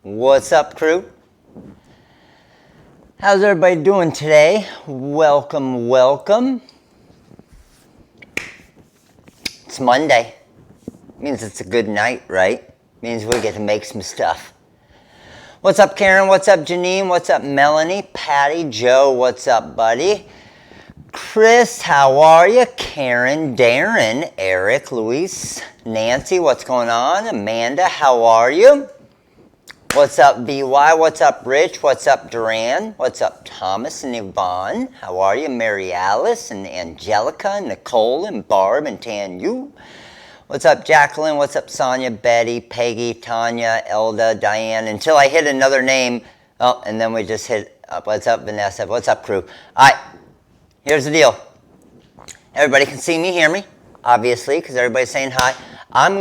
What's up, crew? How's everybody doing today? Welcome, welcome. It's Monday. Means it's a good night, right? Means we get to make some stuff. What's up, Karen? What's up, Janine? What's up, Melanie? Patty? Joe? What's up, buddy? Chris, how are you? Karen, Darren, Eric, Luis, Nancy, what's going on? Amanda, how are you? What's up, BY? What's up, Rich? What's up, Duran? What's up, Thomas and Yvonne? How are you? Mary Alice and Angelica and Nicole and Barb and Tanya. What's up, Jacqueline? What's up, Sonia, Betty, Peggy, Tanya, Elda, Diane? Until I hit another name. Oh, and then we just hit up. What's up, Vanessa? What's up, crew? All right, here's the deal. Everybody can see me, hear me, obviously, because everybody's saying hi. we're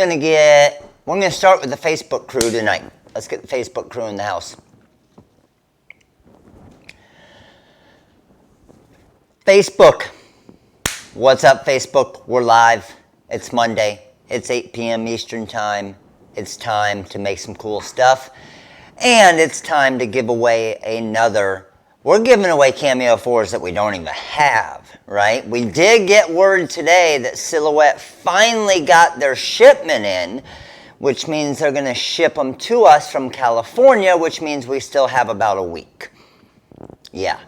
going to start with the Facebook crew tonight. Let's get the Facebook crew in the house. Facebook. What's up, Facebook? We're live. It's Monday. It's 8 p.m. Eastern Time. It's time to make some cool stuff. And it's time to give away we're giving away Cameo 4s that we don't even have, right? We did get word today that Silhouette finally got their shipment in, which means they're going to ship them to us from California, which means we still have about a week. Yeah.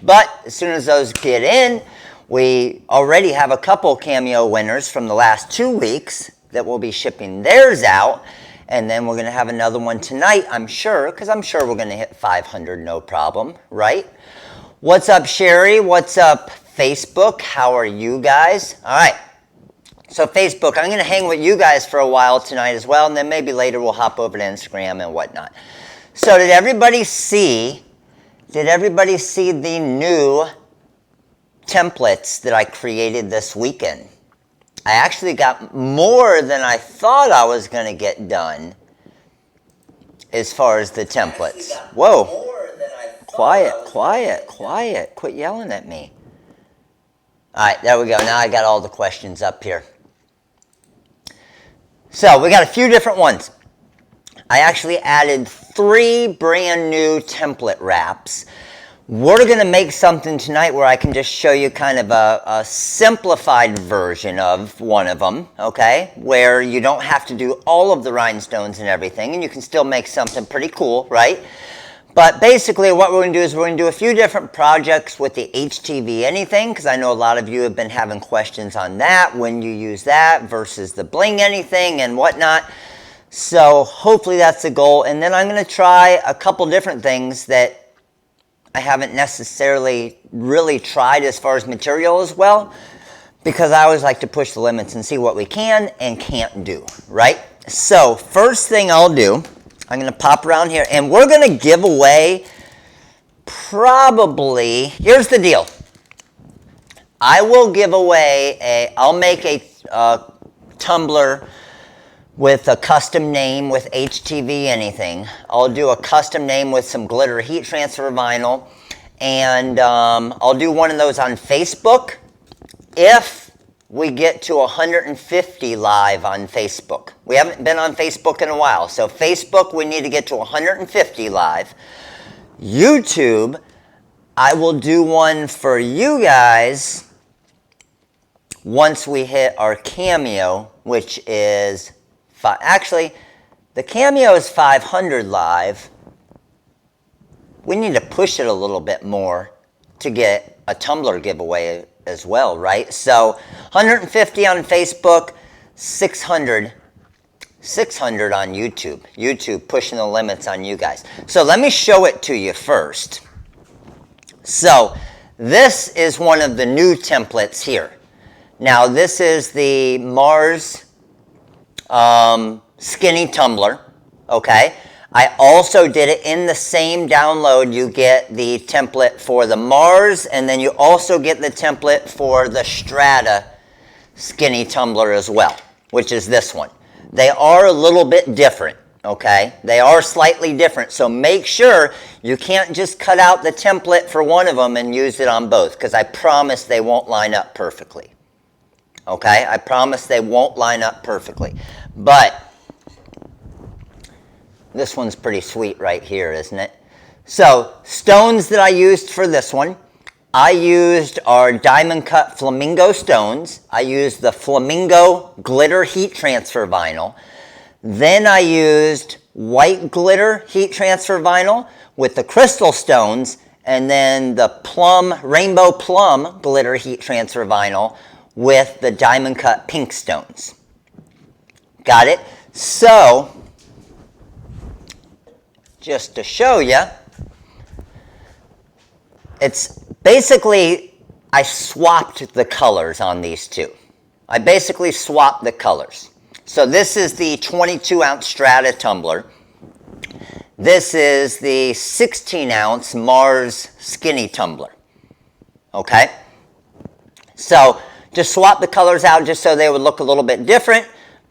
But as soon as those get in, we already have a couple Cameo winners from the last 2 weeks that will be shipping theirs out. And then we're going to have another one tonight, I'm sure, because I'm sure we're going to hit 500, no problem, right? What's up, Sherry? What's up, Facebook? How are you guys? All right. So Facebook, I'm going to hang with you guys for a while tonight as well, and then maybe later we'll hop over to Instagram and whatnot. So did everybody see the new templates that I created this weekend? I actually got more than I thought I was going to get done as far as the templates. Whoa. Quiet. Quit yelling at me. All right, there we go. Now I got all the questions up here. So we got a few different ones. I actually added 3 brand new template wraps. We're going to make something tonight where I can just show you kind of a simplified version of one of them, okay? Where you don't have to do all of the rhinestones and everything, and you can still make something pretty cool, right? But basically what we're going to do is we're going to do a few different projects with the HTV anything, because I know a lot of you have been having questions on that, when you use that versus the bling anything and whatnot. So hopefully that's the goal. And then I'm going to try a couple different things that I haven't necessarily really tried as far as material as well, because I always like to push the limits and see what we can and can't do, right? So first thing I'll do, I'm going to pop around here, and we're going to give away probably, here's the deal. I will give away I'll make a tumbler with a custom name with HTV anything. I'll do a custom name with some glitter heat transfer vinyl, and I'll do one of those on Facebook if we get to 150 live on Facebook. We haven't been on Facebook in a while, so Facebook, we need to get to 150 live. YouTube, I will do one for you guys once we hit our Cameo, which is actually, the Cameo is 500 live. We need to push it a little bit more to get a tumbler giveaway as well, right? So 150 on Facebook, 600 on YouTube. YouTube pushing the limits on you guys. So let me show it to you first. So this is one of the new templates here. Now this is the Mars skinny tumbler, okay? I also did it in the same download. You get the template for the Mars, and then you also get the template for the Strata skinny tumbler as well, which is this one. They are a little bit different, okay? They are slightly different, so make sure you can't just cut out the template for one of them and use it on both, because I promise they won't line up perfectly, okay? I promise they won't line up perfectly. But This one's pretty sweet right here, isn't it? So, stones that I used for this one, I used our diamond cut flamingo stones. I used the flamingo glitter heat transfer vinyl. Then I used white glitter heat transfer vinyl with the crystal stones, and then the plum, rainbow plum glitter heat transfer vinyl with the diamond cut pink stones. Got it? So, just to show you, it's basically, I swapped the colors on these two. I basically swapped the colors. So this is the 22-ounce Strata tumbler. This is the 16-ounce Mars Skinny tumbler. Okay? So just swap the colors out just so they would look a little bit different,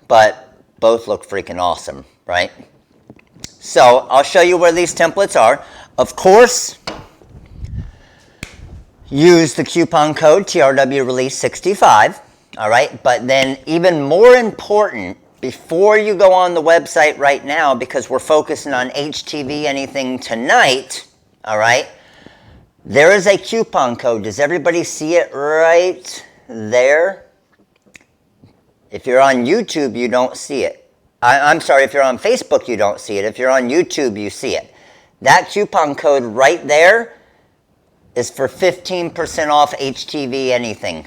but both look freaking awesome, right? So I'll show you where these templates are. Of course, use the coupon code TRW Release 65, all right? But then even more important, before you go on the website right now, because we're focusing on HTV anything tonight, all right? There is a coupon code. Does everybody see it right there? If you're on YouTube, you don't see it. I'm sorry, if you're on Facebook, you don't see it. If you're on YouTube, you see it. That coupon code right there is for 15% off HTV anything.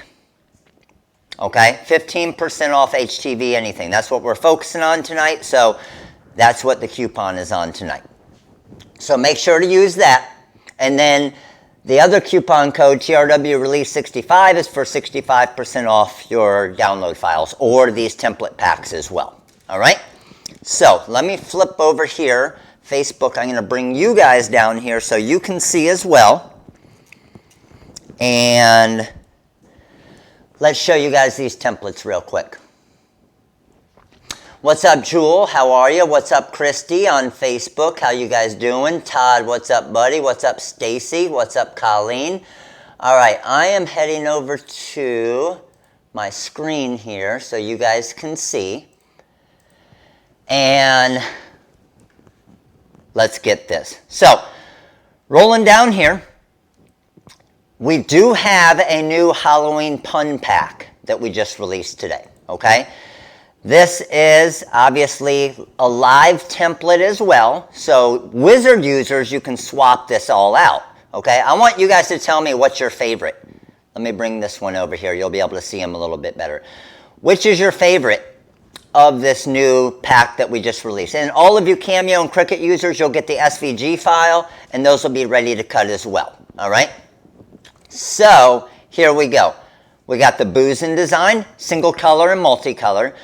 Okay? 15% off HTV anything. That's what we're focusing on tonight, so that's what the coupon is on tonight. So make sure to use that. And then the other coupon code, TRW Release 65, is for 65% off your download files or these template packs as well. All right? So let me flip over here. Facebook, I'm going to bring you guys down here so you can see as well. And let's show you guys these templates real quick. What's up, Jewel? How are you? What's up, Christy on Facebook? How you guys doing? Todd, what's up, buddy? What's up, Stacy? What's up, Colleen? All right, I am heading over to my screen here so you guys can see. And let's get this. So, rolling down here, we do have a new Halloween pun pack that we just released today, okay? This is obviously a live template as well, so Wizard users, you can swap this all out, okay? I want you guys to tell me what's your favorite. Let me bring this one over here. You'll be able to see them a little bit better. Which is your favorite of this new pack that we just released? And all of you Cameo and Cricut users, you'll get the SVG file, and those will be ready to cut as well, all right? So, here we go. We got the Boozin' design, single color and multicolor.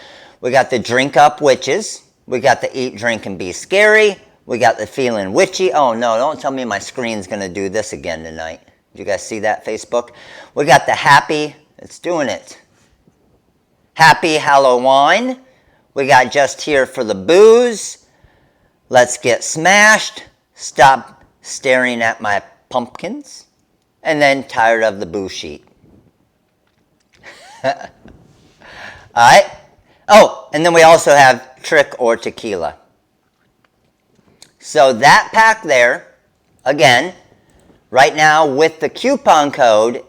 We got the Drink Up Witches. We got the Eat, Drink, and Be Scary. We got the Feeling Witchy. Oh no, don't tell me my screen's gonna do this again tonight. Did you guys see that, Facebook? We got the Happy, it's doing it. Happy Halloween. We got Just Here for the Booze. Let's Get Smashed. Stop Staring at My Pumpkins. And then Tired of the Boo Sheet. All right. Oh, and then we also have Trick or Tequila. So that pack there, again, right now with the coupon code,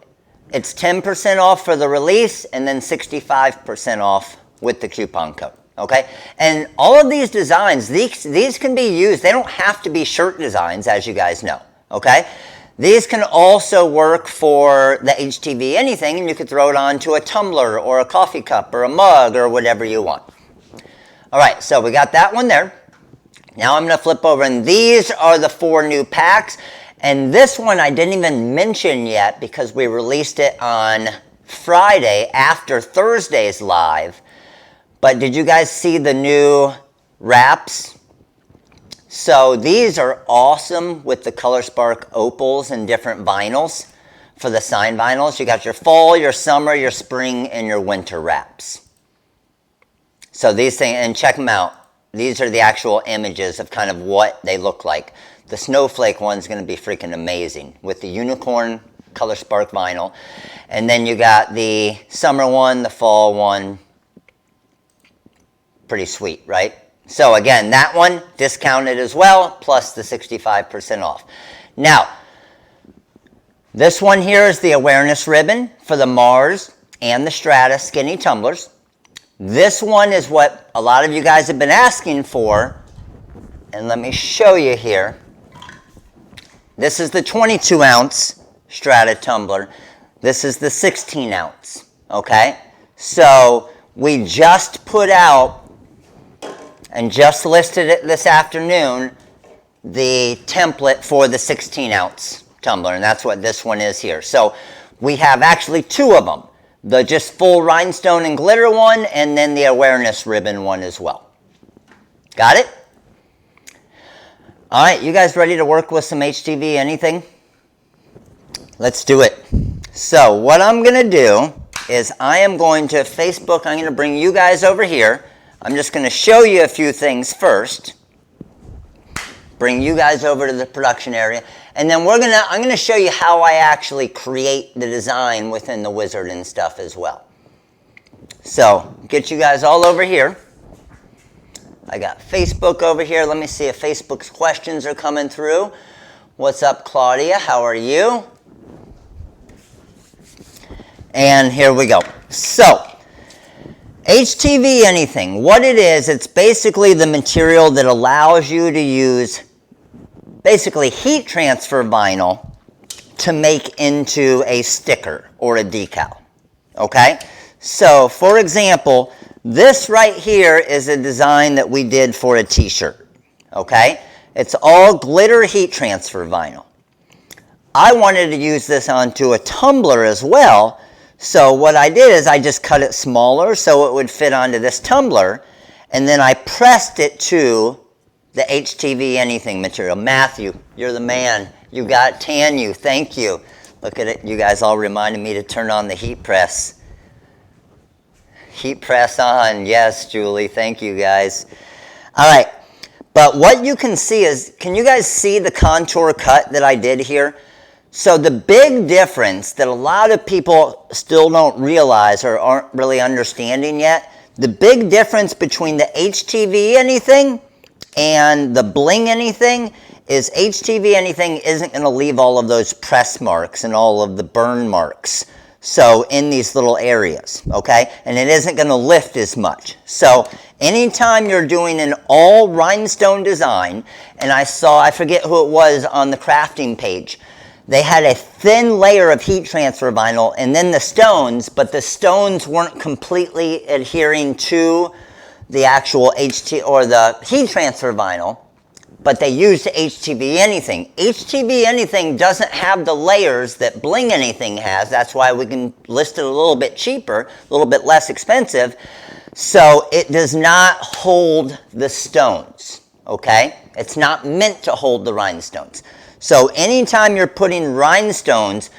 it's 10% off for the release and then 65% off with the coupon code. Okay? And all of these designs, these can be used. They don't have to be shirt designs, as you guys know. Okay? These can also work for the HTV anything, and you could throw it onto a tumbler or a coffee cup or a mug or whatever you want. All right, so we got that one there. Now I'm going to flip over, and these are the 4 new packs. And this one I didn't even mention yet because we released it on Friday after Thursday's live. But did you guys see the new wraps? So these are awesome with the Color Spark opals and different vinyls for the sign vinyls. You got your fall, your summer, your spring, and your winter wraps. So these things, and check them out. These are the actual images of kind of what they look like. The snowflake one's going to be freaking amazing with the unicorn Color Spark vinyl. And then you got the summer one, the fall one. Pretty sweet, right? So again, that one discounted as well, plus the 65% off. Now, this one here is the awareness ribbon for the Mars and the Strata skinny tumblers. This one is what a lot of you guys have been asking for, and let me show you here. This is the 22 ounce Strata tumbler. This is the 16 ounce, okay? So we just put out and just listed it this afternoon, the template for the 16 ounce tumbler, and that's what this one is here. So we have actually two of them, the just full rhinestone and glitter one, and then the awareness ribbon one as well. Got it? All right, you guys ready to work with some HTV anything? Let's do it. So what I'm going to do is I am going to Facebook. I'm going to bring you guys over here. I'm just going to show you a few things first. Bring you guys over to the production area. And then I'm going to show you how I actually create the design within the wizard and stuff as well. So get you guys all over here. I got Facebook over here. Let me see if Facebook's questions are coming through. What's up, Claudia? How are you? And here we go. So, HTV anything. What it is, it's basically the material that allows you to use basically heat transfer vinyl to make into a sticker or a decal. Okay? So, for example, this right here is a design that we did for a t-shirt. Okay? It's all glitter heat transfer vinyl. I wanted to use this onto a tumbler as well. So what I did is I just cut it smaller so it would fit onto this tumbler, and then I pressed it to the HTV anything material. Matthew, you're the man. You got Tanu, thank you. Look at it, you guys all reminded me to turn on the heat press. Heat press on, yes, Julie, thank you guys. All right, but what you can see is, can you guys see the contour cut that I did here? So the big difference that a lot of people still don't realize or aren't really understanding yet, the big difference between the HTV anything and the bling anything is HTV anything isn't going to leave all of those press marks and all of the burn marks. So in these little areas, okay? And it isn't going to lift as much. So anytime you're doing an all rhinestone design, and I forget who it was on the crafting page, they had a thin layer of heat transfer vinyl and then the stones, but the stones weren't completely adhering to the actual the heat transfer vinyl, but they used HTV anything. HTV anything doesn't have the layers that bling anything has. That's why we can list it a little bit cheaper, a little bit less expensive. So it does not hold the stones, okay? It's not meant to hold the rhinestones. So anytime you're putting rhinestones,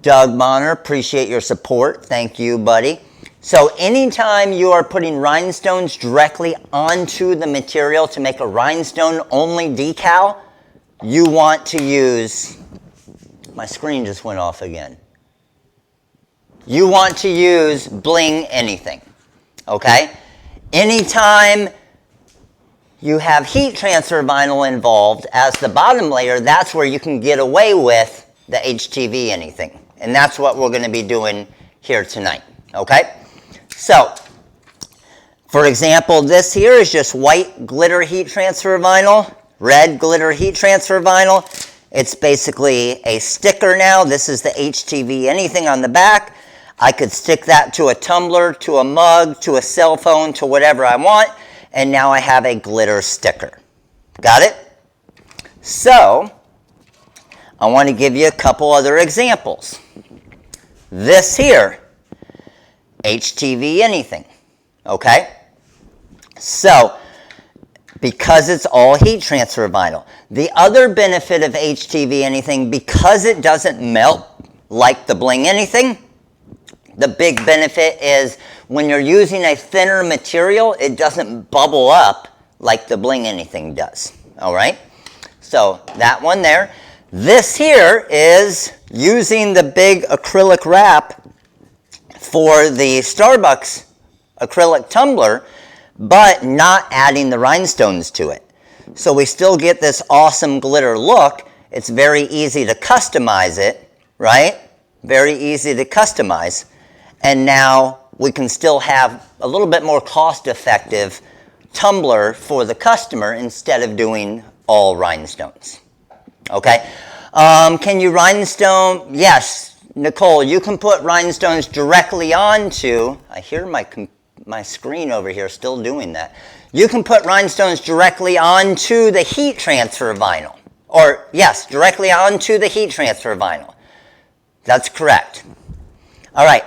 Doug Bonner, appreciate your support. Thank you, buddy. So anytime you are putting rhinestones directly onto the material to make a rhinestone-only decal, you want to use, my screen just went off again. You want to use bling anything, okay? Anytime you have heat transfer vinyl involved as the bottom layer, that's where you can get away with the HTV anything. And that's what we're going to be doing here tonight, okay? So, for example, this here is just white glitter heat transfer vinyl, red glitter heat transfer vinyl. It's basically a sticker now. This is the HTV anything on the back. I could stick that to a tumbler, to a mug, to a cell phone, to whatever I want. And now I have a glitter sticker. Got it? So, I want to give you a couple other examples. This here, HTV anything, okay? So, because it's all heat transfer vinyl. The other benefit of HTV anything, because it doesn't melt like the bling anything, the big benefit is when you're using a thinner material, it doesn't bubble up like the bling anything does, all right? So that one there. This here is using the big acrylic wrap for the Starbucks acrylic tumbler, but not adding the rhinestones to it. So we still get this awesome glitter look. It's very easy to customize it, right? Very easy to customize. And now we can still have a little bit more cost-effective tumbler for the customer instead of doing all rhinestones. Okay? Can you rhinestone? Yes, Nicole, you can put rhinestones directly onto, I hear my screen over here still doing that. You can put rhinestones directly onto the heat transfer vinyl. Or, yes, directly onto the heat transfer vinyl. That's correct. All right.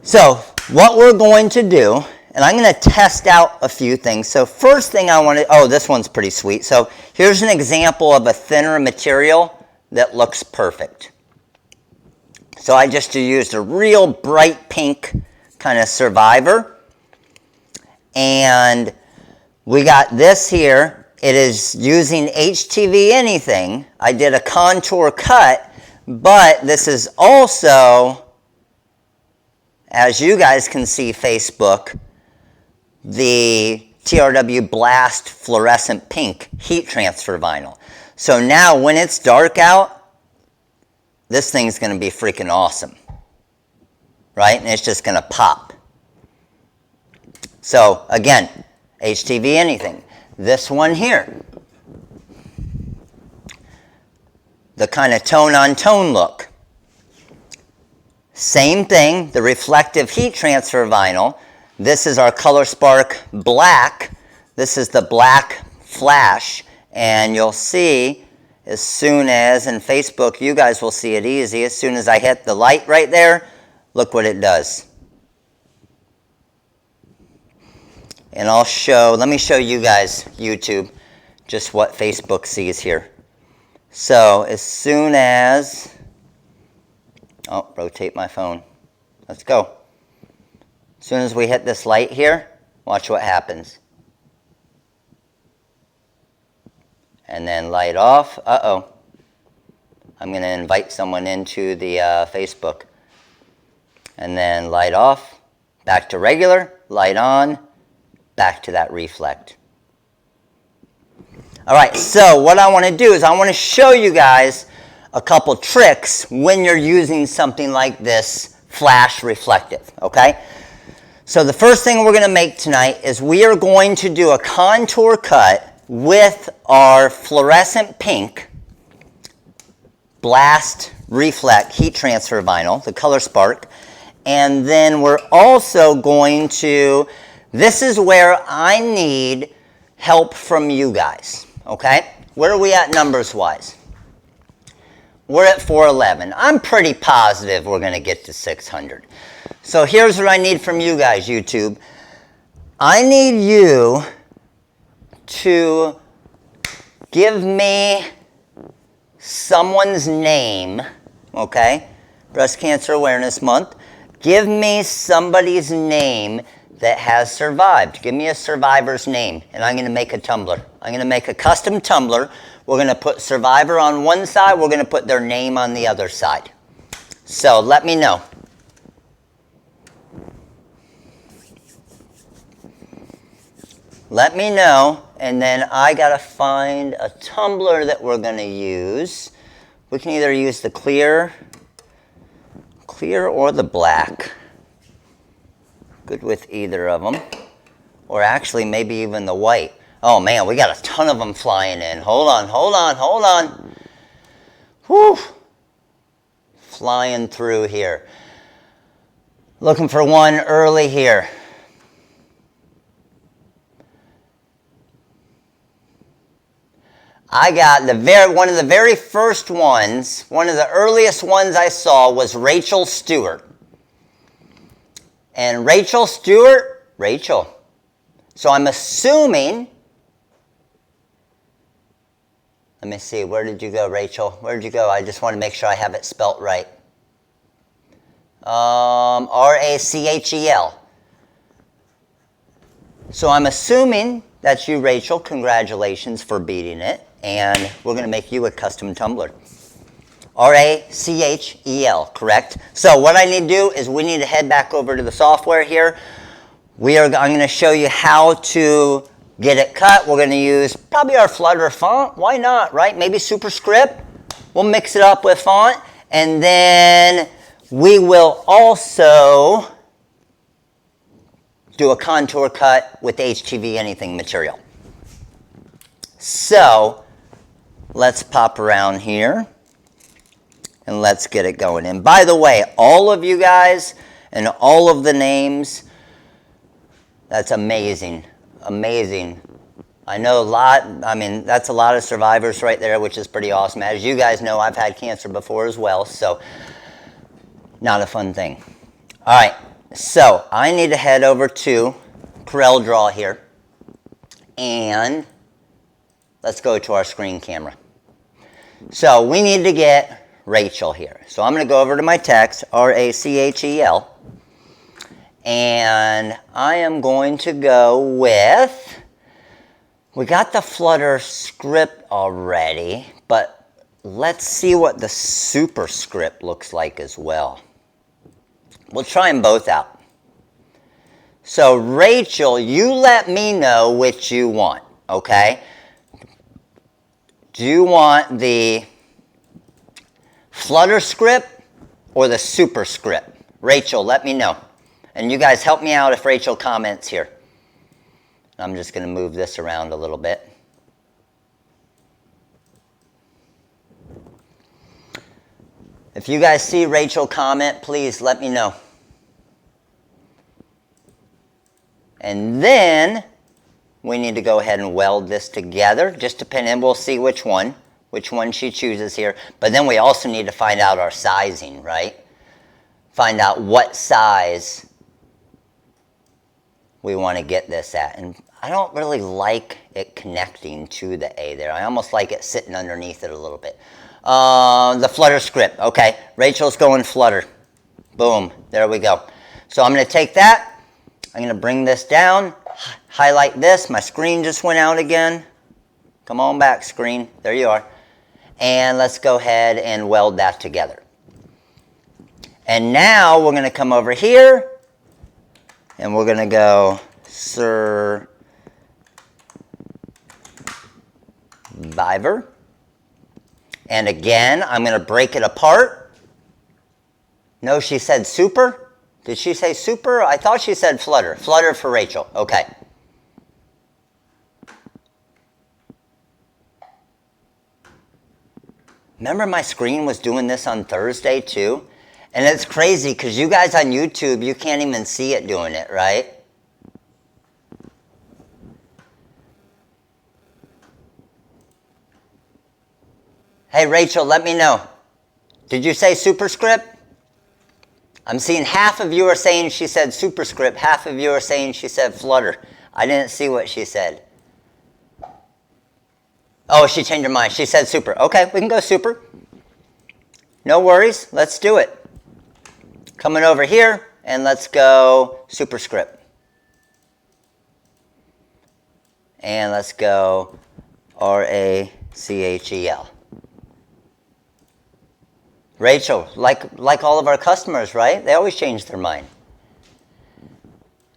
So, what we're going to do, and I'm going to test out a few things. So, first thing I want to, oh, this one's pretty sweet. So, here's an example of a thinner material that looks perfect. So, I just used a real bright pink kind of survivor. And we got this here. It is using HTV anything. I did a contour cut, but this is also, as you guys can see, Facebook, the TRW Blast fluorescent pink heat transfer vinyl. So now when it's dark out, this thing's going to be freaking awesome, right? And it's just going to pop. So again, HTV anything. This one here, the kind of tone-on-tone look. Same thing, the reflective heat transfer vinyl. This is our Color Spark black. This is the black flash. And you'll see as soon as, in Facebook, you guys will see it easy. As soon as I hit the light right there, look what it does. And let me show you guys, YouTube, just what Facebook sees here. So as soon as, oh, rotate my phone. Let's go. As soon as we hit this light here, watch what happens. And then light off. Uh-oh. I'm going to invite someone into the Facebook. And then light off, back to regular, light on, back to that reflect. All right, so what I want to do is I want to show you guys a couple tricks when you're using something like this flash reflective, okay? So the first thing we're going to make tonight is we are going to do a contour cut with our fluorescent pink Blast Reflect heat transfer vinyl, the Color Spark, and then we're also going to, this is where I need help from you guys, okay? Where are we at numbers-wise? We're at 411. I'm pretty positive we're going to get to 600. So here's what I need from you guys, YouTube. I need you to give me someone's name, okay? Breast Cancer Awareness Month. Give me somebody's name that has survived. Give me a survivor's name, and I'm going to make a tumbler. I'm going to make a custom tumbler. We're going to put survivor on one side. We're going to put their name on the other side. So let me know. Let me know, and then I got to find a tumbler that we're going to use. We can either use the clear or the black. Good with either of them. Or actually, maybe even the white. Oh, man, we got a ton of them flying in. Hold on. Whew. Flying through here. Looking for one early here. I got one of the very first ones, one of the earliest ones I saw was Rachel Stewart. And Rachel. So I'm assuming, let me see, where did you go, Rachel? Where did you go? I just want to make sure I have it spelt right. Rachel. So I'm assuming that's you, Rachel. Congratulations for beating it. And we're going to make you a custom tumbler. Rachel, correct? So what I need to do is we need to head back over to the software here. I'm going to show you how to get it cut. We're going to use probably our Flutter font. Why not, right? Maybe superscript. We'll mix it up with font. And then we will also do a contour cut with HTV anything material. So let's pop around here and let's get it going. And by the way, all of you guys and all of the names, that's amazing, amazing. I know a lot, I mean, that's a lot of survivors right there, which is pretty awesome. As you guys know, I've had cancer before as well, so not a fun thing. All right, so I need to head over to Coreldraw here, and let's go to our screen camera. So we need to get Rachel here. So I'm going to go over to my text, R-A-C-H-E-L, and I am going to go with, we got the Flutter script already, but let's see what the superscript looks like as well. We'll try them both out. So Rachel, you let me know which you want, okay? Do you want the Flutter script or the superscript? Rachel, let me know. And you guys help me out if Rachel comments here. I'm just going to move this around a little bit. If you guys see Rachel comment, please let me know. And then we need to go ahead and weld this together, just depending, we'll see which one she chooses here. But then we also need to find out our sizing, right? Find out what size we want to get this at. And I don't really like it connecting to the A there. I almost like it sitting underneath it a little bit. The Flutter script, okay. Rachel's going Flutter. Boom, there we go. So I'm going to take that. I'm going to bring this down, highlight this. My screen just went out again. Come on back, screen. There you are. And let's go ahead and weld that together. And now we're going to come over here and we're going to go Survivor. And again, I'm going to break it apart. No, she said super. Did she say super? I thought she said Flutter. Flutter for Rachel. Okay. Remember my screen was doing this on Thursday too? And it's crazy because you guys on YouTube, you can't even see it doing it, right? Hey, Rachel, let me know. Did you say superscript? I'm seeing half of you are saying she said superscript, half of you are saying she said Flutter. I didn't see what she said. Oh, she changed her mind. She said super. Okay, we can go super. No worries. Let's do it. Coming over here, and let's go superscript. And let's go R-A-C-H-E-L. Rachel, like all of our customers, right? They always change their mind.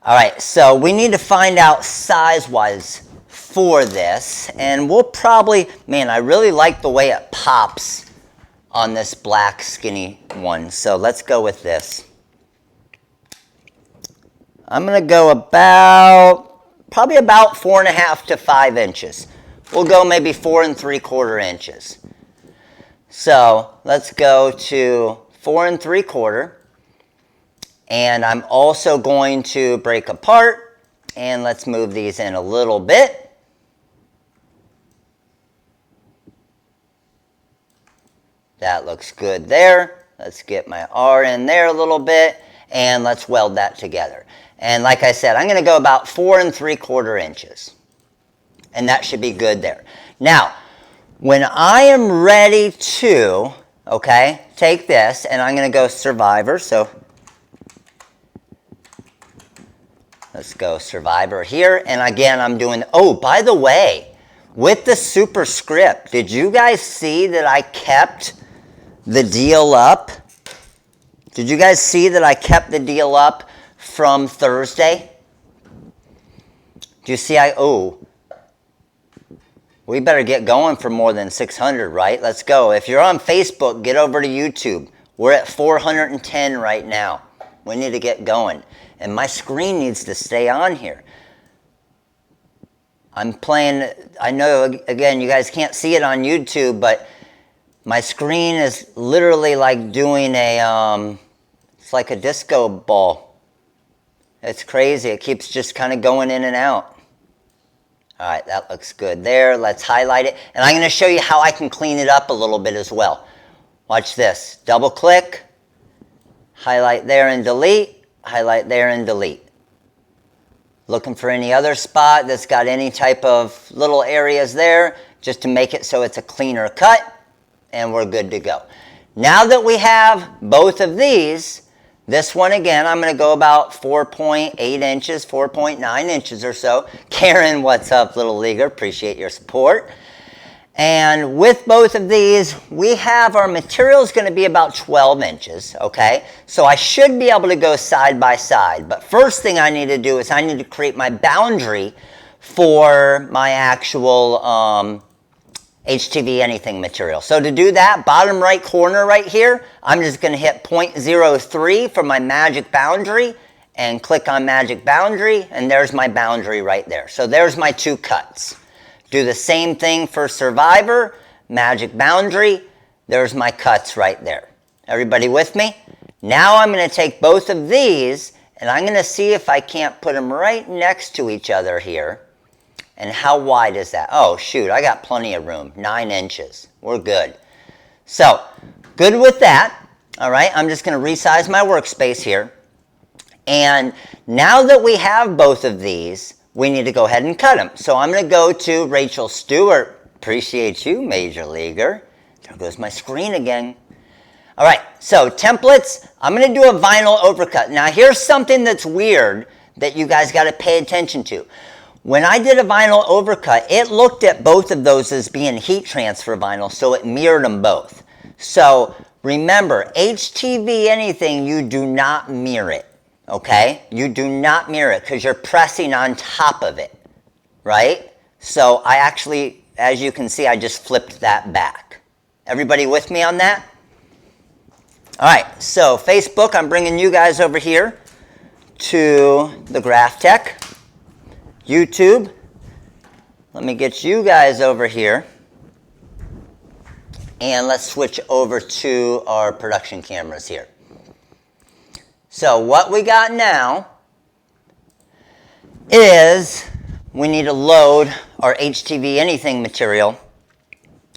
All right, so we need to find out size-wise for this, and we'll probably, man, I really like the way it pops on this black skinny one, so let's go with this. I'm going to go probably about 4.5 to 5 inches. We'll go maybe 4 3/4 inches. So let's go to 4 3/4, and I'm also going to break apart, and let's move these in a little bit. That looks good there. Let's get my R in there a little bit, and let's weld that together. And like I said, I'm going to go about 4 3/4 inches, and that should be good there. Now, when I am ready to, okay, take this, and I'm going to go Survivor, so let's go Survivor here, and again, I'm doing, oh, by the way, with the superscript, did you guys see that I kept the deal up? Did you guys see that I kept the deal up from Thursday? Do you see we better get going for more than 600, right? Let's go. If you're on Facebook, get over to YouTube. We're at 410 right now. We need to get going. And my screen needs to stay on here. I'm playing, I know, again, you guys can't see it on YouTube, but my screen is literally like doing it's like a disco ball. It's crazy. It keeps just kind of going in and out. All right, that looks good there. Let's highlight it. And I'm going to show you how I can clean it up a little bit as well. Watch this. Double click, highlight there and delete, highlight there and delete. Looking for any other spot that's got any type of little areas there, just to make it so it's a cleaner cut, and we're good to go. Now that we have both of these, this one again, I'm going to go about 4.8 inches, 4.9 inches or so. Karen, what's up, Little Leaguer? Appreciate your support. And with both of these, we have our materials going to be about 12 inches, okay? So I should be able to go side by side. But first thing I need to do is I need to create my boundary for my actual HTV anything material. So to do that, bottom right corner right here, I'm just going to hit 0.03 for my magic boundary and click on magic boundary, and there's my boundary right there. So there's my two cuts. Do the same thing for survivor, magic boundary, there's my cuts right there. Everybody with me? Now I'm going to take both of these and I'm going to see if I can't put them right next to each other here. And how wide is that? Oh, shoot, I got plenty of room. 9 inches. We're good. So, good with that. All right, I'm just going to resize my workspace here. And now that we have both of these, we need to go ahead and cut them. So I'm going to go to Rachel Stewart. Appreciate you, Major Leaguer. There goes my screen again. All right, so templates. I'm going to do a vinyl overcut. Now, here's something that's weird that you guys got to pay attention to. When I did a vinyl overcut, it looked at both of those as being heat transfer vinyl, so it mirrored them both. So remember, HTV anything, you do not mirror it, okay? You do not mirror it because you're pressing on top of it, right? So I actually, as you can see, I just flipped that back. Everybody with me on that? All right, so Facebook, I'm bringing you guys over here to the Graph Tech. YouTube, let me get you guys over here. And let's switch over to our production cameras here. So what we got now is we need to load our HTV anything material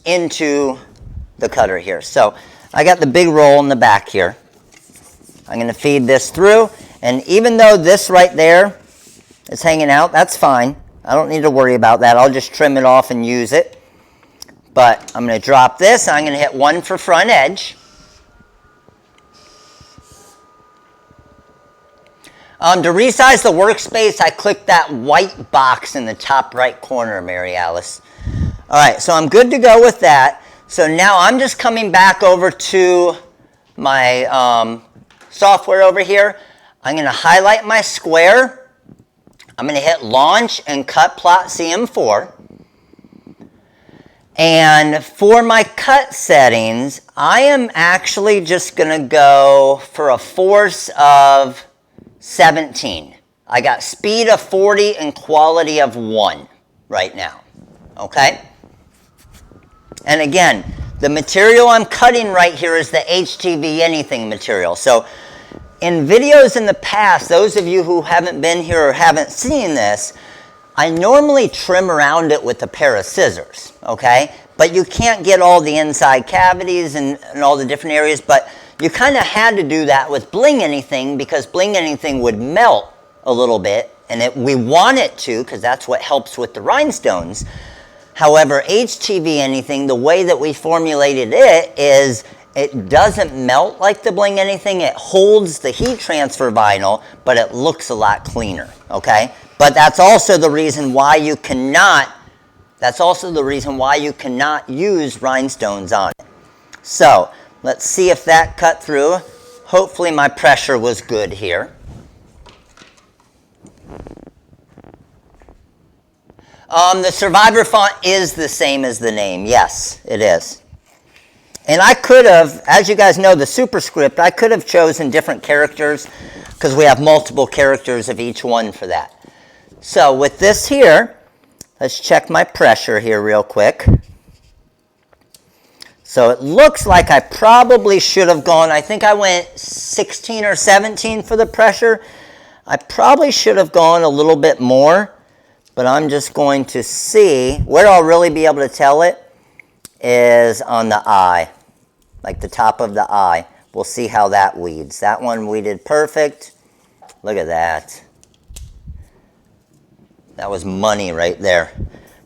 into the cutter here. So I got the big roll in the back here. I'm going to feed this through, and even though this right there is hanging out, that's fine. I don't need to worry about that. I'll just trim it off and use it. But I'm going to drop this. I'm going to hit 1 for front edge. To resize the workspace, I clicked that white box in the top right corner, Mary Alice. All right, so I'm good to go with that. So now I'm just coming back over to my software over here. I'm going to highlight my square. I'm going to hit launch and cut plot CM4. And for my cut settings, I am actually just going to go for a force of 17. I got speed of 40 and quality of 1 right now. Okay? And again, the material I'm cutting right here is the HTV anything material. So in videos in the past, those of you who haven't been here or haven't seen this, I normally trim around it with a pair of scissors, okay? But you can't get all the inside cavities and all the different areas, but you kind of had to do that with Bling Anything because Bling Anything would melt a little bit, and we want it to because that's what helps with the rhinestones. However, HTV Anything, the way that we formulated it is it doesn't melt like the Bling Anything. It holds the heat transfer vinyl, but it looks a lot cleaner, okay? But that's also the reason why you cannot, use rhinestones on it. So, let's see if that cut through. Hopefully my pressure was good here. The Survivor font is the same as the name. Yes, it is. And I could have, as you guys know, the superscript, I could have chosen different characters because we have multiple characters of each one for that. So with this here, let's check my pressure here real quick. So it looks like I probably should have gone, I think I went 16 or 17 for the pressure. I probably should have gone a little bit more, but I'm just going to see. Where I'll really be able to tell it is on the eye, like the top of the eye. We'll see how that weeds. That one weeded perfect. Look at that. That was money right there.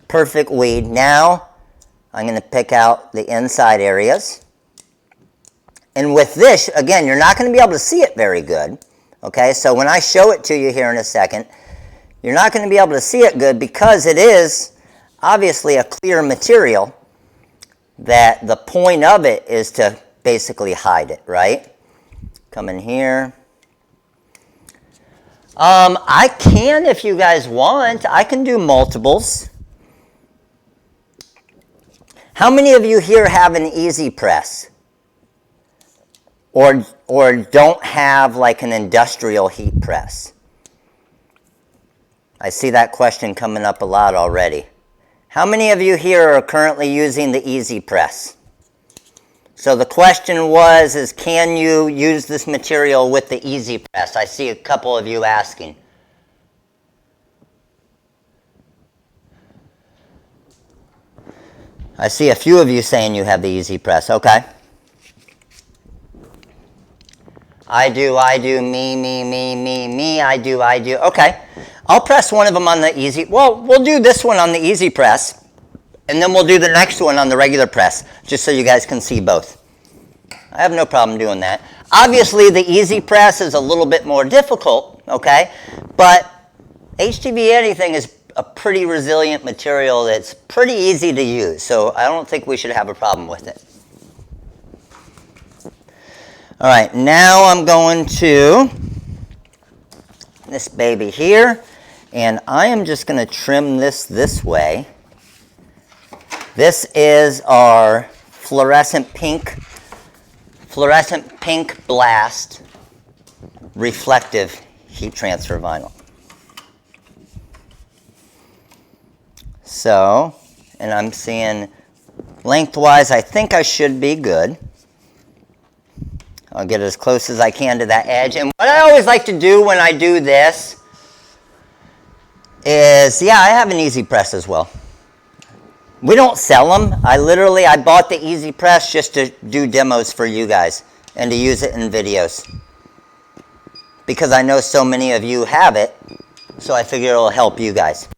Perfect weed. Now, I'm going to pick out the inside areas. And with this, again, you're not going to be able to see it very good. Okay, so when I show it to you here in a second, you're not going to be able to see it good because it is obviously a clear material that the point of it is to basically hide it, right? Come in here. I can, if you guys want, I can do multiples. How many of you here have an easy press? Or don't have like an industrial heat press? I see that question coming up a lot already. How many of you here are currently using the easy press? So the question is can you use this material with the easy press? I see a couple of you asking. I see a few of you saying you have the easy press. Okay. I do, me, I do. Okay. I'll press one of them on the easy. Well, we'll do this one on the easy press, and then we'll do the next one on the regular press, just so you guys can see both. I have no problem doing that. Obviously, the easy press is a little bit more difficult, okay? But HTV anything is a pretty resilient material that's pretty easy to use, so I don't think we should have a problem with it. All right, now I'm going to this baby here, and I am just going to trim this way. This is our fluorescent pink blast reflective heat transfer vinyl. So, and I'm seeing lengthwise, I think I should be good. I'll get as close as I can to that edge. And what I always like to do when I do this is, yeah, I have an easy press as well. We don't sell them. I bought the easy press just to do demos for you guys and to use it in videos. Because I know so many of you have it, so I figure it'll help you guys.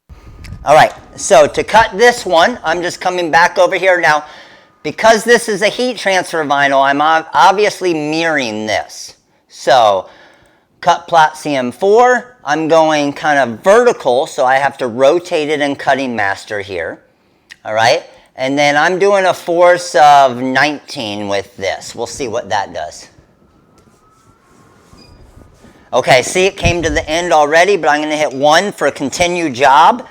All right, so to cut this one, I'm just coming back over here. Now, because this is a heat transfer vinyl, I'm obviously mirroring this. So, cut plot CM4, I'm going kind of vertical, so I have to rotate it in cutting master here. All right, and then I'm doing a force of 19 with this. We'll see what that does. Okay, see, it came to the end already, but I'm going to hit 1 for a continue job.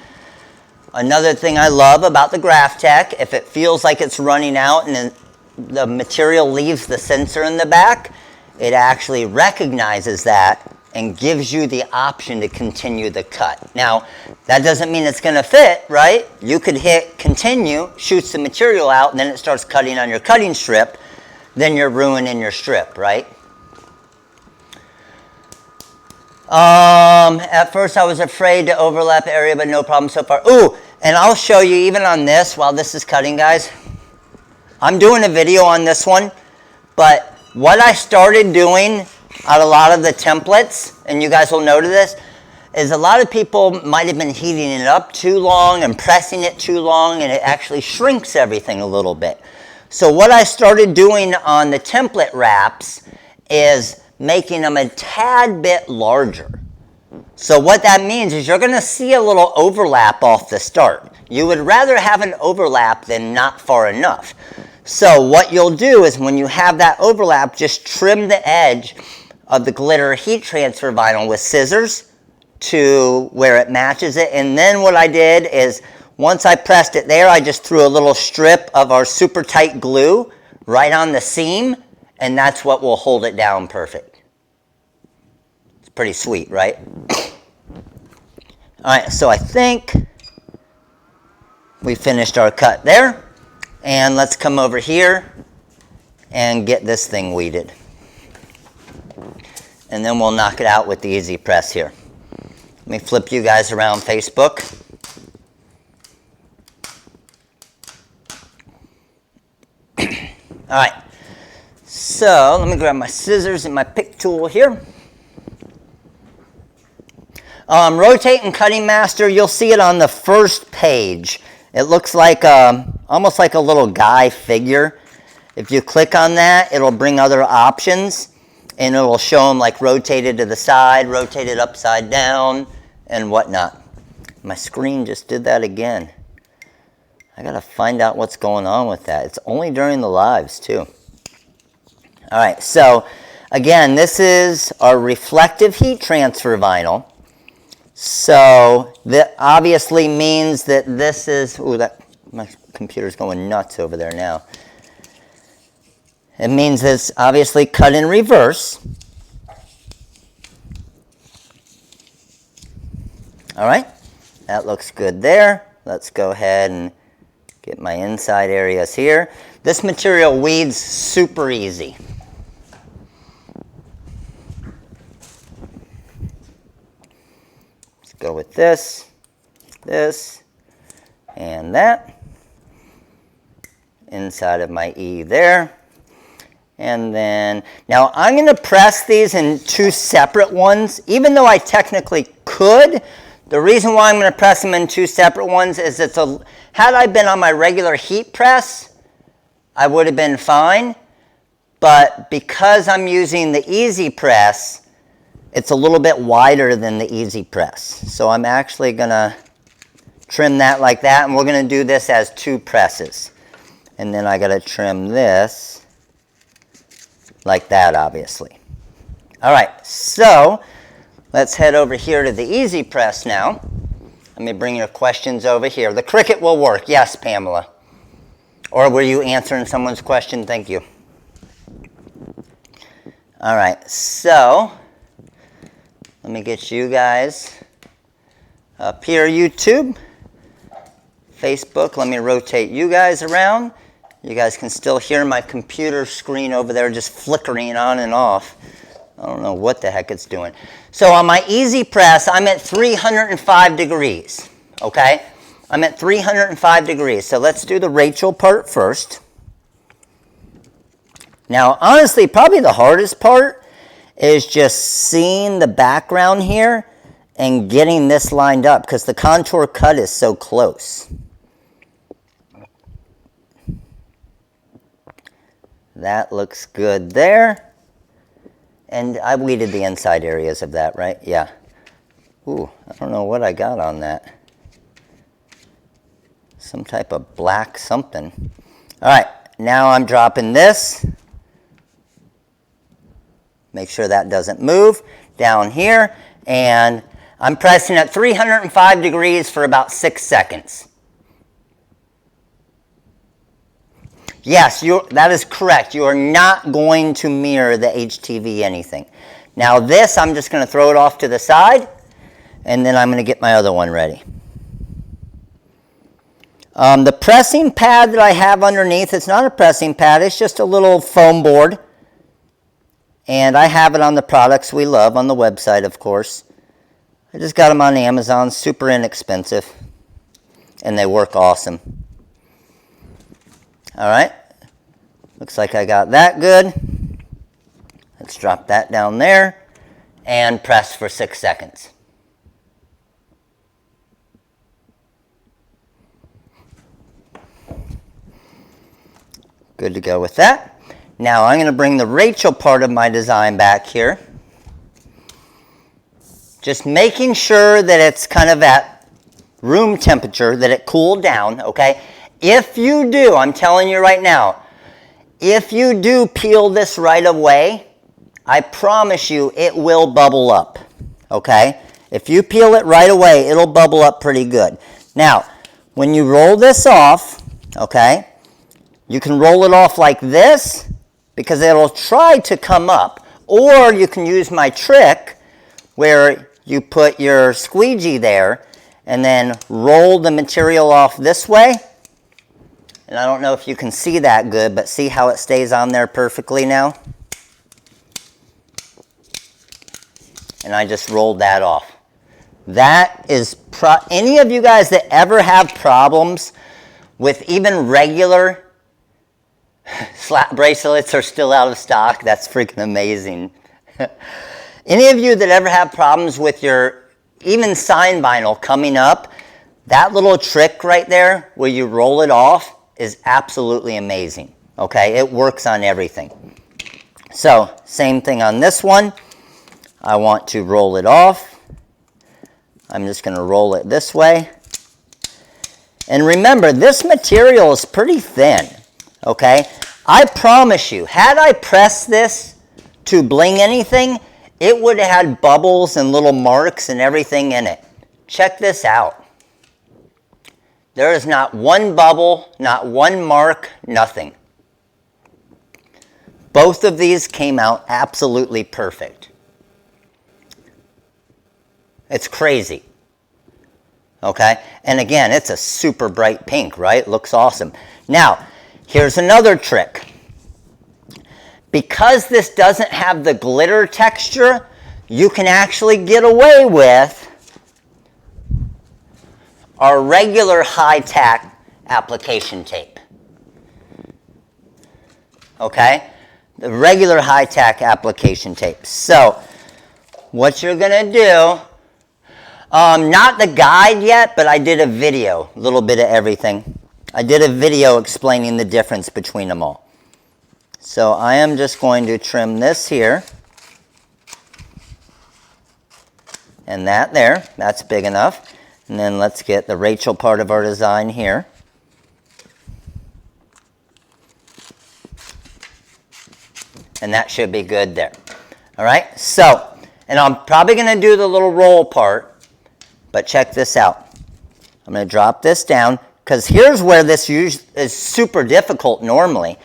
Another thing I love about the Graphtec, if it feels like it's running out and the material leaves the sensor in the back, it actually recognizes that and gives you the option to continue the cut. Now, that doesn't mean it's going to fit, right? You could hit continue, shoots the material out, and then it starts cutting on your cutting strip. Then you're ruining your strip, right? At first I was afraid to overlap area, but no problem so far. Ooh, and I'll show you even on this while this is cutting, guys. I'm doing a video on this one, but what I started doing on a lot of the templates, and you guys will notice this, is a lot of people might have been heating it up too long and pressing it too long, and it actually shrinks everything a little bit. So what I started doing on the template wraps is making them a tad bit larger. So what that means is you're going to see a little overlap off the start. You would rather have an overlap than not far enough. So what you'll do is when you have that overlap, just trim the edge of the glitter heat transfer vinyl with scissors to where it matches it. And then what I did is Once I pressed it there, I just threw a little strip of our super tight glue right on the seam, and that's what will hold it down perfect. It's pretty sweet, right? All right, so I think we finished our cut there, and let's come over here and get this thing weeded. And then we'll knock it out with the easy press here. Let me flip you guys around Facebook. All right, so let me grab my scissors and my pick tool here. Rotating Cutting Master, you'll see it on the first page. It looks like almost like a little guy figure. If you click on that, it'll bring other options, and it will show them like rotated to the side, rotated upside down, and whatnot. My screen just did that again. I gotta find out what's going on with that. It's only during the lives too. All right, so again, this is our reflective heat transfer vinyl. So that obviously means that this is, ooh, my computer's going nuts over there now. It means it's obviously cut in reverse. All right, that looks good there. Let's go ahead and get my inside areas here. This material weeds super easy. Let's go with this, and that. Inside of my E there. And then, now I'm going to press these in two separate ones, even though I technically could. The reason why I'm going to press them in two separate ones is had I been on my regular heat press, I would have been fine. But because I'm using the easy press, it's a little bit wider than the easy press. So I'm actually going to trim that like that, and we're going to do this as two presses. And then I got to trim this like that, obviously. All right, so let's head over here to the easy press now. Let me bring your questions over here. The Cricut will work. Yes, Pamela. Or were you answering someone's question? Thank you. All right, so let me get you guys up here, YouTube, Facebook. Let me rotate you guys around. You guys can still hear my computer screen over there just flickering on and off. I don't know what the heck it's doing. So on my easy press, I'm at 305 degrees, okay? I'm at 305 degrees. So let's do the Rachel part first. Now, honestly, probably the hardest part is just seeing the background here and getting this lined up because the contour cut is so close. That looks good there. And I weeded the inside areas of that, right? Yeah. Ooh, I don't know what I got on that. Some type of black something. All right, now I'm dropping this. Make sure that doesn't move. Down here. And I'm pressing at 305 degrees for about 6 seconds. Yes, that is correct. You are not going to mirror the HTV anything. Now this, I'm just going to throw it off to the side, and then I'm going to get my other one ready. The pressing pad that I have underneath, it's not a pressing pad, it's just a little foam board. And I have it on the products we love on the website, of course. I just got them on Amazon, super inexpensive, and they work awesome. All right, looks like I got that good. Let's drop that down there and press for 6 seconds. Good to go with that. Now I'm going to bring the Rachel part of my design back here. Just making sure that it's kind of at room temperature, that it cooled down, okay? If you do, I'm telling you right now, if you do peel this right away, I promise you it will bubble up, okay? If you peel it right away, it'll bubble up pretty good. Now, when you roll this off, okay, you can roll it off like this because it'll try to come up. Or you can use my trick where you put your squeegee there and then roll the material off this way. And I don't know if you can see that good, but see how it stays on there perfectly now? And I just rolled that off. That is, any of you guys that ever have problems with even regular slap bracelets are still out of stock, that's freaking amazing. Any of you that ever have problems with your even sign vinyl coming up, that little trick right there where you roll it off is absolutely amazing. Okay, it works on everything. So, same thing on this one. I want to roll it off. I'm just going to roll it this way. And remember, this material is pretty thin, okay? I promise you, had I pressed this to bling anything, it would have had bubbles and little marks and everything in it. Check this out. There is not one bubble, not one mark, nothing. Both of these came out absolutely perfect. It's crazy. Okay? And again, it's a super bright pink, right? Looks awesome. Now, here's another trick. Because this doesn't have the glitter texture, you can actually get away with our regular high tack application tape. Okay? The regular high tack application tape. So, what you're going to do, not the guide yet, but I did a video, a little bit of everything. I did a video explaining the difference between them all. So I am just going to trim this here. And that there, that's big enough. And then let's get the Rachel part of our design here. And that should be good there. All right, so, and I'm probably going to do the little roll part. But check this out. I'm going to drop this down because here's where this is super difficult normally.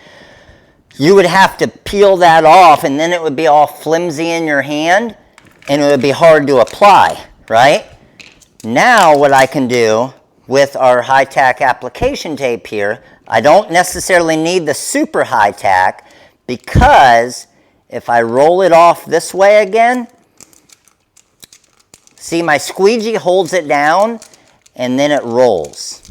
You would have to peel that off and then it would be all flimsy in your hand and it would be hard to apply, right? Now what I can do with our high tack application tape here, I don't necessarily need the super high tack because if I roll it off this way again, see, my squeegee holds it down, and then it rolls.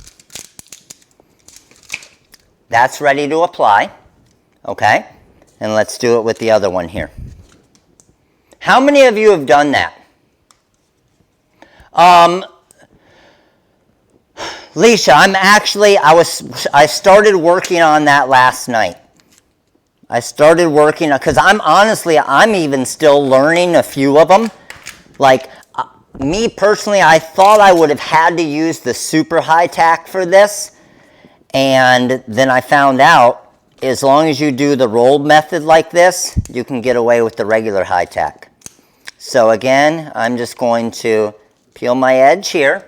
That's ready to apply, okay? And let's do it with the other one here. How many of you have done that? Leisha, I started working on that last night. I started working, because I'm even still learning a few of them. Like, me personally, I thought I would have had to use the super high tack for this, and then I found out as long as you do the rolled method like this, you can get away with the regular high tack. So again, I'm just going to peel my edge here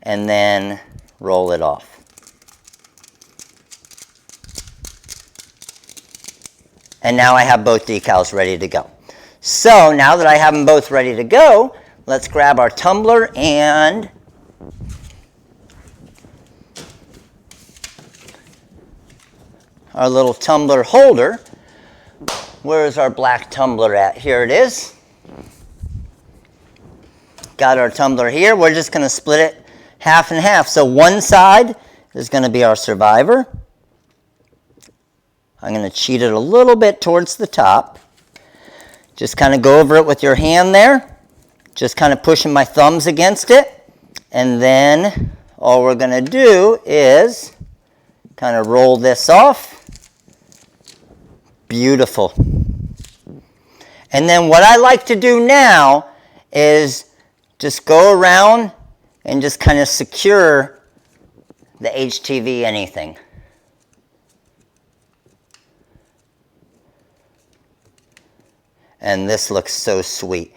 and then roll it off. And now I have both decals ready to go. So now that I have them both ready to go, let's grab our tumbler and our little tumbler holder. Where is our black tumbler at? Here it is. Got our tumbler here. We're just going to split it half and half. So one side is going to be our survivor. I'm going to cheat it a little bit towards the top. Just kind of go over it with your hand there. Just kind of pushing my thumbs against it. And then all we're going to do is kind of roll this off. Beautiful. And then what I like to do now is just go around and just kind of secure the HTV anything. And this looks so sweet.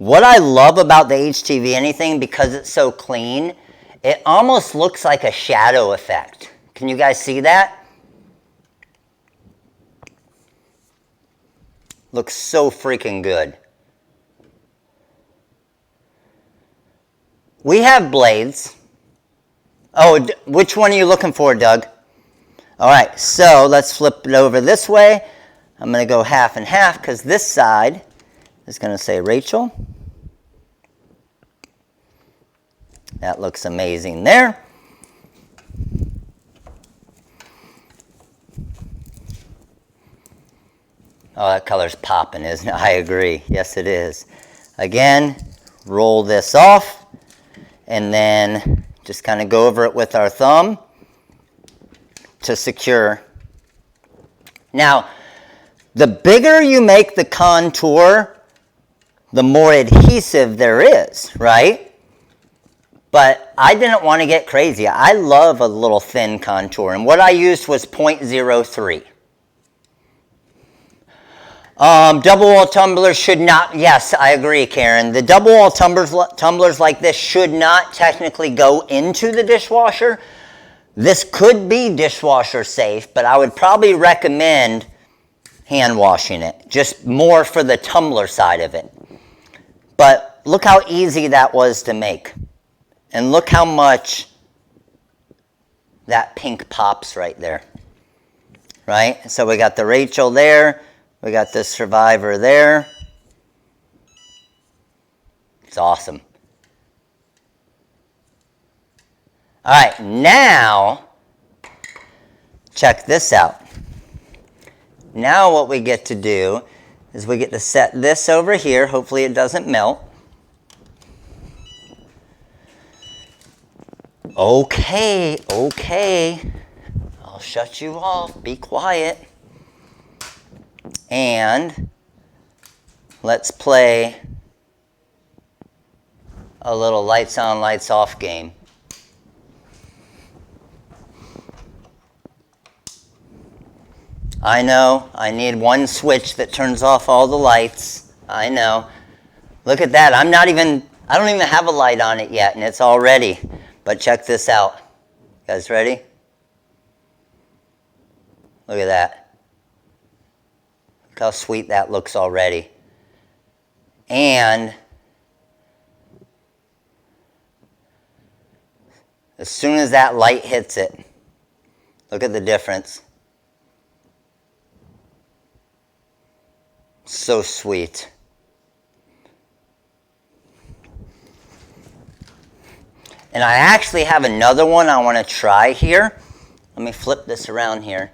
What I love about the HTV anything, because it's so clean, it almost looks like a shadow effect. Can you guys see that? Looks so freaking good. We have blades. Oh, which one are you looking for, Doug? All right, so let's flip it over this way. I'm going to go half and half because this side is going to say Rachel. That looks amazing there. Oh, that color's popping, isn't it? I agree. Yes, it is. Again, roll this off and then just kind of go over it with our thumb to secure. Now, the bigger you make the contour, the more adhesive there is, right? But I didn't want to get crazy. I love a little thin contour, and what I used was 0.03. Double wall tumblers should not, yes, I agree, Karen. The double wall tumblers like this should not technically go into the dishwasher. This could be dishwasher safe, but I would probably recommend hand washing it, just more for the tumbler side of it. But look how easy that was to make. And look how much that pink pops right there. Right? So we got the Rachel there. We got this Survivor there. It's awesome. All right, now check this out. Now what we get to do is we get to set this over here. Hopefully it doesn't melt. Okay, I'll shut you off. Be quiet. And let's play a little lights on, lights off game. I know, I need one switch that turns off all the lights. I know. Look at that, I don't even have a light on it yet, and it's all ready. But check this out. You guys ready? Look at that. Look how sweet that looks already. And as soon as that light hits it, look at the difference. So sweet. And I actually have another one I want to try here. Let me flip this around here.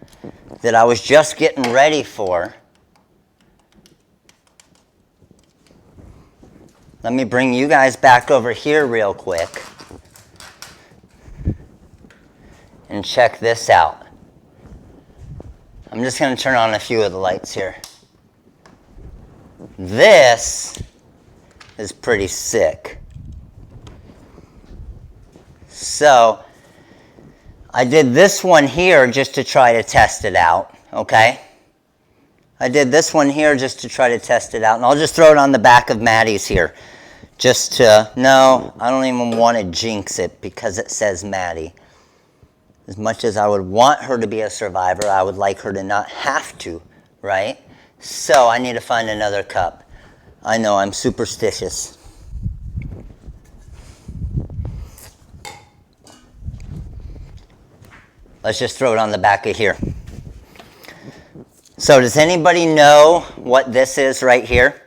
That I was just getting ready for. Let me bring you guys back over here real quick. And check this out. I'm just going to turn on a few of the lights here. This is pretty sick. So, I did this one here just to try to test it out, okay? I did this one here just to try to test it out, and I'll just throw it on the back of Maddie's here. Just to, no, I don't even want to jinx it because it says Maddie. As much as I would want her to be a survivor, I would like her to not have to, right? So I need to find another cup. I know, I'm superstitious. Let's just throw it on the back of here. So does anybody know what this is right here?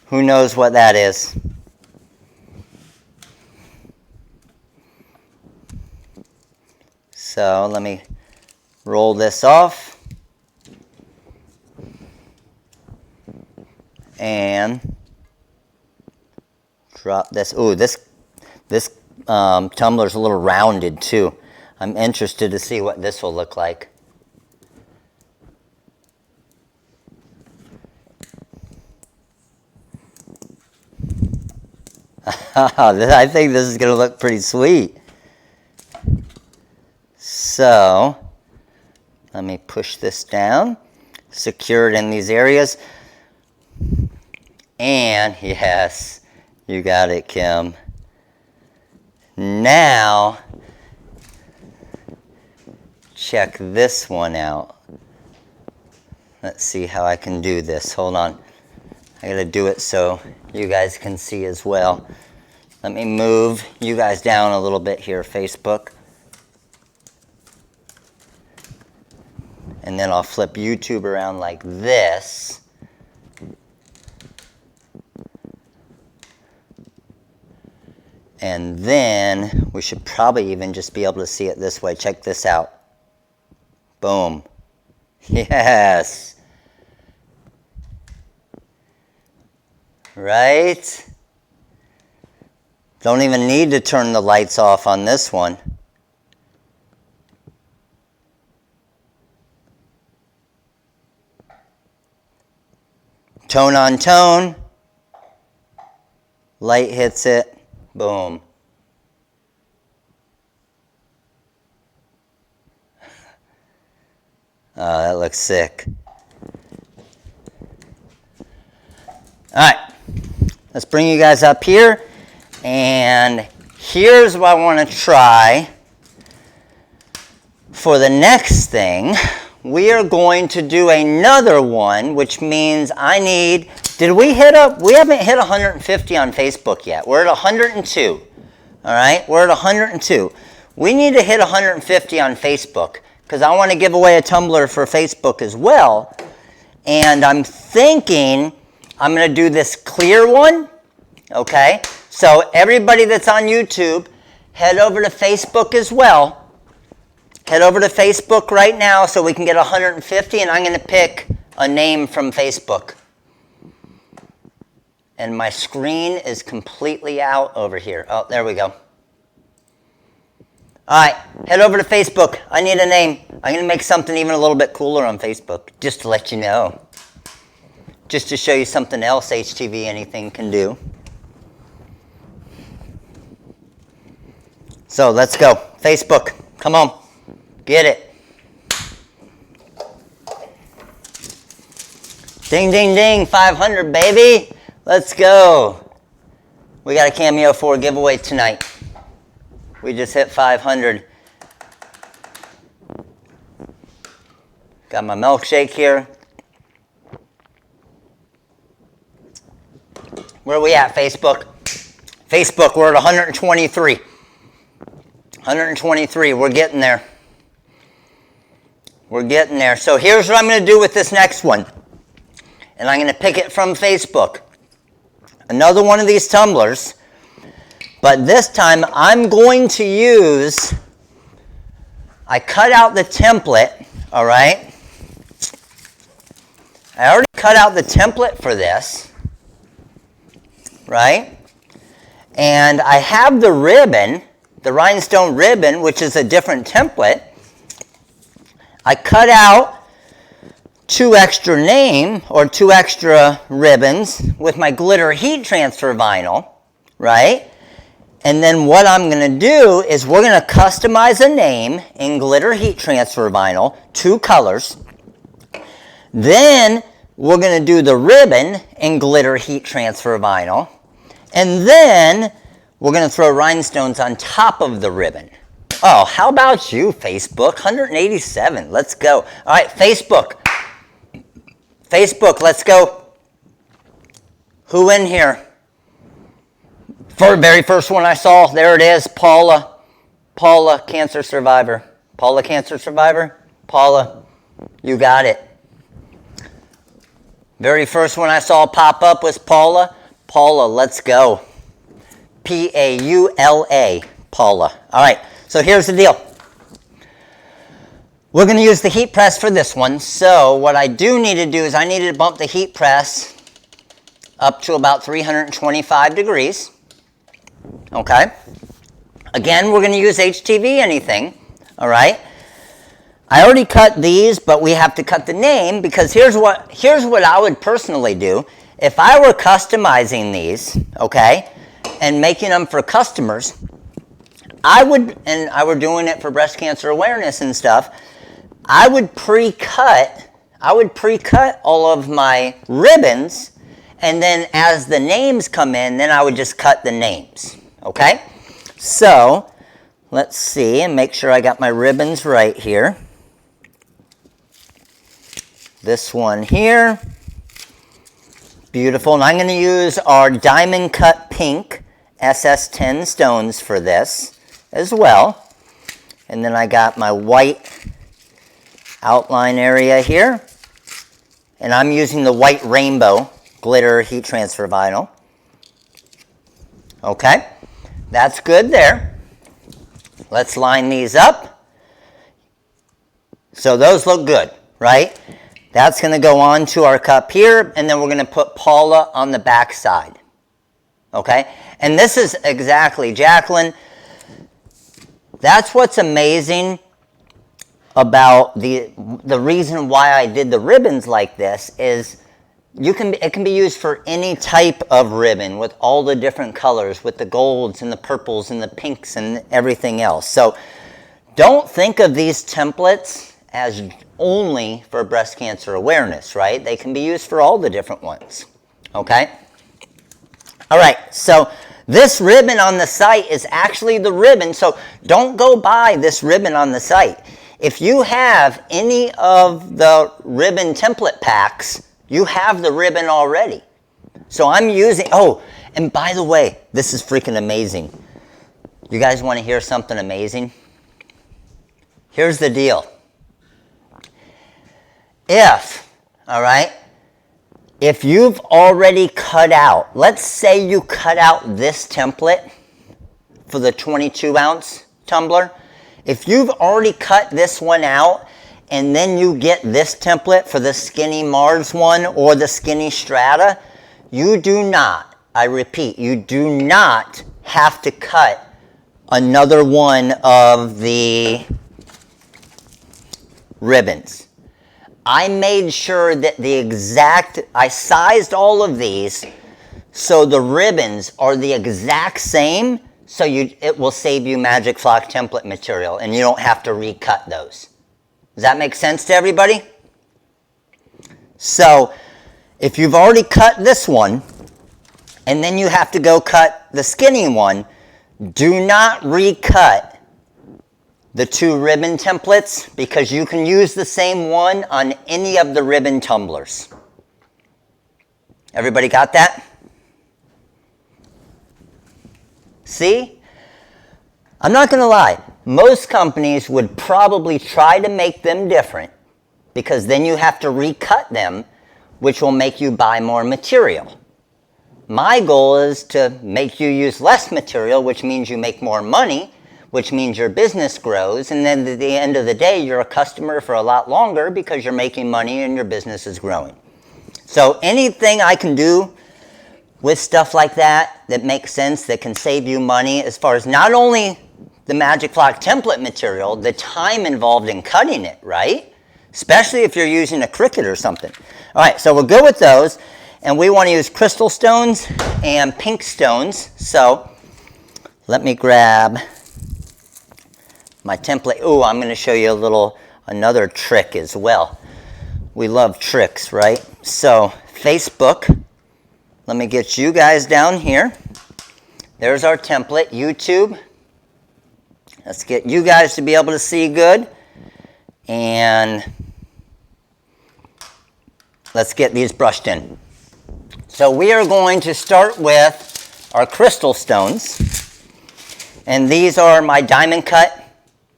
Who knows what that is? So let me roll this off. And drop this. Ooh, this tumbler's a little rounded too. I'm interested to see what this will look like. I think this is going to look pretty sweet. So, let me push this down, secure it in these areas. And yes, you got it, Kim. Now, check this one out. Let's see how I can do this. Hold on. I gotta do it so you guys can see as well. Let me move you guys down a little bit here, Facebook. And then I'll flip YouTube around like this. And then we should probably even just be able to see it this way. Check this out. Boom. Yes. Right? Don't even need to turn the lights off on this one. Tone on tone. Light hits it. Boom. Oh, that looks sick. All right, let's bring you guys up here. And here's what I want to try. For the next thing, we are going to do another one, which means I need, we haven't hit 150 on Facebook yet. We're at 102, all right? We're at 102. We need to hit 150 on Facebook because I want to give away a tumbler for Facebook as well. And I'm thinking I'm going to do this clear one, okay? So everybody that's on YouTube, head over to Facebook as well. Head over to Facebook right now so we can get 150, and I'm going to pick a name from Facebook. And my screen is completely out over here. Oh, there we go. All right, head over to Facebook. I need a name. I'm going to make something even a little bit cooler on Facebook, just to let you know. Just to show you something else HTV anything can do. So let's go. Facebook, come on. Get it. Ding, ding, ding. 500, baby. Let's go. We got a Cameo 4 giveaway tonight. We just hit 500. Got my milkshake here. Where are we at, Facebook? Facebook, we're at 123. 123. We're getting there. We're getting there. So here's what I'm going to do with this next one. And I'm going to pick it from Facebook. Another one of these tumblers. But this time I'm going to use, I cut out the template, all right? I already cut out the template for this, right? And I have the ribbon, the rhinestone ribbon, which is a different template. I cut out 2 extra ribbons with my glitter heat transfer vinyl, right? And then what I'm going to do is we're going to customize a name in glitter heat transfer vinyl, 2 colors. Then we're going to do the ribbon in glitter heat transfer vinyl. And then we're going to throw rhinestones on top of the ribbon. Oh, how about you, Facebook? 187. Let's go. All right, Facebook. Facebook, let's go. Who in here? Very first one I saw, there it is, Paula. Paula, cancer survivor. Paula, cancer survivor? Paula, you got it. Very first one I saw pop up was Paula. Paula, let's go. P-A-U-L-A, Paula. All right, so here's the deal. We're going to use the heat press for this one. So what I do need to do is I need to bump the heat press up to about 325 degrees. Okay. Again, we're going to use HTV anything. All right. I already cut these, but we have to cut the name because here's what I would personally do. If I were customizing these, okay, and making them for customers, I were doing it for breast cancer awareness and stuff, I would pre-cut all of my ribbons And then as the names come in, then I would just cut the names, okay? So let's see and make sure I got my ribbons right here. This one here. Beautiful. And I'm going to use our diamond cut pink SS10 stones for this as well. And then I got my white outline area here. And I'm using the white rainbow glitter heat transfer vinyl. Okay, that's good there. Let's line these up. So those look good, right? That's going to go on to our cup here, and then we're going to put Paula on the back side. Okay, and this is exactly, Jacqueline, that's what's amazing about the reason why I did the ribbons like this is it can be used for any type of ribbon with all the different colors, with the golds and the purples and the pinks and everything else. So don't think of these templates as only for breast cancer awareness, right? They can be used for all the different ones, okay? All right, so this ribbon on the site is actually the ribbon, so don't go buy this ribbon on the site. If you have any of the ribbon template packs, you have the ribbon already. So I'm using, oh, and by the way, this is freaking amazing. You guys want to hear something amazing? Here's the deal. If you've already cut out, let's say you cut out this template for the 22 ounce tumbler. If you've already cut this one out and then you get this template for the skinny Mars one or the skinny Strata, you do not, I repeat, you do not have to cut another one of the ribbons. I made sure that I sized all of these so the ribbons are the exact same, so it will save you Magic Flock template material and you don't have to recut those. Does that make sense to everybody? So if you've already cut this one and then you have to go cut the skinny one, do not recut the two ribbon templates because you can use the same one on any of the ribbon tumblers. Everybody got that? See? I'm not going to lie. Most companies would probably try to make them different because then you have to recut them, which will make you buy more material. My goal is to make you use less material, which means you make more money, which means your business grows, and then at the end of the day, you're a customer for a lot longer because you're making money and your business is growing. So anything I can do with stuff like that makes sense, that can save you money as far as not only the Magic Flock template material, the time involved in cutting it, right? Especially if you're using a Cricut or something. All right, so we're good with those, and we want to use crystal stones and pink stones. So let me grab my template. Oh, I'm going to show you another trick as well. We love tricks, right? So Facebook, let me get you guys down here. There's our template. YouTube, let's get you guys to be able to see good. And let's get these brushed in. So we are going to start with our crystal stones. And these are my diamond cut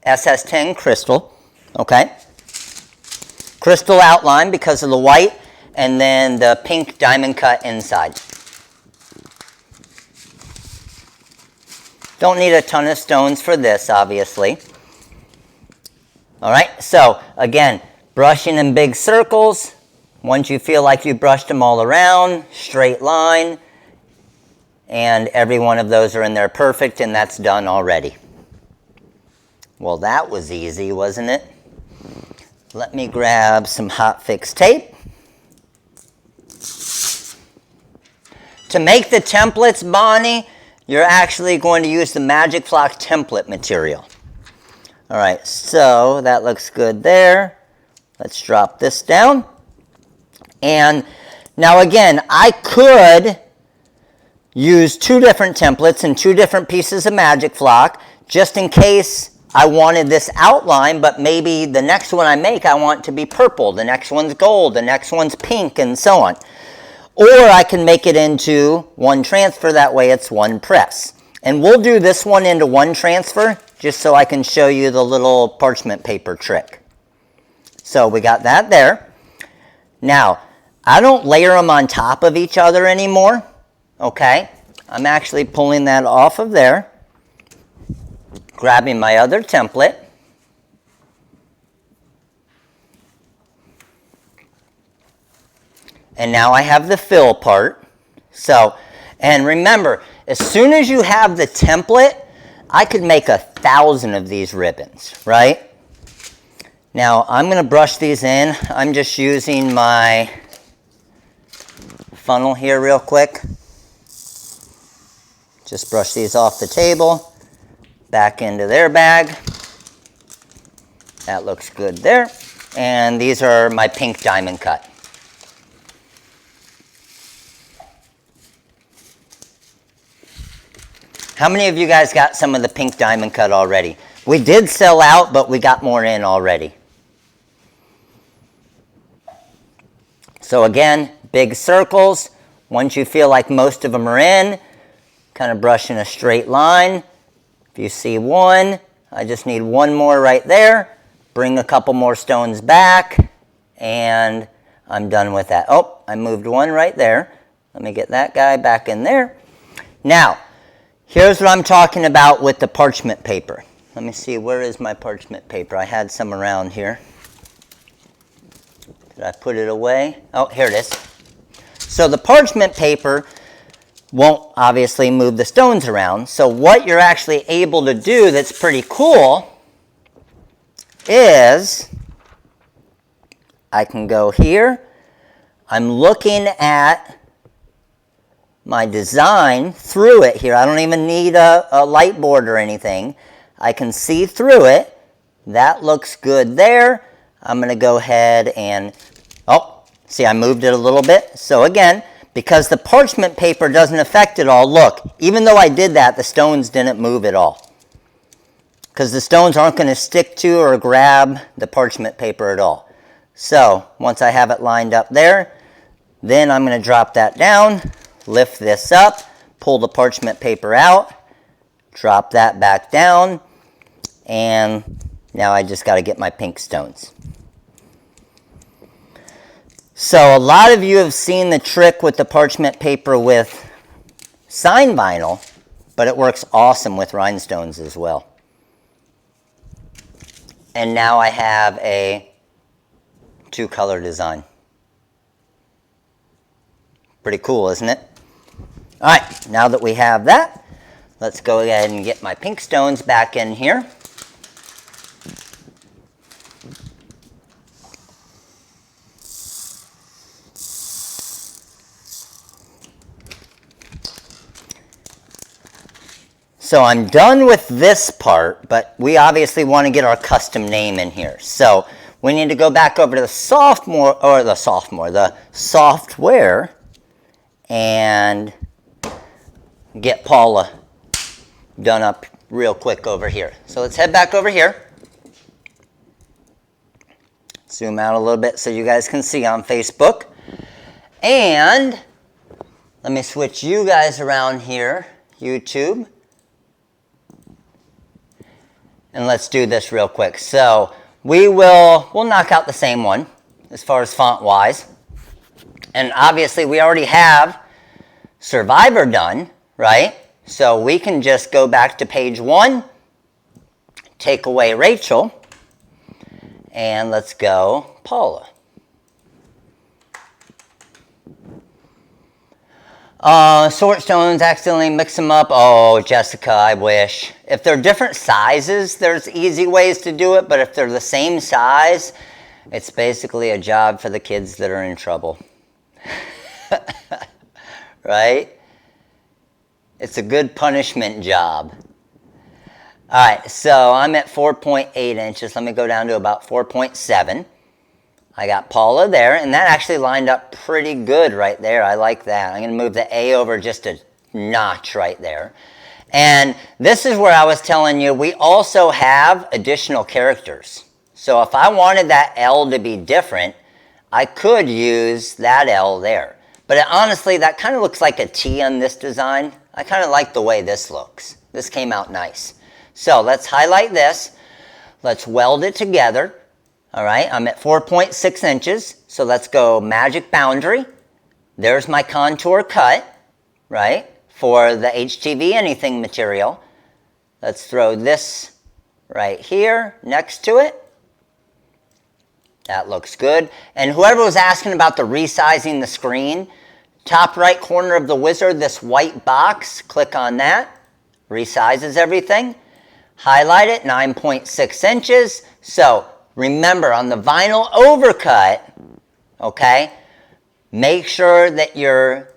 SS10 crystal, okay? Crystal outline because of the white, and then the pink diamond cut inside. Don't need a ton of stones for this, obviously. All right, so again, brushing in big circles. Once you feel like you brushed them all around, straight line, and every one of those are in there perfect, and that's done already. Well, that was easy, wasn't it? Let me grab some hot fix tape. To make the templates, Bonnie, you're actually going to use the Magic Flock template material. All right, so that looks good there. Let's drop this down. And Now again, I could use 2 different templates and 2 different pieces of Magic Flock just in case I wanted this outline, but maybe the next one I make I want to be purple, the next one's gold, the next one's pink, and so on. Or I can make it into one transfer, that way it's one press. And we'll do this one into one transfer just so I can show you the little parchment paper trick. So we got that there. Now, I don't layer them on top of each other anymore, okay? I'm actually pulling that off of there, grabbing my other template, and now I have the fill part. So, and remember, as soon as you have the template, I could make 1,000 of these ribbons, right? Now, I'm going to brush these in. I'm just using my funnel here real quick. Just brush these off the table, back into their bag. That looks good there. And these are my pink diamond cut. How many of you guys got some of the pink diamond cut already? We did sell out, but we got more in already. So again, big circles. Once you feel like most of them are in, kind of brush in a straight line. If you see one, I just need one more right there. Bring a couple more stones back, and I'm done with that. Oh, I moved one right there. Let me get that guy back in there. Now, here's what I'm talking about with the parchment paper. Let me see, where is my parchment paper? I had some around here. Did I put it away? Oh, here it is. So the parchment paper won't obviously move the stones around. So what you're actually able to do that's pretty cool is I can go here. I'm looking at my design through it here. I don't even need a light board or anything. I can see through it. That looks good there. I'm going to go ahead and, oh, see, I moved it a little bit. So again, because the parchment paper doesn't affect it all, look, even though I did that, the stones didn't move at all. Because the stones aren't going to stick to or grab the parchment paper at all. So once I have it lined up there, then I'm going to drop that down, lift this up, pull the parchment paper out, drop that back down, and now I just got to get my pink stones. So a lot of you have seen the trick with the parchment paper with sign vinyl, but it works awesome with rhinestones as well. And now I have a 2-color design. Pretty cool, isn't it? All right, now that we have that, let's go ahead and get my pink stones back in here. So I'm done with this part, but we obviously want to get our custom name in here. So we need to go back over to the software and get Paula done up real quick over here. So let's head back over here. Zoom out a little bit so you guys can see on Facebook. And let me switch you guys around here, YouTube. And let's do this real quick. So we'll knock out the same one as far as font wise. And obviously we already have Survivor done, right? So we can just go back to page 1, take away Rachel, and let's go Paula. Sort stones, accidentally mix them up. Oh, Jessica, I wish. If they're different sizes, there's easy ways to do it, but if they're the same size, it's basically a job for the kids that are in trouble. Right? It's a good punishment job. All right, so I'm at 4.8 inches. Let me go down to about 4.7. I got Paula there, and that actually lined up pretty good right there. I like that. I'm going to move the A over just a notch right there. And this is where I was telling you, we also have additional characters. So if I wanted that L to be different, I could use that L there. But honestly, that kind of looks like a T on this design. I kind of like the way this looks. This came out nice. So let's highlight this. Let's weld it together. All right, I'm at 4.6 inches. So let's go magic boundary. There's my contour cut, right, for the HTV anything material. Let's throw this right here next to it. That looks good. And whoever was asking about the resizing the screen, top right corner of the wizard, this white box, click on that. Resizes everything. Highlight it, 9.6 inches. So remember, on the vinyl overcut, okay, make sure that your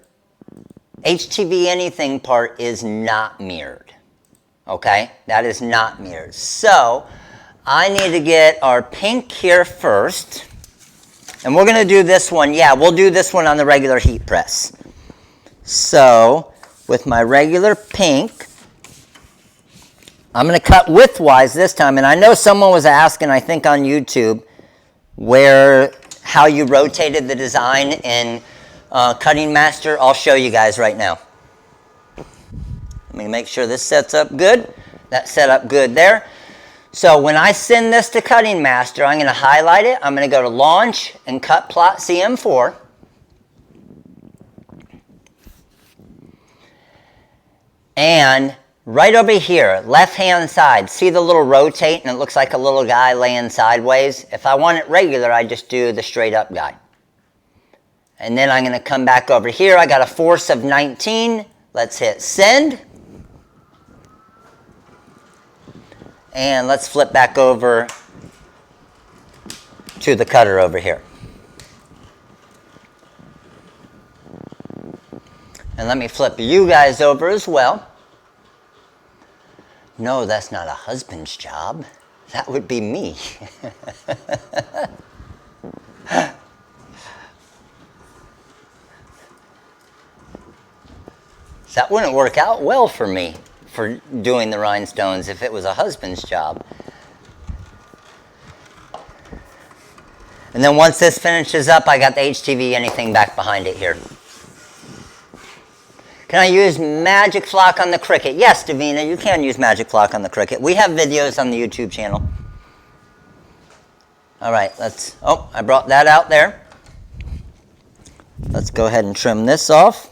HTV anything part is not mirrored. Okay, that is not mirrored. So I need to get our pink here first. And we're going to do this one. Yeah, we'll do this one on the regular heat press. So with my regular pink, I'm going to cut widthwise this time. And I know someone was asking, I think on YouTube, how you rotated the design in Cutting Master. I'll show you guys right now. Let me make sure this sets up good. That set up good there. So when I send this to Cutting Master, I'm going to highlight it. I'm going to go to Launch and Cut Plot CM4. And right over here, left-hand side, see the little rotate and it looks like a little guy laying sideways? If I want it regular, I just do the straight-up guy. And then I'm going to come back over here. I got a force of 19. Let's hit Send. And let's flip back over to the cutter over here. And let me flip you guys over as well. No, that's not a husband's job. That would be me. That wouldn't work out well for me for doing the rhinestones if it was a husband's job. And then once this finishes up, I got the HTV anything back behind it here. Can I use Magic Flock on the Cricut? Yes, Davina, you can use Magic Flock on the Cricut. We have videos on the YouTube channel. All right, I brought that out there. Let's go ahead and trim this off.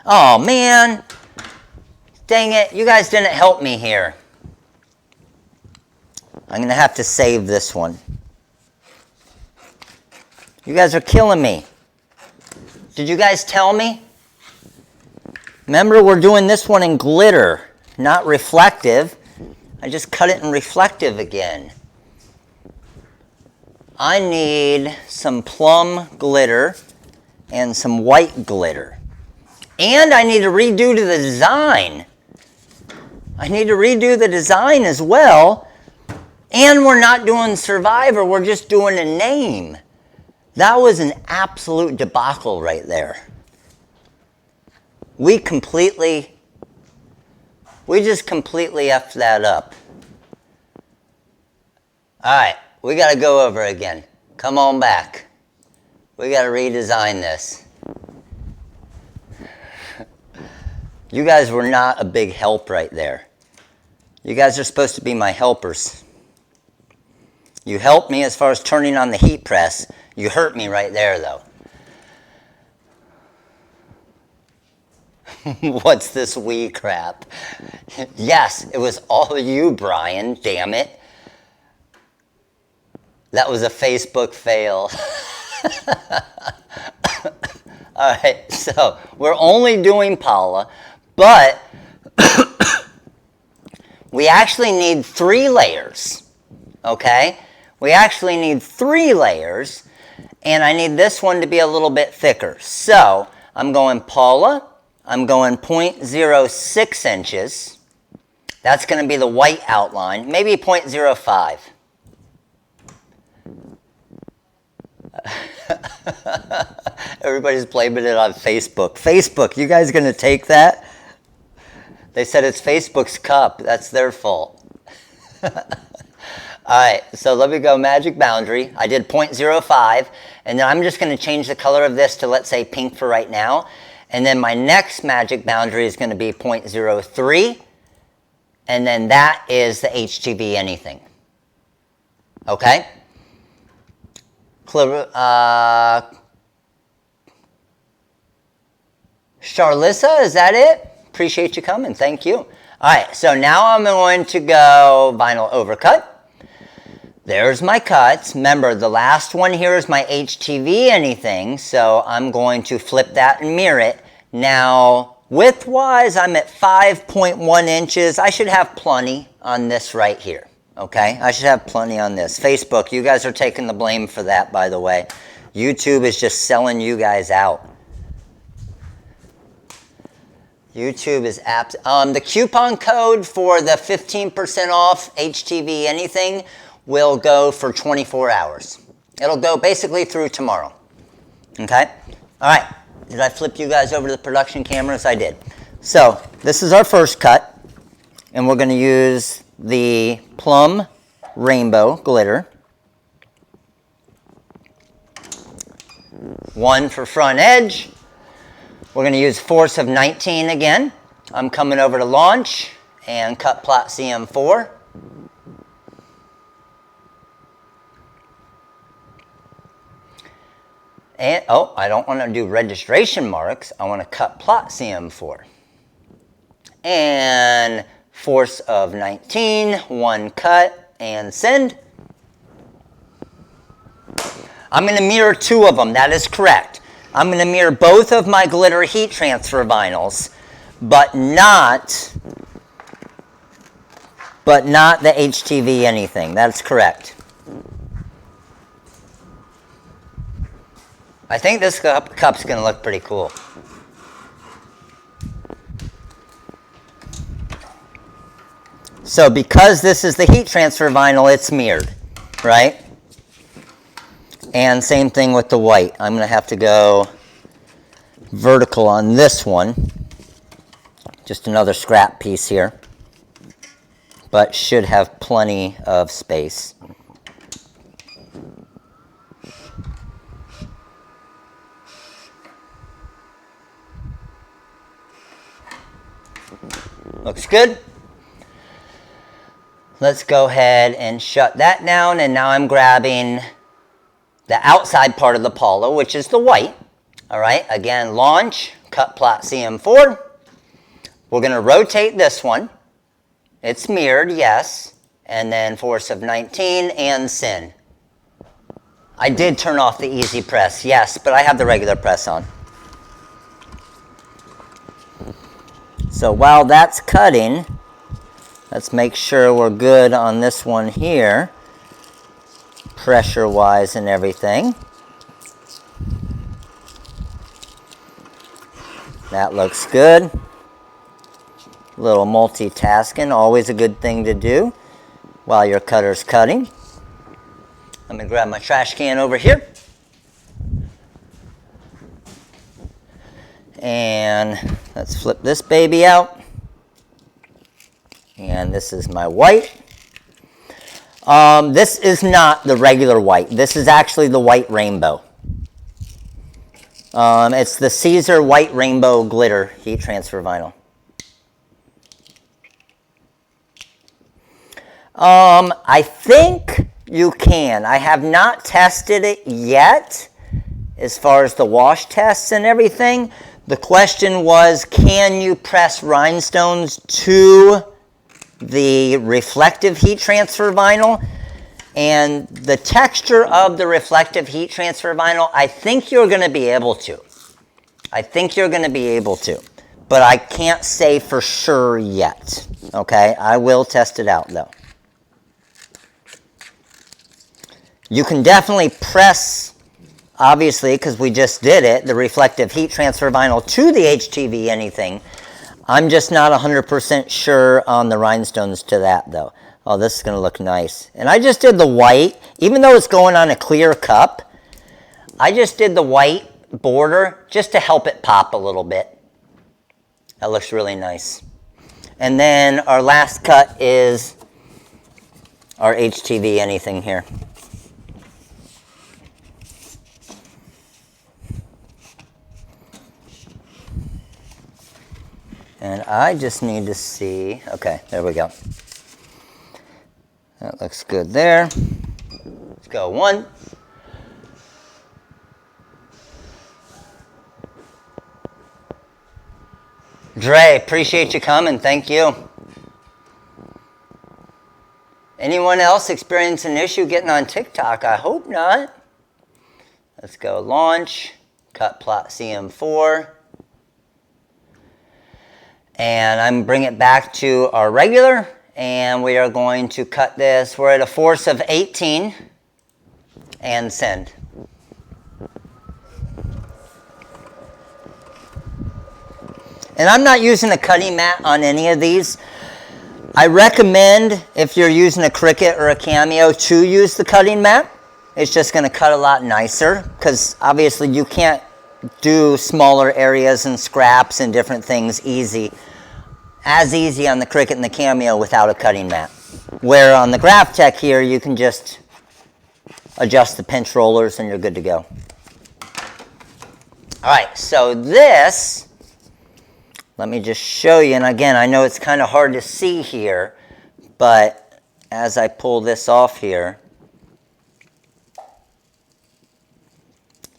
Oh, man. Dang it, you guys didn't help me here. I'm going to have to save this one. You guys are killing me. Did you guys tell me? Remember, we're doing this one in glitter, not reflective. I just cut it in reflective again. I need some plum glitter and some white glitter. And I need to redo the design. I need to redo the design as well. And we're not doing Survivor, we're just doing a name. That was an absolute debacle right there. We just completely effed that up. All right, we got to go over again. Come on back. We got to redesign this. You guys were not a big help right there. You guys are supposed to be my helpers. You helped me as far as turning on the heat press. You hurt me right there, though. What's this wee crap? Yes, it was all you, Brian, damn it. That was a Facebook fail. All right, so we're only doing Paula, but we actually need 3 layers, okay? We actually need 3 layers, and I need this one to be a little bit thicker. So I'm going Paula. I'm going 0.06 inches. That's going to be the white outline, maybe 0.05. Everybody's blaming it on Facebook. Facebook, you guys gonna take that? They said it's Facebook's cup. That's their fault. All right, so let me go magic boundary. I did 0.05, and then I'm just gonna change the color of this to, let's say, pink for right now. And then my next magic boundary is gonna be 0.03, and then that is the HTV anything. Okay? Charlissa, is that it? Appreciate you coming. Thank you. All right, so now I'm going to go vinyl overcut. There's my cuts. Remember, the last one here is my HTV anything, so I'm going to flip that and mirror it. Now, width-wise, I'm at 5.1 inches. I should have plenty on this right here. Okay, I should have plenty on this. Facebook, you guys are taking the blame for that, by the way. YouTube is just selling you guys out. YouTube is the coupon code for the 15% off HTV anything will go for 24 hours. It'll go basically through tomorrow. Okay? All right. Did I flip you guys over to the production cameras? I did. So this is our first cut, and we're going to use the Plum Rainbow Glitter. One for front edge. We're going to use force of 19 again. I'm coming over to launch and cut plot CM4. And, oh, I don't want to do registration marks. I want to cut plot CM4. And force of 19, one cut, and send. I'm going to mirror two of them. That is correct. I'm going to mirror both of my glitter heat transfer vinyls, but not the HTV anything. That's correct. I think this cup's going to look pretty cool. So because this is the heat transfer vinyl, it's mirrored, right? And same thing with the white. I'm going to have to go vertical on this one. Just another scrap piece here. But should have plenty of space. Looks good. Let's go ahead and shut that down. And now I'm grabbing the outside part of the polo, which is the white. All right, again, launch, cut plot CM4. We're going to rotate this one. It's mirrored, yes. And then force of 19 and send. I did turn off the easy press, yes, but I have the regular press on. So while that's cutting, let's make sure we're good on this one here, pressure-wise and everything. That looks good. A little multitasking, always a good thing to do while your cutter's cutting. Let me grab my trash can over here. And let's flip this baby out. And this is my white. This is not the regular white. This is actually the white rainbow. It's the Caesar White Rainbow Glitter Heat Transfer Vinyl. I think you can. I have not tested it yet as far as the wash tests and everything. The question was, can you press rhinestones to the reflective heat transfer vinyl? And the texture of the reflective heat transfer vinyl, I think you're going to be able to. I think you're going to be able to. But I can't say for sure yet. Okay? I will test it out, though. You can definitely press, obviously, because we just did it, the reflective heat transfer vinyl to the HTV anything. I'm just not 100% sure on the rhinestones to that, though. Oh, this is going to look nice. And I just did the white. Even though it's going on a clear cup, I just did the white border just to help it pop a little bit. That looks really nice. And then our last cut is our HTV anything here. And I just need to see, okay, there we go. That looks good there. Let's go 1. Dre, appreciate you coming, thank you. Anyone else experience an issue getting on TikTok? I hope not. Let's go launch, cut plot CM4. And I'm bringing it back to our regular, and we are going to cut this. We're at a force of 18 and send. And I'm not using a cutting mat on any of these. I recommend, if you're using a Cricut or a Cameo, to use the cutting mat. It's just going to cut a lot nicer, because obviously you can't do smaller areas and scraps and different things as easy on the Cricut and the Cameo without a cutting mat. Where on the Graphtec here, you can just adjust the pinch rollers and you're good to go. All right, so this, let me just show you, and again, I know it's kind of hard to see here, but as I pull this off here,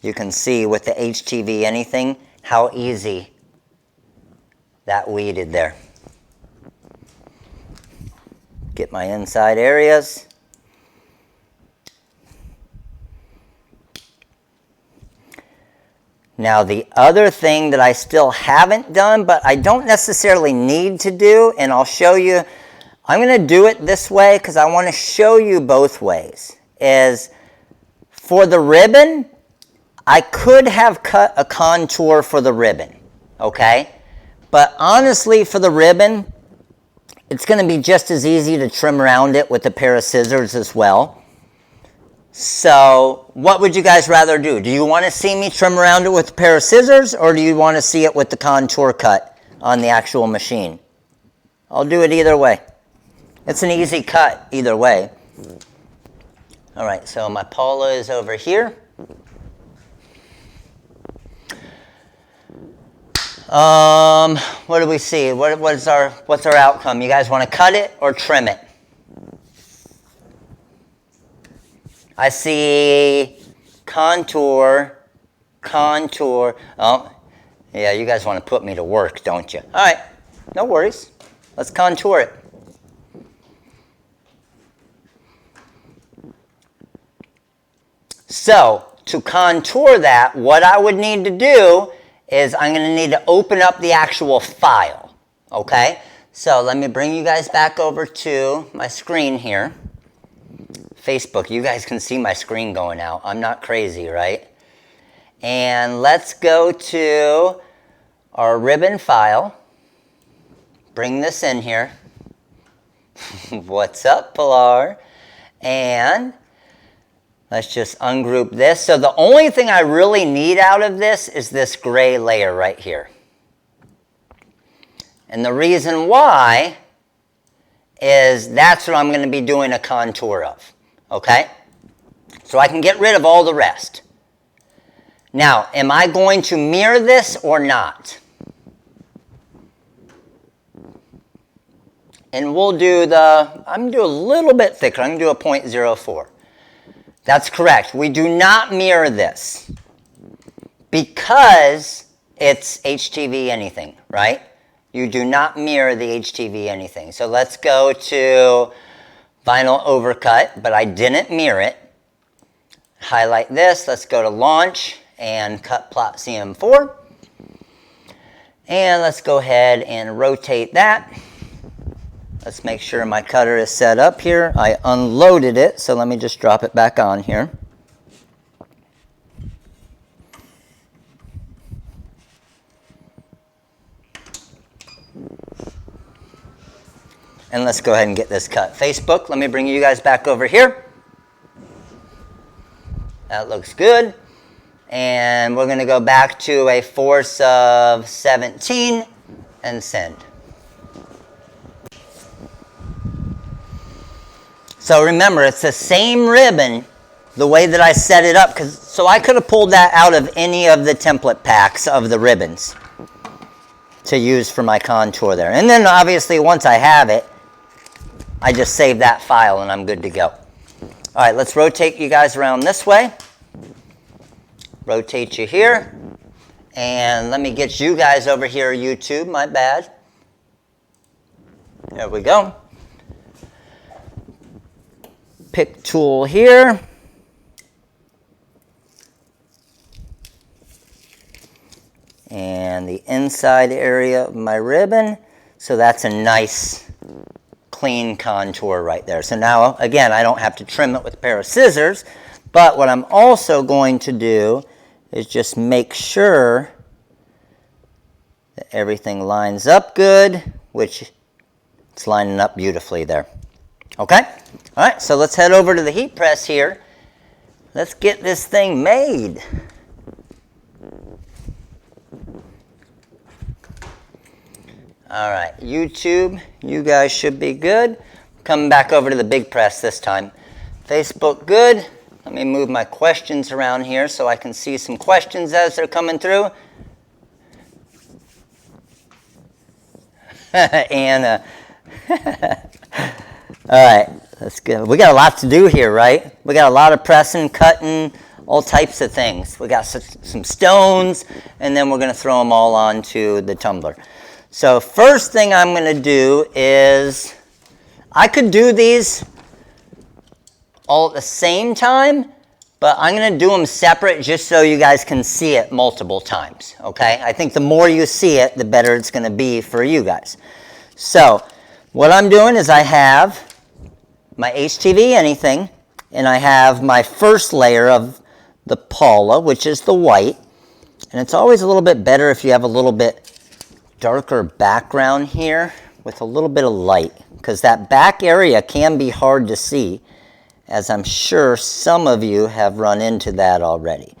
you can see with the HTV anything how easy that weeded there. Get my inside areas. Now the other thing that I still haven't done, but I don't necessarily need to do, and I'll show you, I'm going to do it this way because I want to show you both ways, is for the ribbon, I could have cut a contour for the ribbon, okay? But honestly, for the ribbon, it's going to be just as easy to trim around it with a pair of scissors as well. So what would you guys rather do? Do you want to see me trim around it with a pair of scissors, or do you want to see it with the contour cut on the actual machine? I'll do it either way. It's an easy cut either way. All right, so my Paula is over here. What do we see? What's our outcome? You guys want to cut it or trim it? I see contour. Oh, yeah, you guys want to put me to work, don't you? All right, no worries. Let's contour it. So, to contour that, what I would need to do is I'm going to need to open up the actual file, okay? So let me bring you guys back over to my screen here. Facebook, you guys can see my screen going out. I'm not crazy, right? And let's go to our ribbon file. Bring this in here. What's up, Pilar? And let's just ungroup this. So the only thing I really need out of this is this gray layer right here. And the reason why is that's what I'm going to be doing a contour of. Okay? So I can get rid of all the rest. Now, am I going to mirror this or not? And we'll do I'm going to do a little bit thicker. I'm going to do a 0.04. That's correct. We do not mirror this because it's HTV anything, right? You do not mirror the HTV anything. So let's go to vinyl overcut, but I didn't mirror it. Highlight this. Let's go to launch and cut plot CM4. And let's go ahead and rotate that. Let's make sure my cutter is set up here. I unloaded it, so let me just drop it back on here. And let's go ahead and get this cut. Facebook, let me bring you guys back over here. That looks good. And we're going to go back to a force of 17 and send. So remember, it's the same ribbon, the way that I set it up, so I could have pulled that out of any of the template packs of the ribbons to use for my contour there. And then obviously once I have it, I just save that file and I'm good to go. All right, let's rotate you guys around this way. Rotate you here. And let me get you guys over here, YouTube, my bad. There we go. Pick tool here. And the inside area of my ribbon. So that's a nice clean contour right there. So now, again, I don't have to trim it with a pair of scissors, but what I'm also going to do is just make sure that everything lines up good, which it's lining up beautifully there. Okay? All right, so let's head over to the heat press here. Let's get this thing made. All right, YouTube, you guys should be good. Coming back over to the big press this time. Facebook, good. Let me move my questions around here so I can see some questions as they're coming through. Anna. All right, that's good. We got a lot to do here, right? We got a lot of pressing, cutting, all types of things. We got some stones, and then we're going to throw them all onto the tumbler. So first thing I'm going to do is, I could do these all at the same time, but I'm going to do them separate just so you guys can see it multiple times, okay? I think the more you see it, the better it's going to be for you guys. So what I'm doing is I have my HTV anything, and I have my first layer of the Paula, which is the white. And it's always a little bit better if you have a little bit darker background here with a little bit of light, because that back area can be hard to see, as I'm sure some of you have run into that already.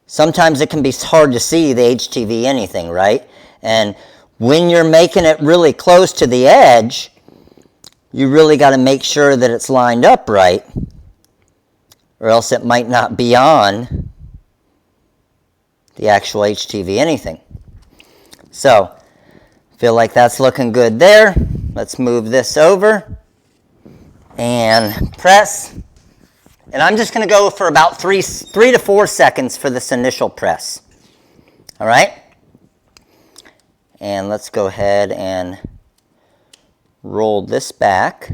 Sometimes it can be hard to see the HTV anything, right? And when you're making it really close to the edge, you really got to make sure that it's lined up right, or else it might not be on the actual HTV anything. So, feel like that's looking good there. Let's move this over and press. And I'm just going to go for about 3 to 4 seconds for this initial press. All right? And let's go ahead and roll this back.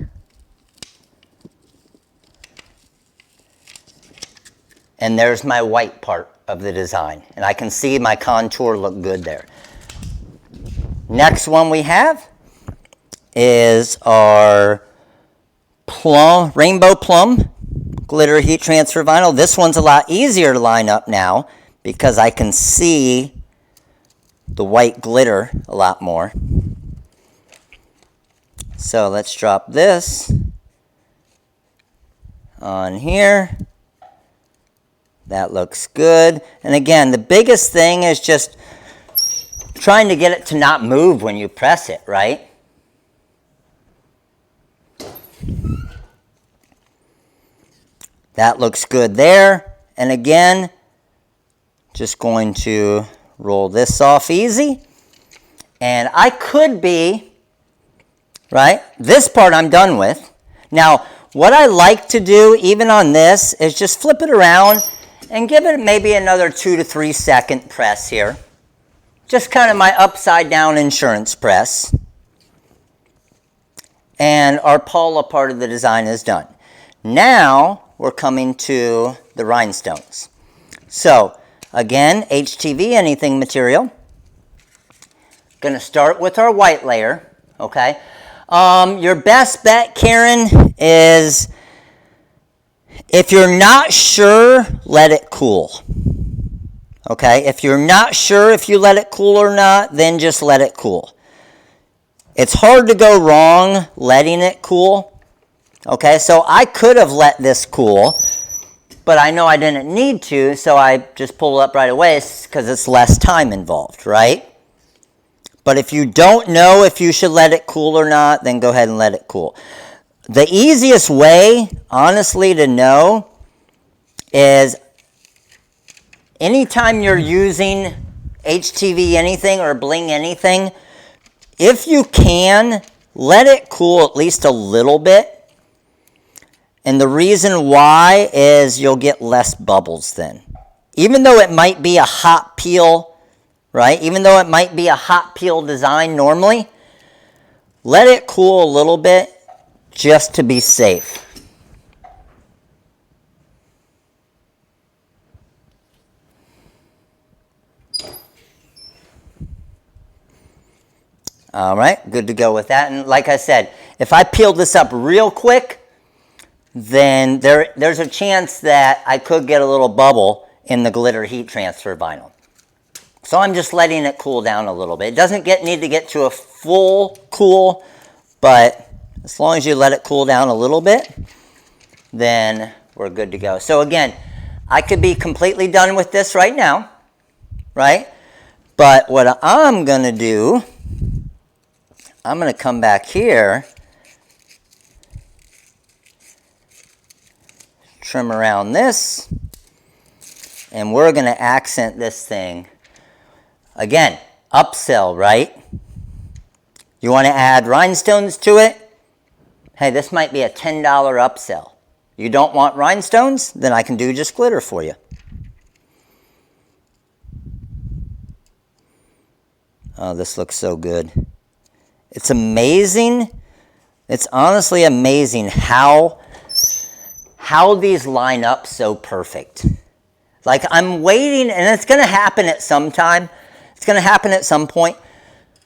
And there's my white part of the design. And I can see my contour look good there. Next one we have is our Plum, Rainbow Plum glitter heat transfer vinyl. This one's a lot easier to line up now because I can see the white glitter a lot more. So let's drop this on here. That looks good. And again, the biggest thing is just trying to get it to not move when you press it, right? That looks good there. And again, just going to roll this off easy. And I could be, right? This part I'm done with. Now, what I like to do, even on this, is just flip it around and give it maybe another 2 to 3 second press here. Just kind of my upside down insurance press. And our Paula part of the design is done. Now we're coming to the rhinestones. So again, HTV anything material. Going to start with our white layer, okay? Your best bet, Karen, is if you're not sure, let it cool. Okay, if you're not sure if you let it cool or not, then just let it cool. It's hard to go wrong letting it cool. Okay, so I could have let this cool, but I know I didn't need to, so I just pull it up right away because it's less time involved, right? But if you don't know if you should let it cool or not, then go ahead and let it cool. The easiest way, honestly, to know is anytime you're using HTV anything or bling anything, if you can, let it cool at least a little bit. And the reason why is you'll get less bubbles then. Even though it might be a hot peel, right? Even though it might be a hot peel design normally, let it cool a little bit just to be safe. All right, good to go with that. And like I said, if I peeled this up real quick, then there's a chance that I could get a little bubble in the glitter heat transfer vinyl. So I'm just letting it cool down a little bit. It doesn't need to get to a full cool, but as long as you let it cool down a little bit, then we're good to go. So again, I could be completely done with this right now, right? But what I'm going to do, I'm going to come back here, trim around this, and we're going to accent this thing. Again, upsell, right? You want to add rhinestones to it? Hey, this might be a $10 upsell. You don't want rhinestones? Then I can do just glitter for you. Oh, this looks so good. It's amazing. It's honestly amazing how these line up so perfect. Like I'm waiting, and it's going to happen at some time. It's going to happen at some point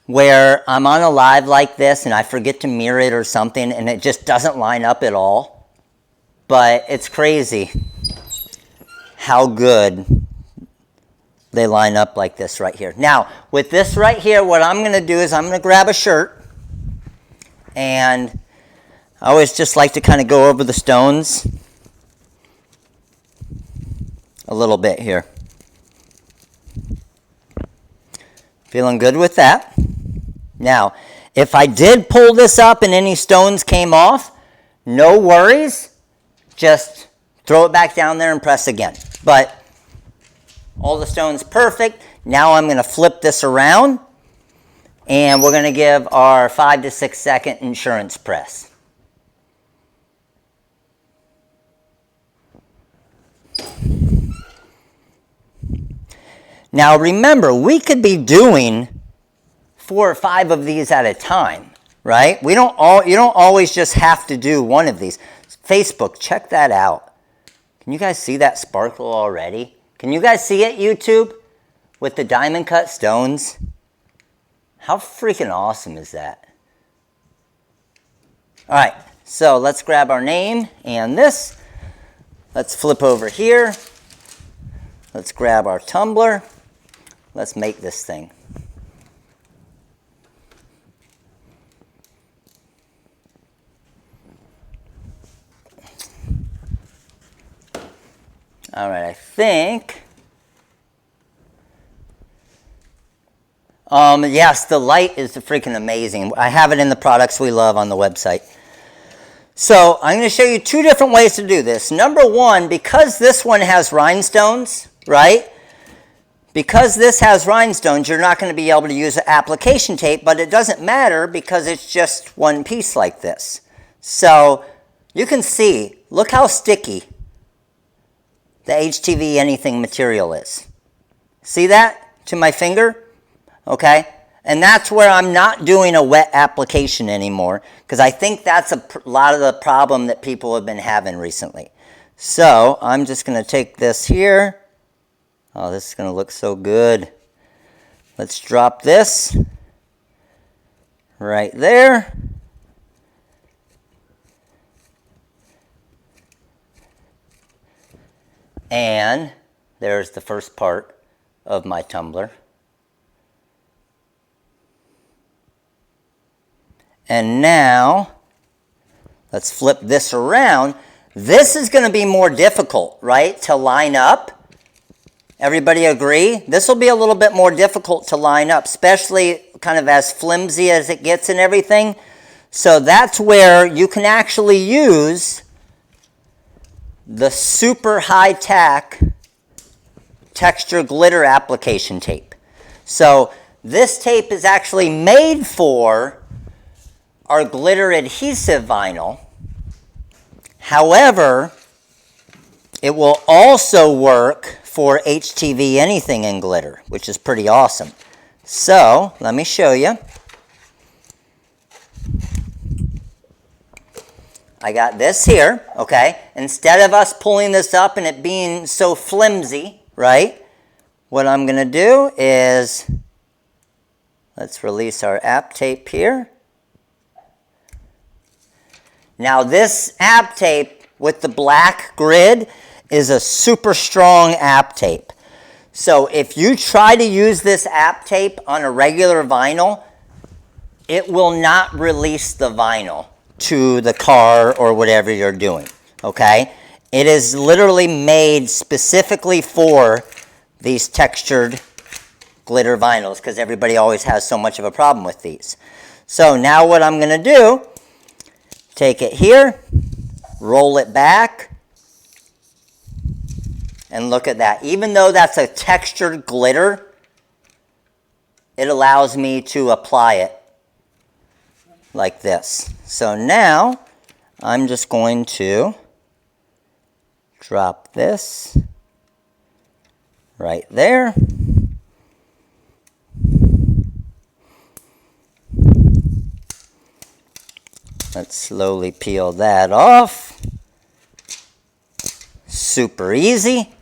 where I'm on a live like this and I forget to mirror it or something and it just doesn't line up at all. But it's crazy how good they line up like this right here. Now, with this right here, what I'm going to do is I'm going to grab a shirt, and I always just like to kind of go over the stones a little bit here. Feeling good with that. Now, if I did pull this up and any stones came off, no worries. Just throw it back down there and press again. But all the stones perfect. Now I'm going to flip this around, and we're going to give our 5 to 6 second insurance press. Now remember, we could be doing 4 or 5 of these at a time, right? You don't always just have to do one of these. Facebook, check that out. Can you guys see that sparkle already? Can you guys see it, YouTube? With the diamond cut stones? How freaking awesome is that? All right, so let's grab our name and this. Let's flip over here. Let's grab our tumbler. Let's make this thing. All right, I think. Yes, the light is freaking amazing. I have it in the products we love on the website. So I'm going to show you 2 different ways to do this. Number 1, because this one has rhinestones, right? Because this has rhinestones, you're not going to be able to use application tape, but it doesn't matter because it's just one piece like this. So you can see, look how sticky the HTV anything material is. See that to my finger? Okay? And that's where I'm not doing a wet application anymore, because I think that's a lot of the problem that people have been having recently. So I'm just going to take this here. Oh, this is going to look so good. Let's drop this right there. And there's the first part of my tumbler. And now, let's flip this around. This is going to be more difficult, right, to line up. Everybody agree? This will be a little bit more difficult to line up, especially kind of as flimsy as it gets and everything. So that's where you can actually use the super high tack texture glitter application tape. So this tape is actually made for our glitter adhesive vinyl. However, it will also work for HTV anything in glitter, which is pretty awesome. So let me show you. I got this here, okay? Instead of us pulling this up and it being so flimsy, right? What I'm going to do is, let's release our app tape here. Now this app tape with the black grid is a super strong app tape. So if you try to use this app tape on a regular vinyl, it will not release the vinyl to the car or whatever you're doing, okay? It is literally made specifically for these textured glitter vinyls because everybody always has so much of a problem with these. So now what I'm going to do, take it here, roll it back, and look at that. Even though that's a textured glitter, it allows me to apply it like this. So now I'm just going to drop this right there. Let's slowly peel that off. Super easy.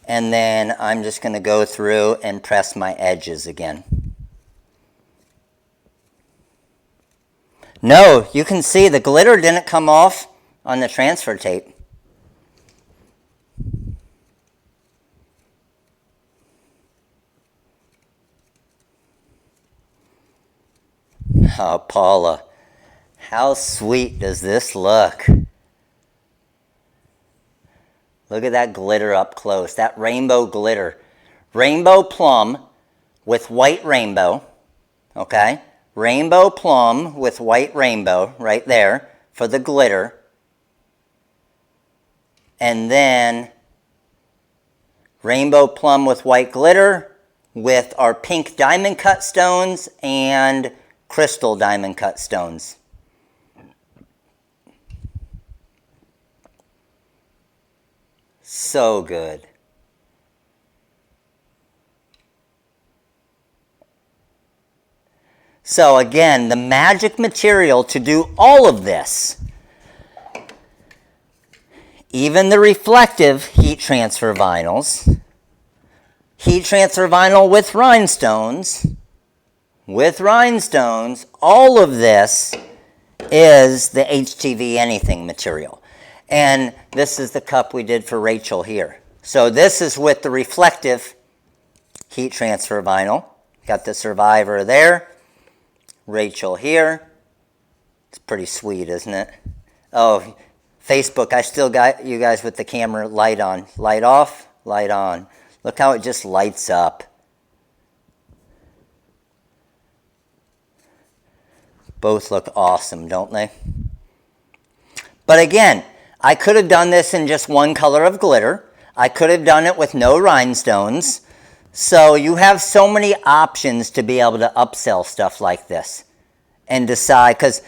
And then I'm just going to go through and press my edges again. No, you can see the glitter didn't come off on the transfer tape. Oh, Paula, how sweet does this look? Look at that glitter up close, that rainbow glitter. Rainbow plum with white rainbow, okay? Rainbow plum with white rainbow right there for the glitter. And then rainbow plum with white glitter with our pink diamond cut stones and crystal diamond cut stones. So good. So again, the magic material to do all of this, even the reflective heat transfer vinyls, heat transfer vinyl with rhinestones, all of this is the HTV anything material. And this is the cup we did for Rachel here. So this is with the reflective heat transfer vinyl. Got the Survivor there. Rachel here. It's pretty sweet, isn't it? Oh, Facebook, I still got you guys with the camera light on. Light off, light on. Look how it just lights up. Both look awesome, don't they? But again, I could have done this in just one color of glitter. I could have done it with no rhinestones. So you have so many options to be able to upsell stuff like this and decide, because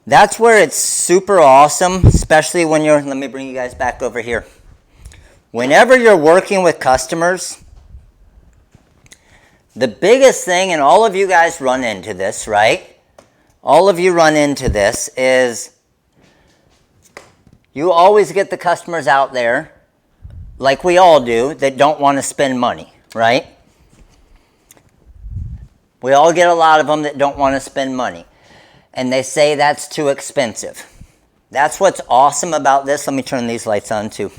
that's where it's super awesome, especially when you're, let me bring you guys back over here. Whenever you're working with customers, the biggest thing, and all of you guys run into this, right? All of you run into this, is you always get the customers out there, like we all do, that don't want to spend money, right? We all get a lot of them that don't want to spend money. And they say that's too expensive. That's what's awesome about this. Let me turn these lights on too.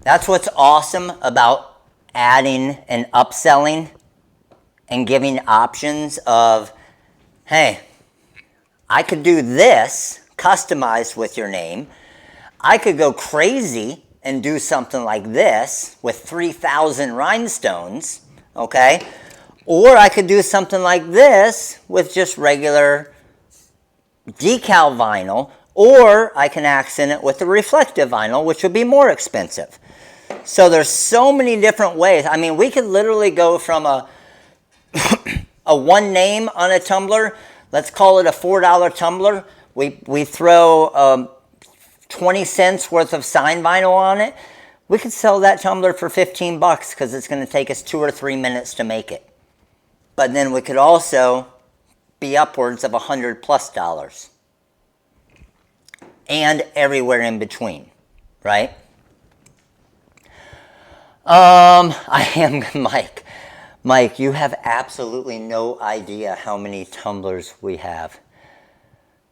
That's what's awesome about adding and upselling and giving options of, hey, I could do this, customized with your name. I could go crazy and do something like this with 3,000 rhinestones, okay? Or I could do something like this with just regular decal vinyl, or I can accent it with the reflective vinyl, which would be more expensive. So there's so many different ways. I mean, we could literally go from a one name on a tumbler, let's call it a $4 tumbler. We throw 20 cents worth of sign vinyl on it. We could sell that tumbler for 15 bucks because it's going to take us 2 or 3 minutes to make it. But then we could also be upwards of $100+ and everywhere in between, right? I am Mike. Mike, you have absolutely no idea how many tumblers we have.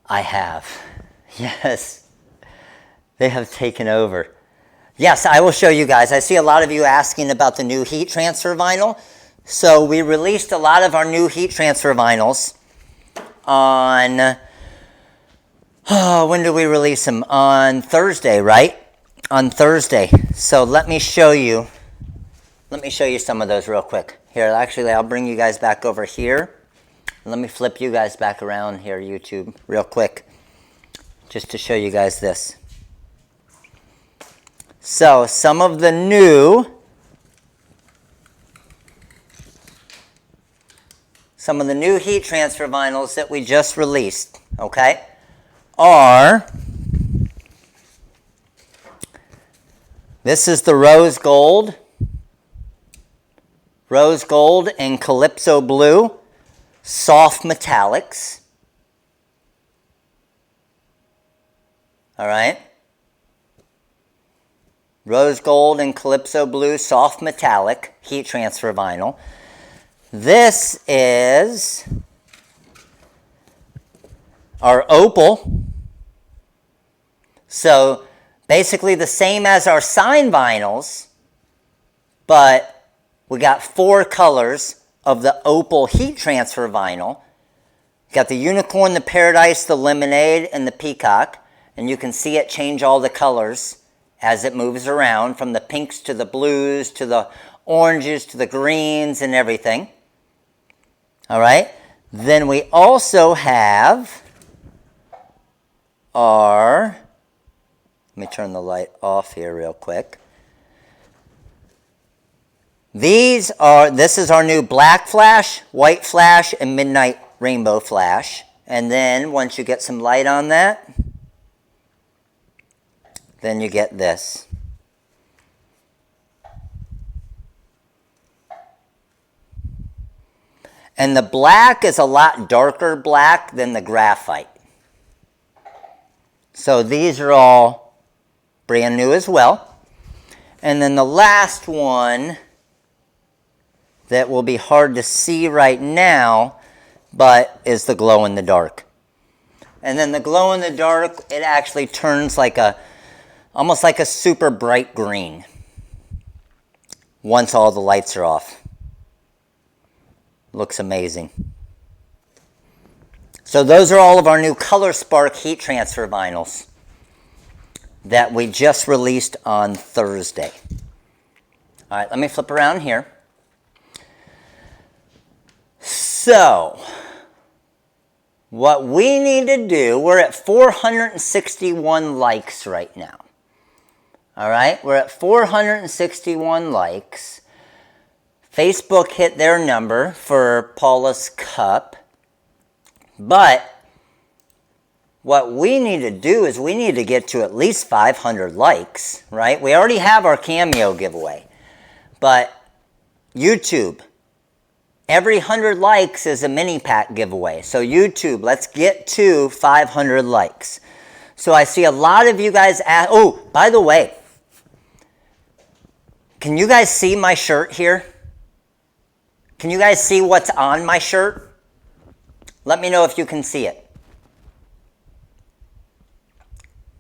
I have. Yes. They have taken over. Yes, I will show you guys. I see a lot of you asking about the new heat transfer vinyl. So we released a lot of our new heat transfer vinyls on, when did we release them? On Thursday, right? On Thursday. So let me show you some of those real quick. Here, actually, I'll bring you guys back over here. Let me flip you guys back around here, YouTube, real quick, just to show you guys this. So some of the new heat transfer vinyls that we just released, okay, are, this is the rose gold and Calypso blue, soft metallics, all right. Rose gold and Calypso blue soft metallic heat transfer vinyl. This is our opal. So basically the same as our sign vinyls, but we got 4 colors of the opal heat transfer vinyl. Got the unicorn, the paradise, the lemonade, and the peacock. And you can see it change all the colors as it moves around, from the pinks to the blues to the oranges to the greens and everything. All right. Then we also have our, let me turn the light off here real quick. This is our new black flash, white flash, and midnight rainbow flash. And then once you get some light on that, then you get this. And the black is a lot darker black than the graphite. So these are all brand new as well. And then the last one that will be hard to see right now, but is the glow in the dark. And then the glow in the dark, it actually turns like almost like a super bright green once all the lights are off. Looks amazing. So those are all of our new Color Spark heat transfer vinyls that we just released on Thursday. All right, let me flip around here. So what we need to do, we're at 461 likes right now. All right, we're at 461 likes. Facebook hit their number for Paula's cup. But what we need to do is we need to get to at least 500 likes, right? We already have our Cameo giveaway. But YouTube, every 100 likes is a mini pack giveaway. So YouTube, let's get to 500 likes. So I see a lot of you guys ask, oh, by the way, can you guys see my shirt here? Can you guys see what's on my shirt? Let me know if you can see it.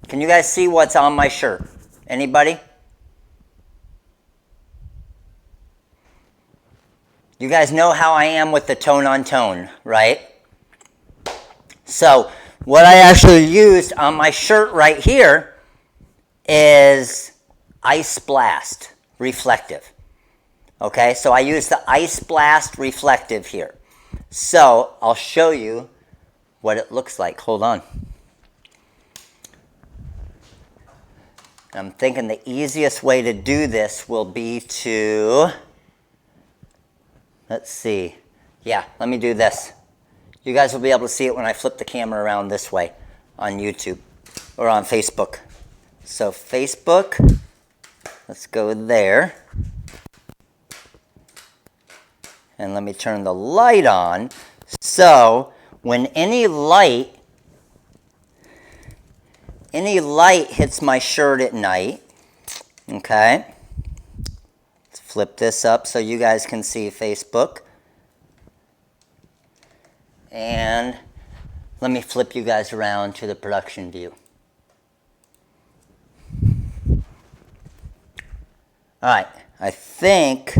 Can you guys see what's on my shirt? Anybody? You guys know how I am with the tone on tone, right? So what I actually used on my shirt right here is Ice Blast Reflective. Okay, so I use the Ice Blast Reflective here. So I'll show you what it looks like. Hold on. I'm thinking the easiest way to do this will be to, let's see. Yeah, let me do this. You guys will be able to see it when I flip the camera around this way on YouTube or on Facebook. So Facebook, let's go there. And let me turn the light on. So when any light hits my shirt at night, okay, let's flip this up so you guys can see Facebook. And let me flip you guys around to the production view. All right, I think,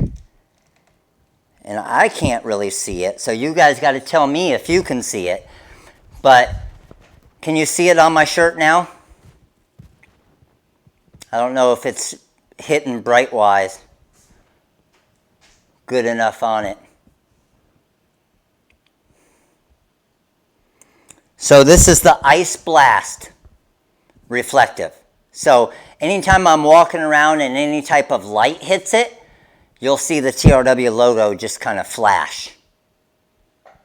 and I can't really see it, so you guys got to tell me if you can see it, but can you see it on my shirt now? I don't know if it's hitting bright-wise good enough on it. So this is the Ice Blast Reflective. So anytime I'm walking around and any type of light hits it, you'll see the TRW logo just kind of flash,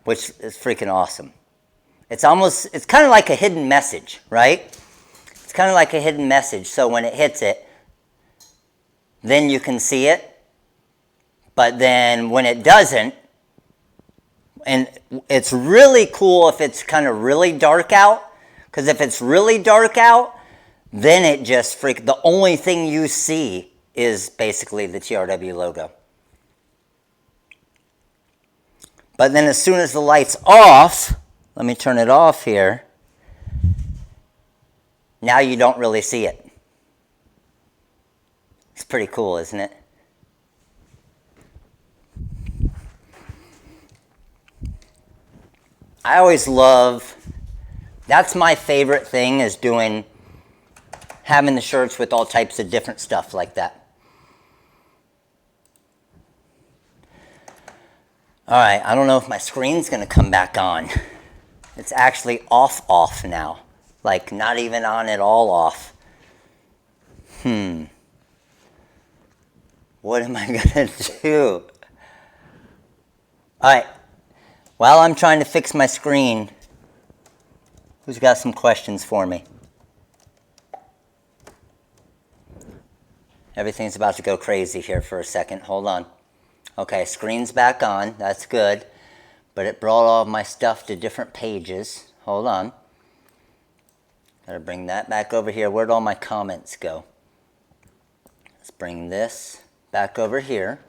which is freaking awesome. It's kind of like a hidden message, right? It's kind of like a hidden message. So when it hits it, then you can see it. But then when it doesn't, and it's really cool if it's kind of really dark out, because if it's really dark out, then it just the only thing you see is basically the TRW logo. But then as soon as the light's off, let me turn it off here, now you don't really see it. It's pretty cool, isn't it? I always love, that's my favorite thing, is having the shirts with all types of different stuff like that. All right, I don't know if my screen's gonna come back on. It's actually off now. Like not even on at all off. What am I gonna do? All right, while I'm trying to fix my screen, who's got some questions for me? Everything's about to go crazy here for a second. Hold on. Okay, screen's back on. That's good. But it brought all of my stuff to different pages. Hold on. Gotta bring that back over here. Where'd all my comments go? Let's bring this back over here.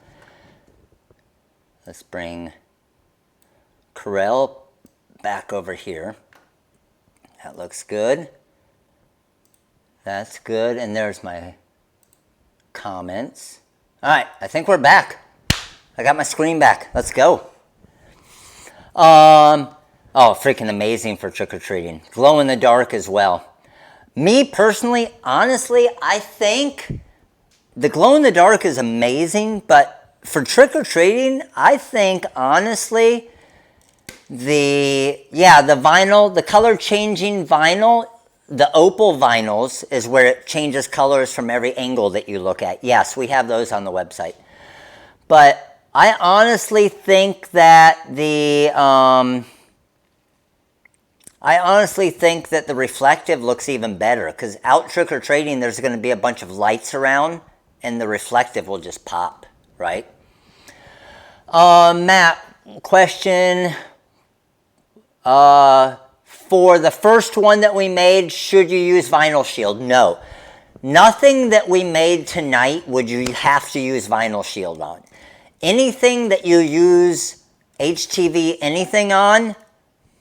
Let's bring Corel back over here. That looks good. That's good. And there's my comments. All right, I think we're back. I got my screen back. Let's go. Oh, freaking amazing for trick-or-treating. Glow in the dark as well. Me personally, honestly, I think the glow in the dark is amazing, but for trick-or-treating, I think honestly the vinyl, the color changing vinyl, the opal vinyls is where it changes colors from every angle that you look at. Yes, we have those on the website. But I honestly think that the reflective looks even better, because out trick-or-treating there's going to be a bunch of lights around and the reflective will just pop, right? Matt, question, for the first one that we made, should you use vinyl shield? No. Nothing that we made tonight would you have to use vinyl shield on. Anything that you use HTV anything on,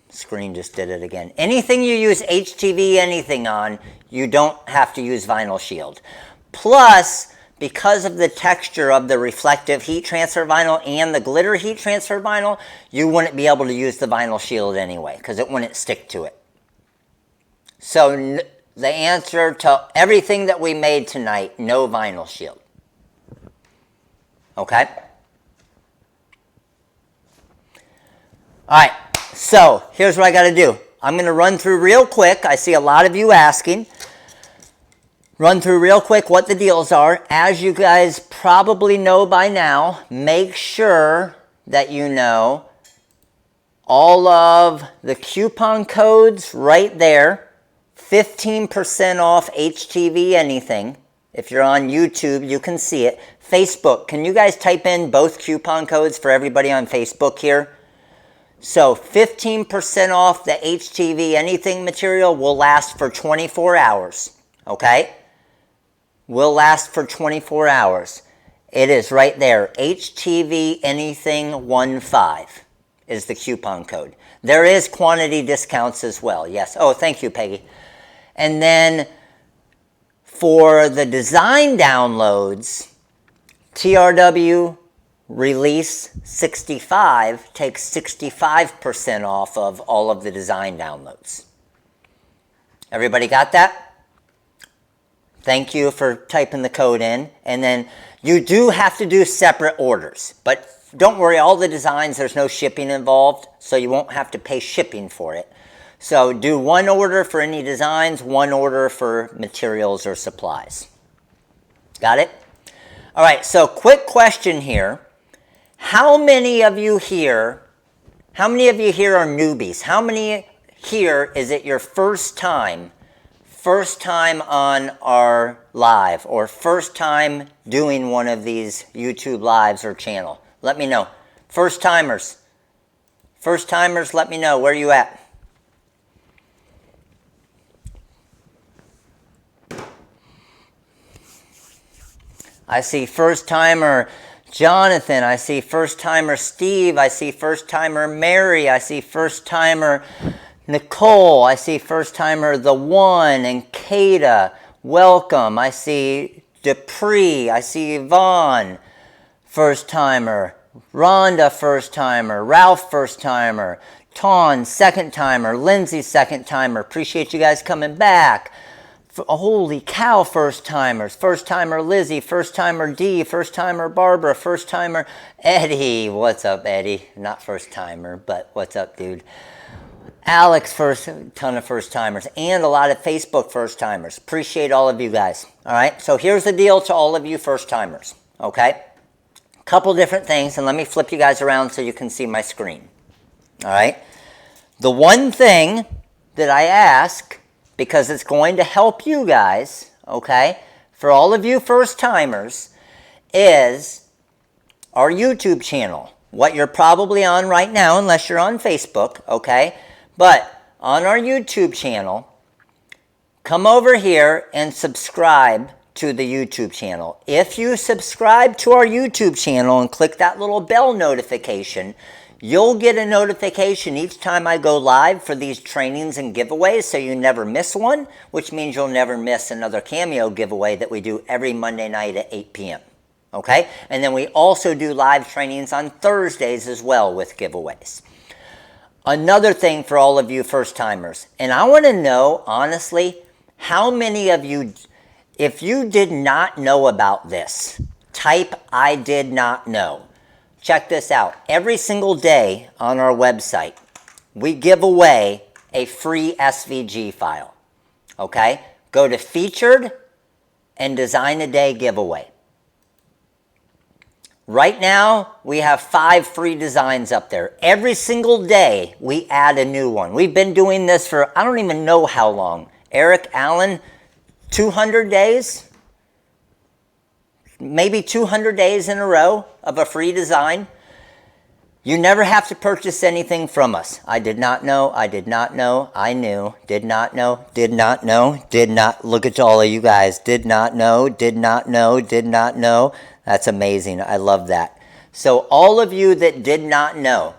screen just did it again. Anything you use HTV anything on, you don't have to use vinyl shield. Plus, because of the texture of the reflective heat transfer vinyl and the glitter heat transfer vinyl, you wouldn't be able to use the vinyl shield anyway, because it wouldn't stick to it. So the answer to everything that we made tonight, no vinyl shield. Okay? All right, so here's what I got to do. I'm going to run through real quick. I see a lot of you asking. Run through real quick what the deals are. As you guys probably know by now, make sure that you know all of the coupon codes right there. 15% off HTV anything. If you're on YouTube, you can see it. Facebook, can you guys type in both coupon codes for everybody on Facebook here? So 15% off the HTV anything material will last for 24 hours, okay? Will last for 24 hours. It is right there. HTV anything 15 is the coupon code. There is quantity discounts as well, yes. Oh, thank you, Peggy. And then for the design downloads, TRW Release 65 takes 65% off of all of the design downloads. Everybody got that? Thank you for typing the code in. And then you do have to do separate orders. But don't worry, all the designs, there's no shipping involved, so you won't have to pay shipping for it. So do one order for any designs, one order for materials or supplies. Got it? All right, so quick question here. How many of you here are newbies? How many here is it your first time on our live or first time doing one of these YouTube lives or channel? Let me know. First timers, let me know. Where are you at? I see first timer Jonathan, I see first timer Steve, I see first timer Mary, I see first timer Nicole, I see first timer The One and Kata, welcome. I see Dupree, I see Yvonne, first timer, Rhonda, first timer, Ralph, first timer, Ton, second timer, Lindsay, second timer. Appreciate you guys coming back. Holy cow, first timers. First timer Lizzie, first timer Dee, first timer Barbara, first timer Eddie. What's up, Eddie? Not first timer, but what's up, dude? Alex, ton of first timers, and a lot of Facebook first timers. Appreciate all of you guys. All right, so here's the deal to all of you first timers, okay? Couple different things, and let me flip you guys around so you can see my screen. All right, the one thing that I ask, because it's going to help you guys, okay, for all of you first timers, is our YouTube channel. What you're probably on right now, unless you're on Facebook, okay? But on our YouTube channel, come over here and subscribe to the YouTube channel. If you subscribe to our YouTube channel and click that little bell notification, you'll get a notification each time I go live for these trainings and giveaways, so you never miss one, which means you'll never miss another Cameo giveaway that we do every Monday night at 8 p.m. Okay? And then we also do live trainings on Thursdays as well with giveaways. Another thing for all of you first timers, and I want to know, honestly, how many of you, if you did not know about this, type I did not know. Check this out. Every single day on our website, we give away a free SVG file. Okay? Go to Featured and Design a Day Giveaway. Right now, we have 5 free designs up there. Every single day, we add a new one. We've been doing this for, I don't even know how long. Eric Allen, 200 days? Maybe 200 days in a row of a free design. You never have to purchase anything from us. I did not know, I did not know, I knew, did not know, did not know, did not. Look at all of you guys. Did not know, did not know, did not know. That's amazing. I love that. So all of you that did not know,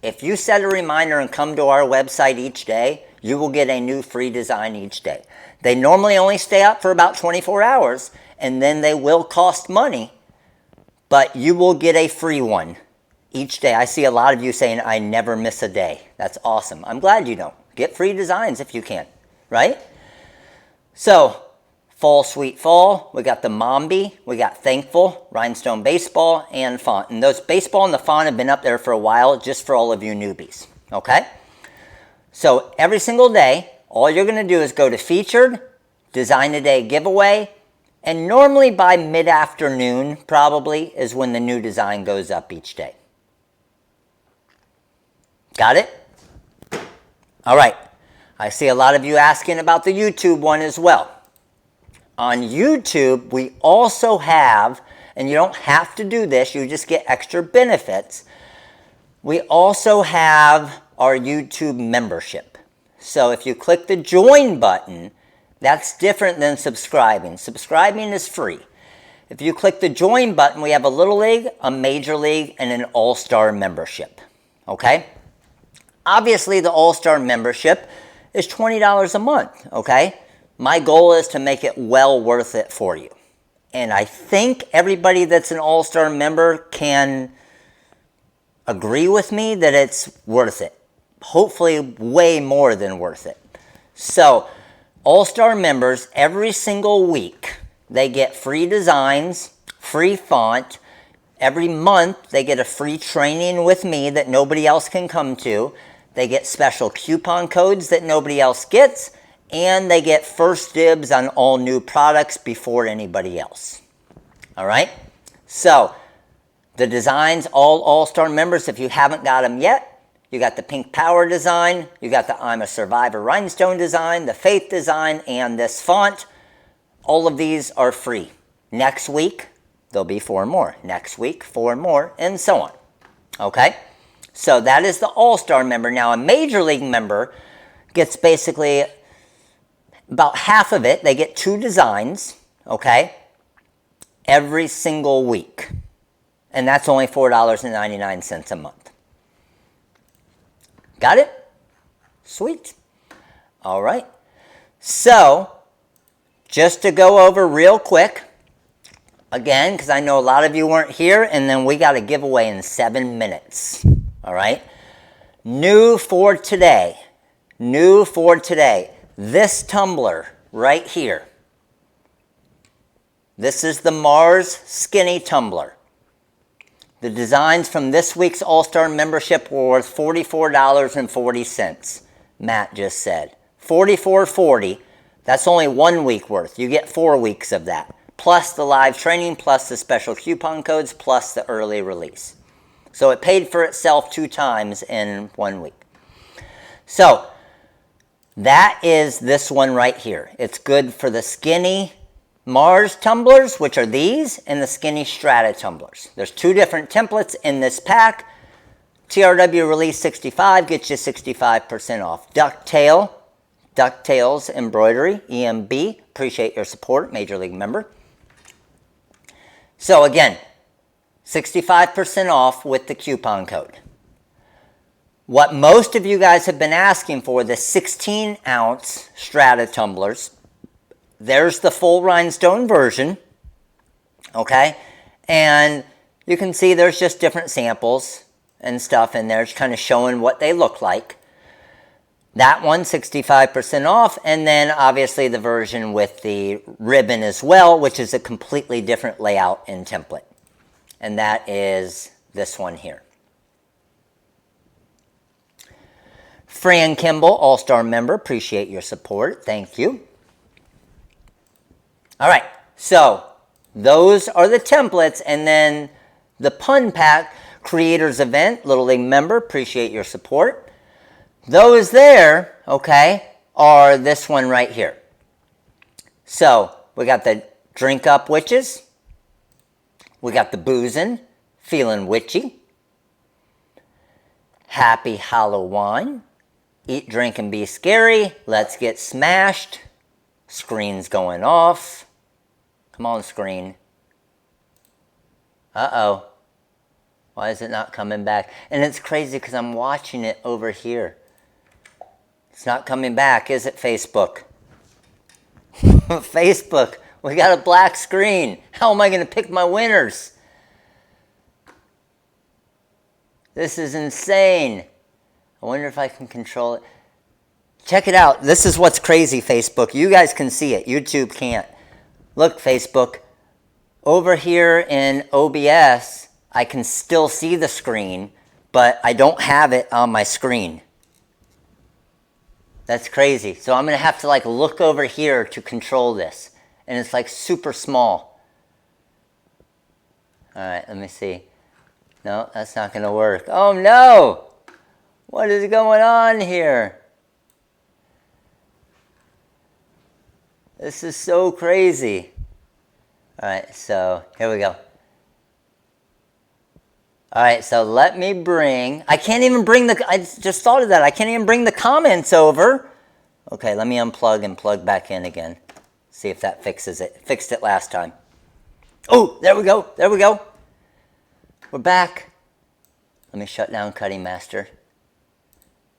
if you set a reminder and come to our website each day, you will get a new free design each day. They normally only stay up for about 24 hours, and then they will cost money, but you will get a free one each day. I see a lot of you saying, I never miss a day. That's awesome. I'm glad you don't. Get free designs if you can. right? So, Fall Sweet Fall, we got the Mombi, we got Thankful, Rhinestone Baseball, and Font. And those baseball and the font have been up there for a while, just for all of you newbies, okay? So every single day, all you're going to do is go to Featured, Design a Day Giveaway, and normally by mid-afternoon, probably, is when the new design goes up each day. Got it? All right. I see a lot of you asking about the YouTube one as well. On YouTube, we also have, and you don't have to do this, you just get extra benefits. We also have our YouTube membership. So if you click the join button, that's different than subscribing. Subscribing is free. If you click the join button, we have a Little League, a Major League, and an All-Star membership. Okay? Obviously, the All-Star membership is $20 a month. Okay? My goal is to make it well worth it for you. And I think everybody that's an All-Star member can agree with me that it's worth it. Hopefully way more than worth it. So, All-Star members, every single week, they get free designs, free font. Every month, they get a free training with me that nobody else can come to. They get special coupon codes that nobody else gets. And they get first dibs on all new products before anybody else. All right? So, the designs, all All-Star members, if you haven't got them yet, you got the Pink Power design, you got the I'm a Survivor Rhinestone design, the Faith design, and this font. All of these are free. Next week, there'll be 4 more. Next week, 4 more, and so on. Okay? So that is the All-Star member. Now, a Major League member gets basically about half of it. They get 2 designs, okay, every single week. And that's only $4.99 a month. Got it? Sweet. All right. So, just to go over real quick, again, because I know a lot of you weren't here, and then we got a giveaway in 7 minutes. All right? New for today. This tumbler right here. This is the Mars Skinny Tumbler. The designs from this week's All-Star membership were worth $44.40. Matt just said. $44.40. That's only 1 week worth. You get 4 weeks of that. Plus the live training, plus the special coupon codes, plus the early release. So it paid for itself 2 times in 1 week. So that is this one right here. It's good for the skinny Mars tumblers, which are these, and the skinny Strata tumblers. There's 2 different templates in this pack. TRW Release 65 gets you 65% off. Ducktails Embroidery, EMB. Appreciate your support, Major League member. So again, 65% off with the coupon code. What most of you guys have been asking for, the 16-ounce Strata tumblers. There's the full rhinestone version, okay? And you can see there's just different samples and stuff in there, just kind of showing what they look like. That one, 65% off, and then obviously the version with the ribbon as well, which is a completely different layout and template. And that is this one here. Fran Kimball, All-Star member, appreciate your support. Thank you. All right, so those are the templates, and then the Pun Pack Creators Event, Little League member, appreciate your support. Those there, okay, are this one right here. So we got the Drink Up Witches. We got the Boozin', Feeling Witchy. Happy Halloween. Eat, Drink, and Be Scary. Let's Get Smashed. Screen's going off. Come on, screen. Uh-oh. Why is it not coming back? And it's crazy because I'm watching it over here. It's not coming back, is it, Facebook? Facebook, we got a black screen. How am I going to pick my winners? This is insane. I wonder if I can control it. Check it out. This is what's crazy, Facebook. You guys can see it. YouTube can't. Look, Facebook. Over here in OBS, I can still see the screen, but I don't have it on my screen. That's crazy. So I'm going to have to like look over here to control this. And it's like super small. All right, let me see. No, that's not going to work. Oh no! What is going on here? This is so crazy. All right, so here we go. All right, so let me bring, I can't even bring the, I just thought of that. I can't even bring the comments over. Okay, let me unplug and plug back in again. See if that fixes it. Fixed it last time. Oh, there we go. There we go. We're back. Let me shut down Cutting Master.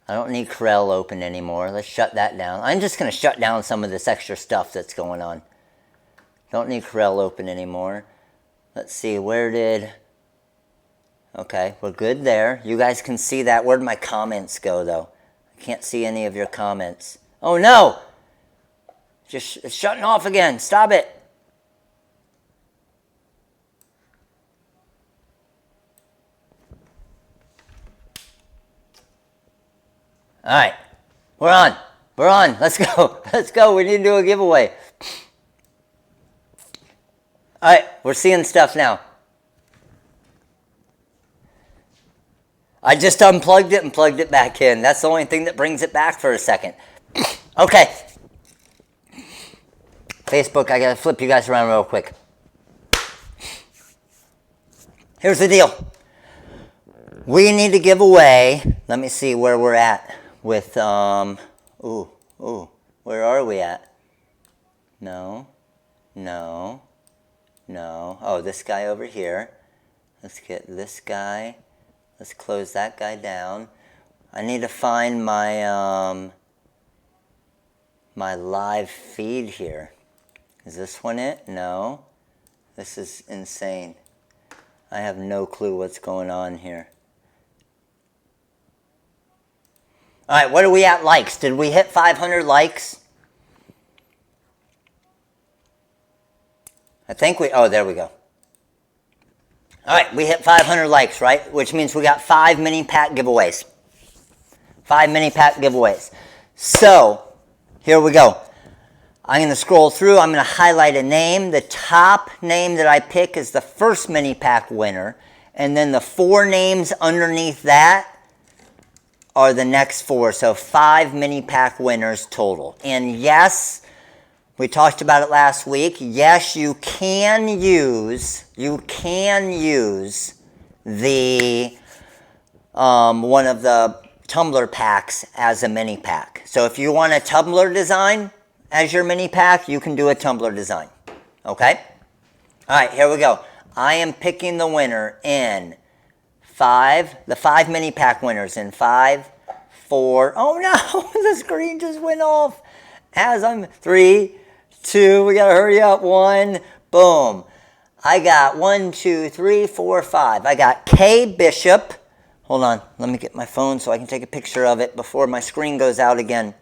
I don't need Corel open anymore. Let's shut that down. I'm just going to shut down some of this extra stuff that's going on. Don't need Corel open anymore. Let's see, where did... Okay, we're good there. You guys can see that. Where'd my comments go, though? I can't see any of your comments. Oh, no! Just it's shutting off again. Stop it. All right, we're on. We're on. Let's go. Let's go. We need to do a giveaway. All right, we're seeing stuff now. I just unplugged it and plugged it back in. That's the only thing that brings it back for a second. Okay. Facebook, I got to flip you guys around real quick. Here's the deal. We need to give away, let me see where we're at with, where are we at? No. Oh, this guy over here. Let's get this guy. Let's close that guy down. I need to find my, my live feed here. Is this one it? No. This is insane. I have no clue what's going on here. All right, what are we at likes? Did we hit 500 likes? I think we, oh, there we go. All right, we hit 500 likes, right? Which means we got 5 mini pack giveaways. 5 mini pack giveaways. So, here we go. I'm going to scroll through. I'm going to highlight a name. The top name that I pick is the first mini pack winner. And then the 4 names underneath that are the next 4. So 5 mini pack winners total. And yes, we talked about it last week. Yes, you can use the one of the tumbler packs as a mini pack. So if you want a tumbler design as your mini pack, you can do a tumbler design. Okay? All right, here we go. I am picking the winner in 5, the 5 mini pack winners in 5, 4, oh no, the screen just went off. As I'm 3, 2, we gotta hurry up, 1, boom. I got 1, 2, 3, 4, 5. I got K Bishop. Hold on, let me get my phone so I can take a picture of it before my screen goes out again.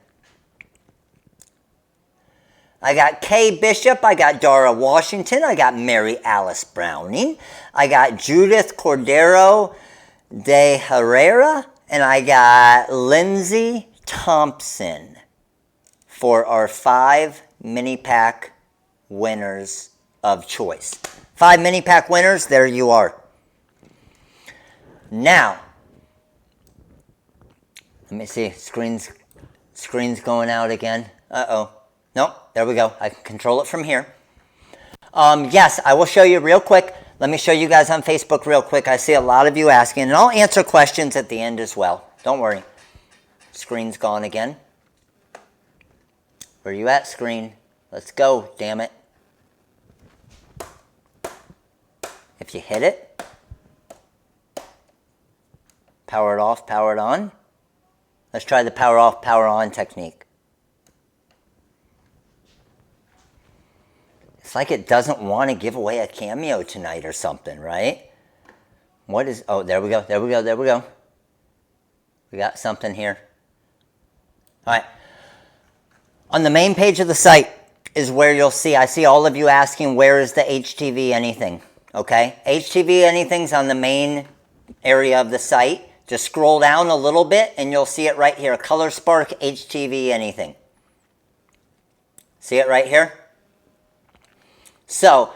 I got Kay Bishop, I got Dara Washington, I got Mary Alice Browning, I got Judith Cordero de Herrera, and I got Lindsay Thompson for our 5 mini pack winners of choice. 5 mini pack winners, there you are. Now, let me see, screen's going out again. Uh-oh. Nope, there we go. I can control it from here. Yes, I will show you real quick. Let me show you guys on Facebook real quick. I see a lot of you asking, and I'll answer questions at the end as well. Don't worry. Screen's gone again. Where are you at, screen? Let's go, damn it. If you hit it, power it off, power it on. Let's try the power off, power on technique. It's like it doesn't want to give away a Cameo tonight or something, right? What is, oh, there we go, there we go, there we go. We got something here. All right, On the main page of the site is where you'll see, I see all of you asking, where is the HTV anything? Okay, HTV anything's on the main area of the site. Just scroll down a little bit and you'll see it right here, Color Spark HTV anything. See it right here? So,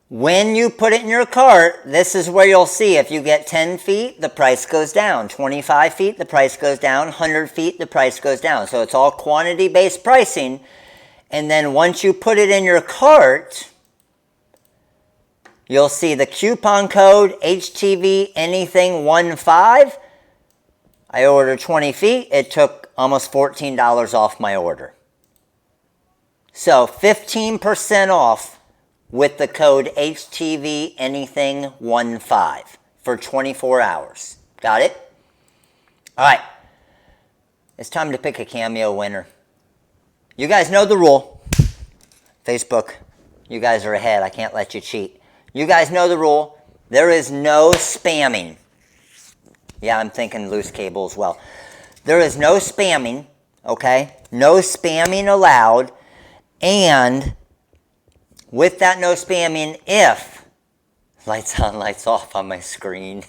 when you put it in your cart, this is where you'll see if you get 10 feet, the price goes down. 25 feet, the price goes down. 100 feet, the price goes down. So it's all quantity-based pricing. And then once you put it in your cart, you'll see the coupon code HTV anything 15. I ordered 20 feet. It took almost $14 off my order. So 15% off with the code HTV anything 15 for 24 hours. Got it? All right. It's time to pick a Cameo winner. You guys know the rule. Facebook, you guys are ahead. I can't let you cheat. You guys know the rule. There is no spamming. Yeah, I'm thinking loose cable as well. There is no spamming, okay? No spamming allowed. And with that no spamming, if, lights on, lights off on my screen,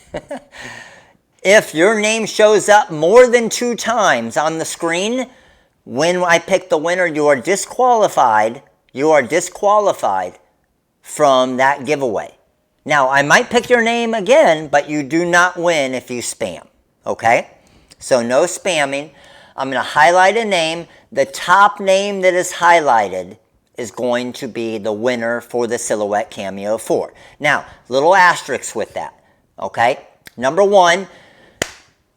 if your name shows up more than 2 times on the screen, when I pick the winner, you are disqualified. You are disqualified from that giveaway. Now, I might pick your name again, but you do not win if you spam, okay? So no spamming. I'm going to highlight a name. The top name that is highlighted is going to be the winner for the Silhouette Cameo 4. Now, little asterisks with that, okay? Number 1,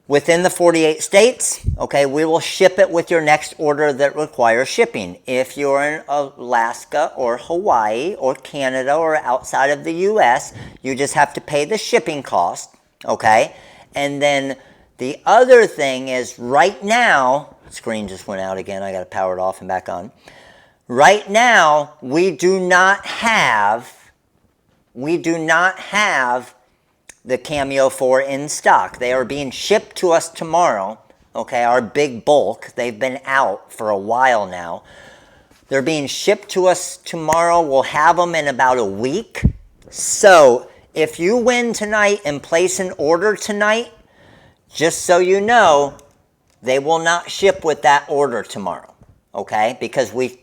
within the 48 states, okay, we will ship it with your next order that requires shipping. If you're in Alaska or Hawaii or Canada or outside of the U.S., you just have to pay the shipping cost, okay? And then the other thing is right now, screen just went out again. I got to power it off and back on. Right now, we do not have the Cameo 4 in stock. They are being shipped to us tomorrow, okay, our big bulk. They've been out for a while now. They're being shipped to us tomorrow. We'll have them in about a week. So, if you win tonight and place an order tonight, just so you know, they will not ship with that order tomorrow, okay, because we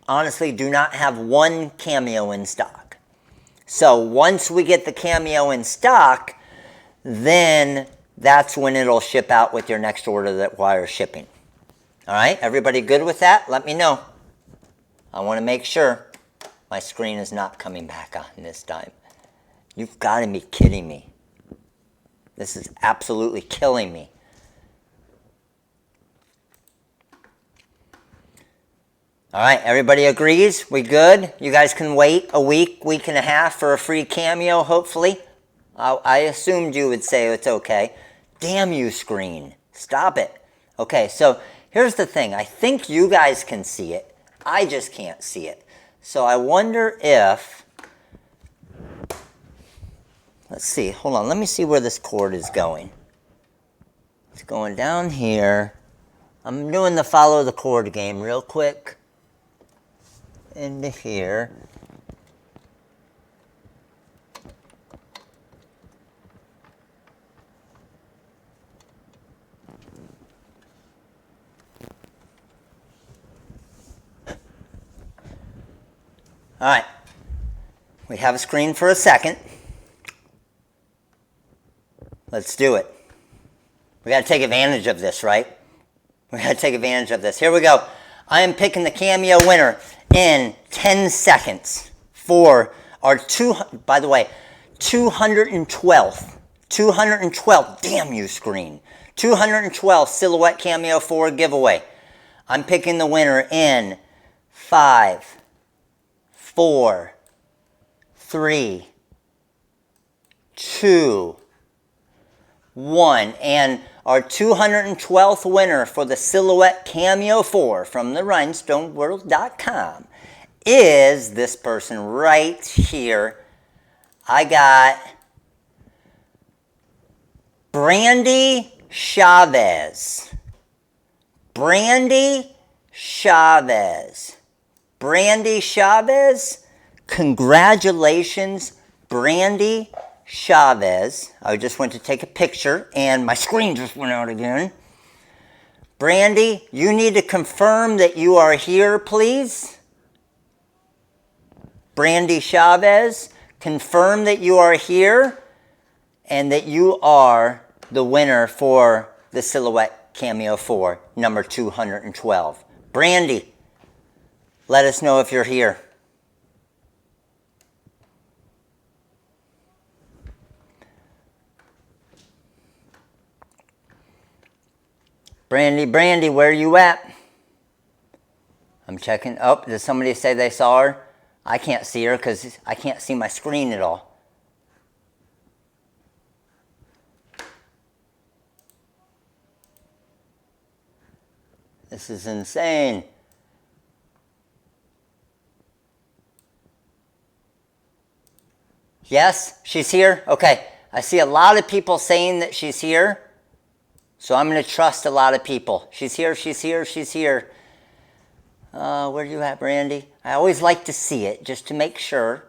honestly do not have one Cameo in stock. So once we get the Cameo in stock, then that's when it'll ship out with your next order that requires shipping. All right, everybody good with that? Let me know. I want to make sure my screen is not coming back on this time. You've got to be kidding me. This is absolutely killing me. All right, everybody agrees? We good? You guys can wait a week, week and a half for a free Cameo, hopefully? I assumed you would say it's okay. Damn you, screen. Stop it. Okay, so here's the thing. I think you guys can see it. I just can't see it. So I wonder if... Let's see. Hold on. Let me see where this cord is going. It's going down here. I'm doing the follow the cord game real quick. Into here. All right. We have a screen for a second. Let's do it. We got to take advantage of this, right? We got to take advantage of this. Here we go. I am picking the Cameo winner in 10 seconds for our 212th, damn you screen, 212th Silhouette Cameo 4 giveaway. I'm picking the winner in 5, 4, 3, 2, 1. And our 212th winner for the Silhouette Cameo 4 from the rhinestoneworld.com is this person right here. I got Brandy Chavez. Brandy Chavez. Brandy Chavez, congratulations, Brandy Chavez. I just went to take a picture and my screen just went out again. Brandy, you need to confirm that you are here, please. Brandy Chavez, confirm that you are here and that you are the winner for the Silhouette Cameo 4, number 212. Brandy, let us know if you're here. Brandy, where are you at? I'm checking. Oh, did somebody say they saw her? I can't see her because I can't see my screen at all. This is insane. Yes, she's here? Okay. I see a lot of people saying that she's here. So I'm going to trust a lot of people. She's here, she's here, she's here. Where are you at, Brandy? I always like to see it just to make sure.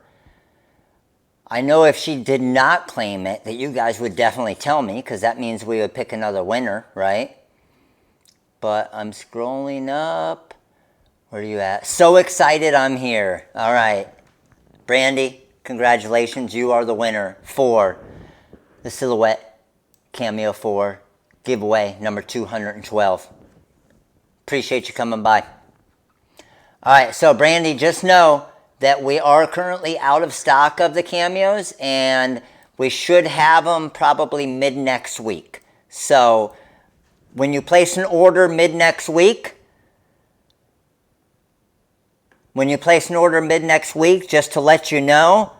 I know if she did not claim it, that you guys would definitely tell me, because that means we would pick another winner, right? But I'm scrolling up. Where are you at? So excited I'm here. All right. Brandy, congratulations. You are the winner for the Silhouette Cameo 4 giveaway number 212. Appreciate you coming by. All right, so Brandy, just know that we are currently out of stock of the cameos, and we should have them probably mid next week. So when you place an order mid next week, just to let you know,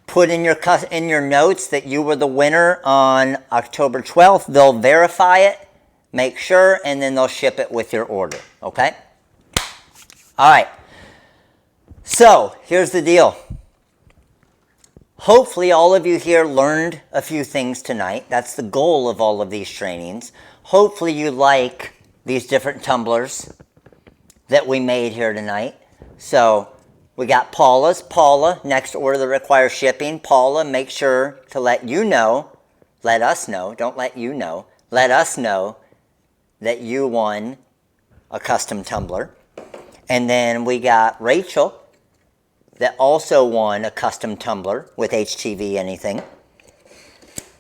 put in your notes that you were the winner on October 12th. They'll verify it, make sure, and then they'll ship it with your order, okay? All right. So, here's the deal. Hopefully all of you here learned a few things tonight. That's the goal of all of these trainings. Hopefully you like these different tumblers that we made here tonight. So, we got Paula's. Paula, next order that requires shipping. Paula, make sure to let you know, let us know, don't let you know, let us know that you won a custom tumbler. And then we got Rachel that also won a custom tumbler with HTV anything.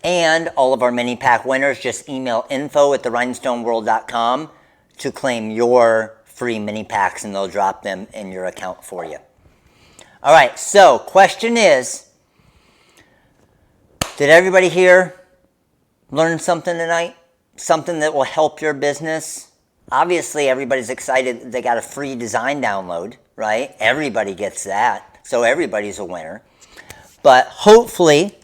And all of our mini pack winners, just email info@therinestoneworld.com to claim your free mini packs, and they'll drop them in your account for you. All right, so question is, did everybody here learn something tonight? Something that will help your business? Obviously, everybody's excited they got a free design download, right? Everybody gets that, so everybody's a winner. But hopefully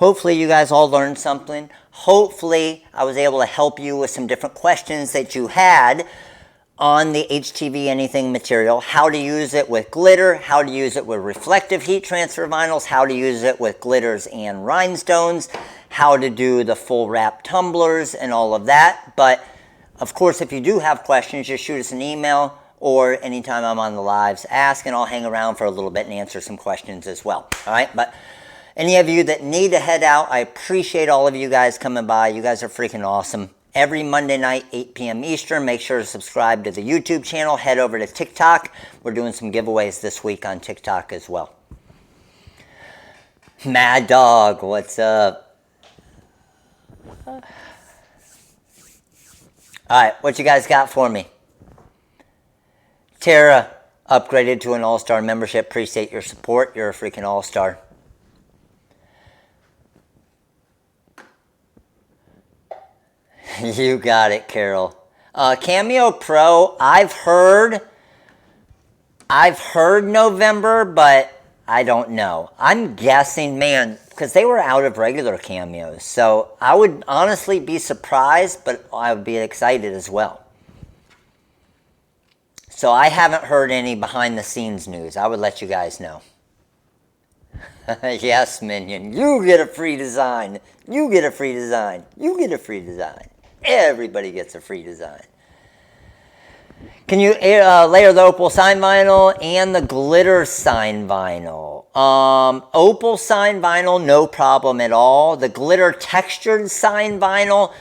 you guys all learned something. Hopefully, I was able to help you with some different questions that you had on the HTV anything material, how to use it with glitter, how to use it with reflective heat transfer vinyls, how to use it with glitters and rhinestones, how to do the full wrap tumblers and all of that. But of course, if you do have questions, just shoot us an email, or anytime I'm on the lives, ask, and I'll hang around for a little bit and answer some questions as well. All right, but any of you that need to head out, I appreciate all of you guys coming by. You guys are freaking awesome. Every Monday night, 8 p.m. Eastern, make sure to subscribe to the YouTube channel. Head over to TikTok. We're doing some giveaways this week on TikTok as well. Mad Dog, what's up? All right, what you guys got for me? Tara upgraded to an all-star membership. Appreciate your support. You're a freaking all-star. You got it, Carol. Cameo Pro, I've heard November, but I don't know. I'm guessing, man, because they were out of regular cameos. So I would honestly be surprised, but I would be excited as well. So I haven't heard any behind the scenes news. I would let you guys know. Yes, Minion. You get a free design. You get a free design. You get a free design. Everybody gets a free design. Can you layer the opal sign vinyl and the glitter sign vinyl? Opal sign vinyl, no problem at all. The glitter textured sign vinyl,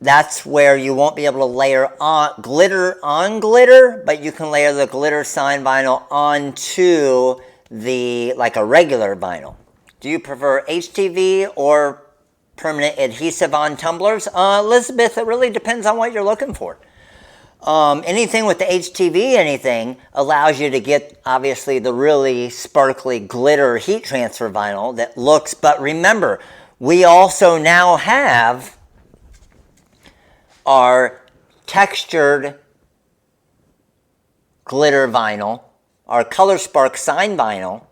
that's where you won't be able to layer on glitter, but you can layer the glitter sign vinyl onto the, like a regular vinyl. Do you prefer HTV or permanent adhesive on tumblers? Elizabeth, it really depends on what you're looking for. Anything with the HTV anything allows you to get, obviously, the really sparkly glitter heat transfer vinyl that looks, but remember, we also now have our textured glitter vinyl, our Color Spark sign vinyl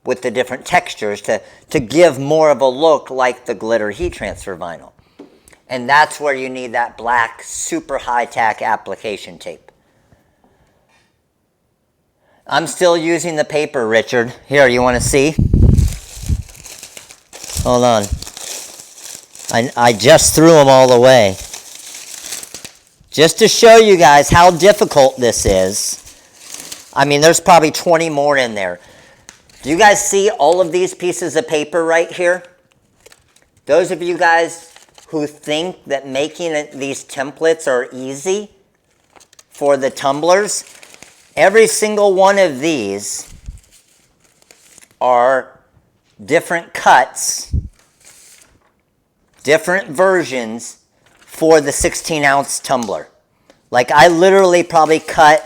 with the different textures to give more of a look like the glitter heat transfer vinyl. And that's where you need that black, super high tack application tape. I'm still using the paper, Richard. Here, you want to see? Hold on. I just threw them all away. Just to show you guys how difficult this is. I mean, there's probably 20 more in there. Do you guys see all of these pieces of paper right here? Those of you guys who think that making these templates are easy for the tumblers, every single one of these are different cuts, different versions for the 16-ounce tumbler. Like, I literally probably cut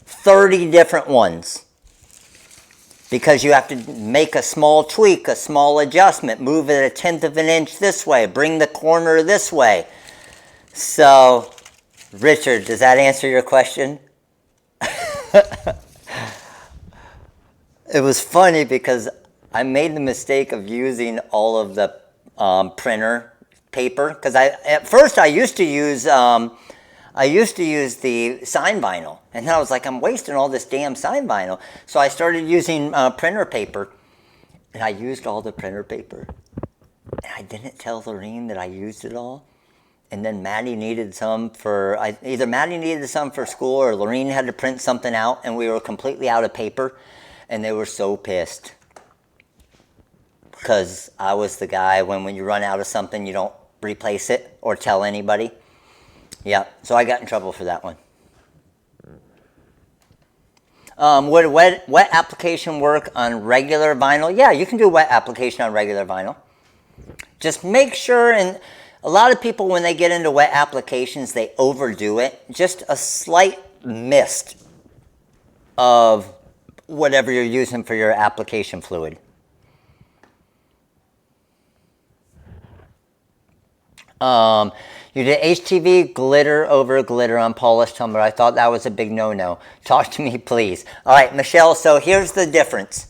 30 different ones because you have to make a small tweak, a small adjustment, move it 1/10 of an inch this way, bring the corner this way. So, Richard, does that answer your question? It was funny because I made the mistake of using all of the printer paper, because at first I used to use the sign vinyl, and then I was like, I'm wasting all this damn sign vinyl. So I started using printer paper, and I used all the printer paper, and I didn't tell Lorene that I used it all. And then Maddie needed some for, either Maddie needed some for school or Lorene had to print something out, and we were completely out of paper, and they were so pissed. Because I was the guy, when you run out of something, you don't replace it or tell anybody. Yeah, so I got in trouble for that one. Would wet application work on regular vinyl? Yeah, you can do wet application on regular vinyl. Just make sure, and a lot of people, when they get into wet applications, they overdo it. Just a slight mist of whatever you're using for your application fluid. You did HTV glitter over glitter on polished tumbler. I thought that was a big no-no. Talk to me, please. All right, Michelle, so here's the difference.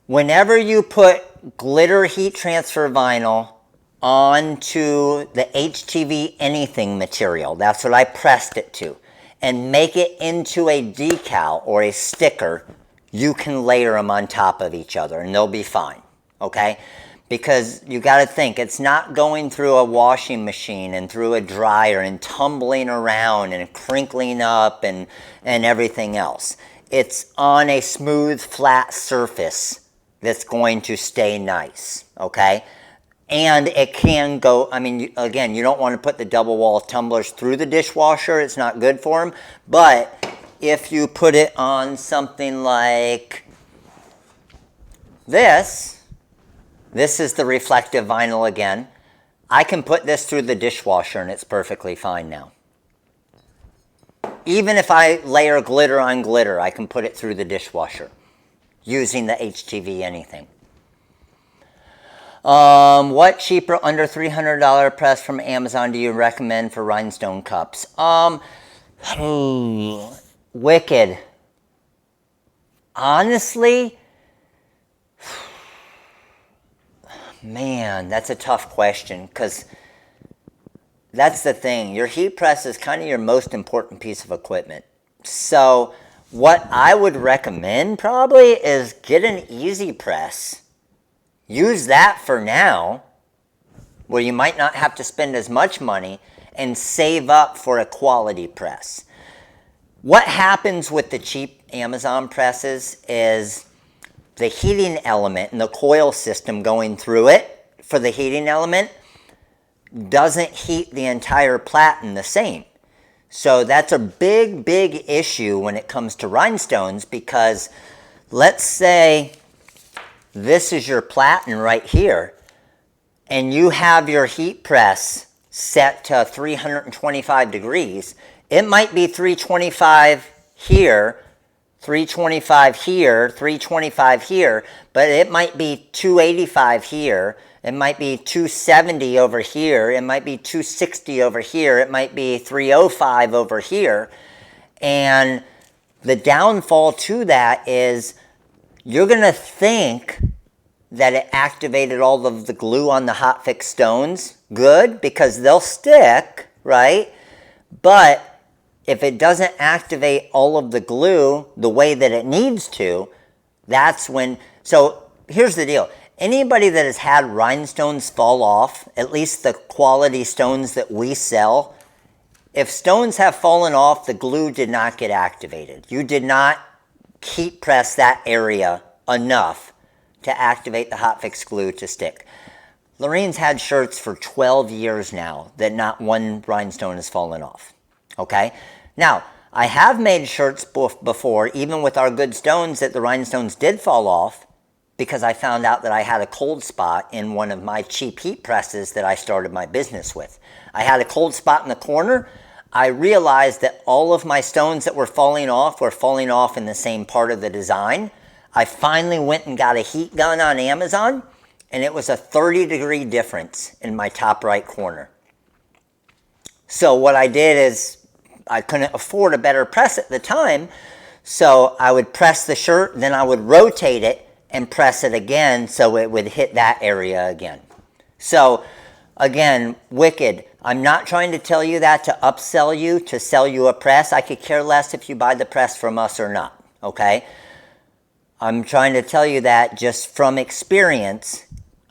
Whenever you put glitter heat transfer vinyl onto the HTV anything material, that's what I pressed it to, and make it into a decal or a sticker, you can layer them on top of each other and they'll be fine, okay? Because you got to think, it's not going through a washing machine and through a dryer and tumbling around and crinkling up and everything else. It's on a smooth, flat surface that's going to stay nice, okay? And it can go, I mean, again, you don't want to put the double wall tumblers through the dishwasher. It's not good for them. But if you put it on something like this is the reflective vinyl again. I can put this through the dishwasher and it's perfectly fine now. Even if I layer glitter on glitter, I can put it through the dishwasher using the HTV anything. What cheaper under $300 press from Amazon do you recommend for Rhinestone Cups? Wicked. Honestly, man, that's a tough question, because that's the thing. Your heat press is kind of your most important piece of equipment. So what I would recommend probably is get an easy press. Use that for now, where you might not have to spend as much money, and save up for a quality press. What happens with the cheap Amazon presses is the heating element and the coil system going through it for the heating element doesn't heat the entire platen the same. So that's a big, big issue when it comes to rhinestones, because let's say this is your platen right here, and you have your heat press set to 325 degrees. It might be 325 here, 325 here, 325 here, but it might be 285 here. It might be 270 over here. It might be 260 over here. It might be 305 over here. And the downfall to that is you're going to think that it activated all of the glue on the hot fix stones. Good, because they'll stick, right? But if it doesn't activate all of the glue the way that it needs to, that's when... So here's the deal. Anybody that has had rhinestones fall off, at least the quality stones that we sell, if stones have fallen off, the glue did not get activated. You did not heat press that area enough to activate the hotfix glue to stick. Lorene's had shirts for 12 years now that not one rhinestone has fallen off. Okay? Now, I have made shirts before, even with our good stones, that the rhinestones did fall off, because I found out that I had a cold spot in one of my cheap heat presses that I started my business with. I had a cold spot in the corner. I realized that all of my stones that were falling off in the same part of the design. I finally went and got a heat gun on Amazon, and it was a 30-degree difference in my top right corner. So what I did is, I couldn't afford a better press at the time, so I would press the shirt, then I would rotate it and press it again so it would hit that area again. So again, wicked. I'm not trying to tell you that to upsell you, to sell you a press. I could care less if you buy the press from us or not, okay? I'm trying to tell you that just from experience.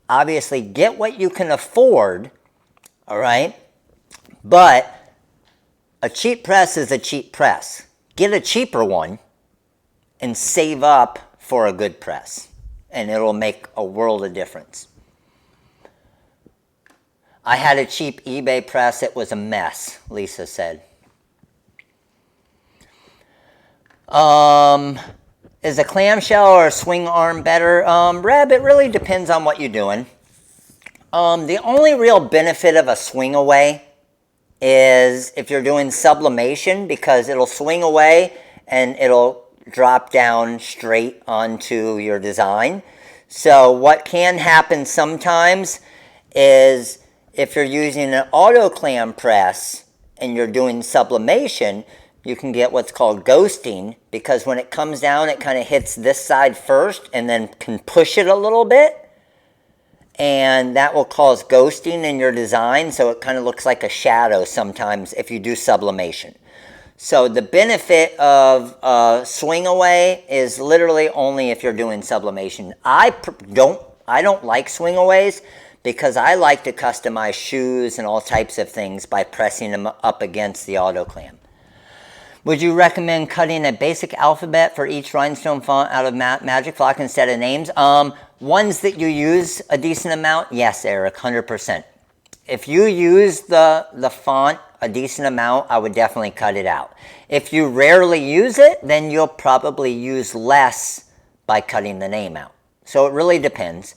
Obviously, get what you can afford, all right? But a cheap press is a cheap press. Get a cheaper one and save up for a good press, and it'll make a world of difference. I had a cheap eBay press. It was a mess, Lisa said. Is a clamshell or a swing arm better? Reb, it really depends on what you're doing. The only real benefit of a swing away is if you're doing sublimation, because it'll swing away and it'll drop down straight onto your design. So what can happen sometimes is if you're using an auto clam press and you're doing sublimation, you can get what's called ghosting, because when it comes down, it kind of hits this side first and then can push it a little bit. And that will cause ghosting in your design, so it kind of looks like a shadow sometimes if you do sublimation. So the benefit of swing away is literally only if you're doing sublimation. I don't like swing aways because I like to customize shoes and all types of things by pressing them up against the auto clam. Would you recommend cutting a basic alphabet for each rhinestone font out of Magic Flock instead of names? Ones that you use a decent amount, yes, Eric, 100%. If you use the font a decent amount, I would definitely cut it out. If you rarely use it, then you'll probably use less by cutting the name out. So it really depends.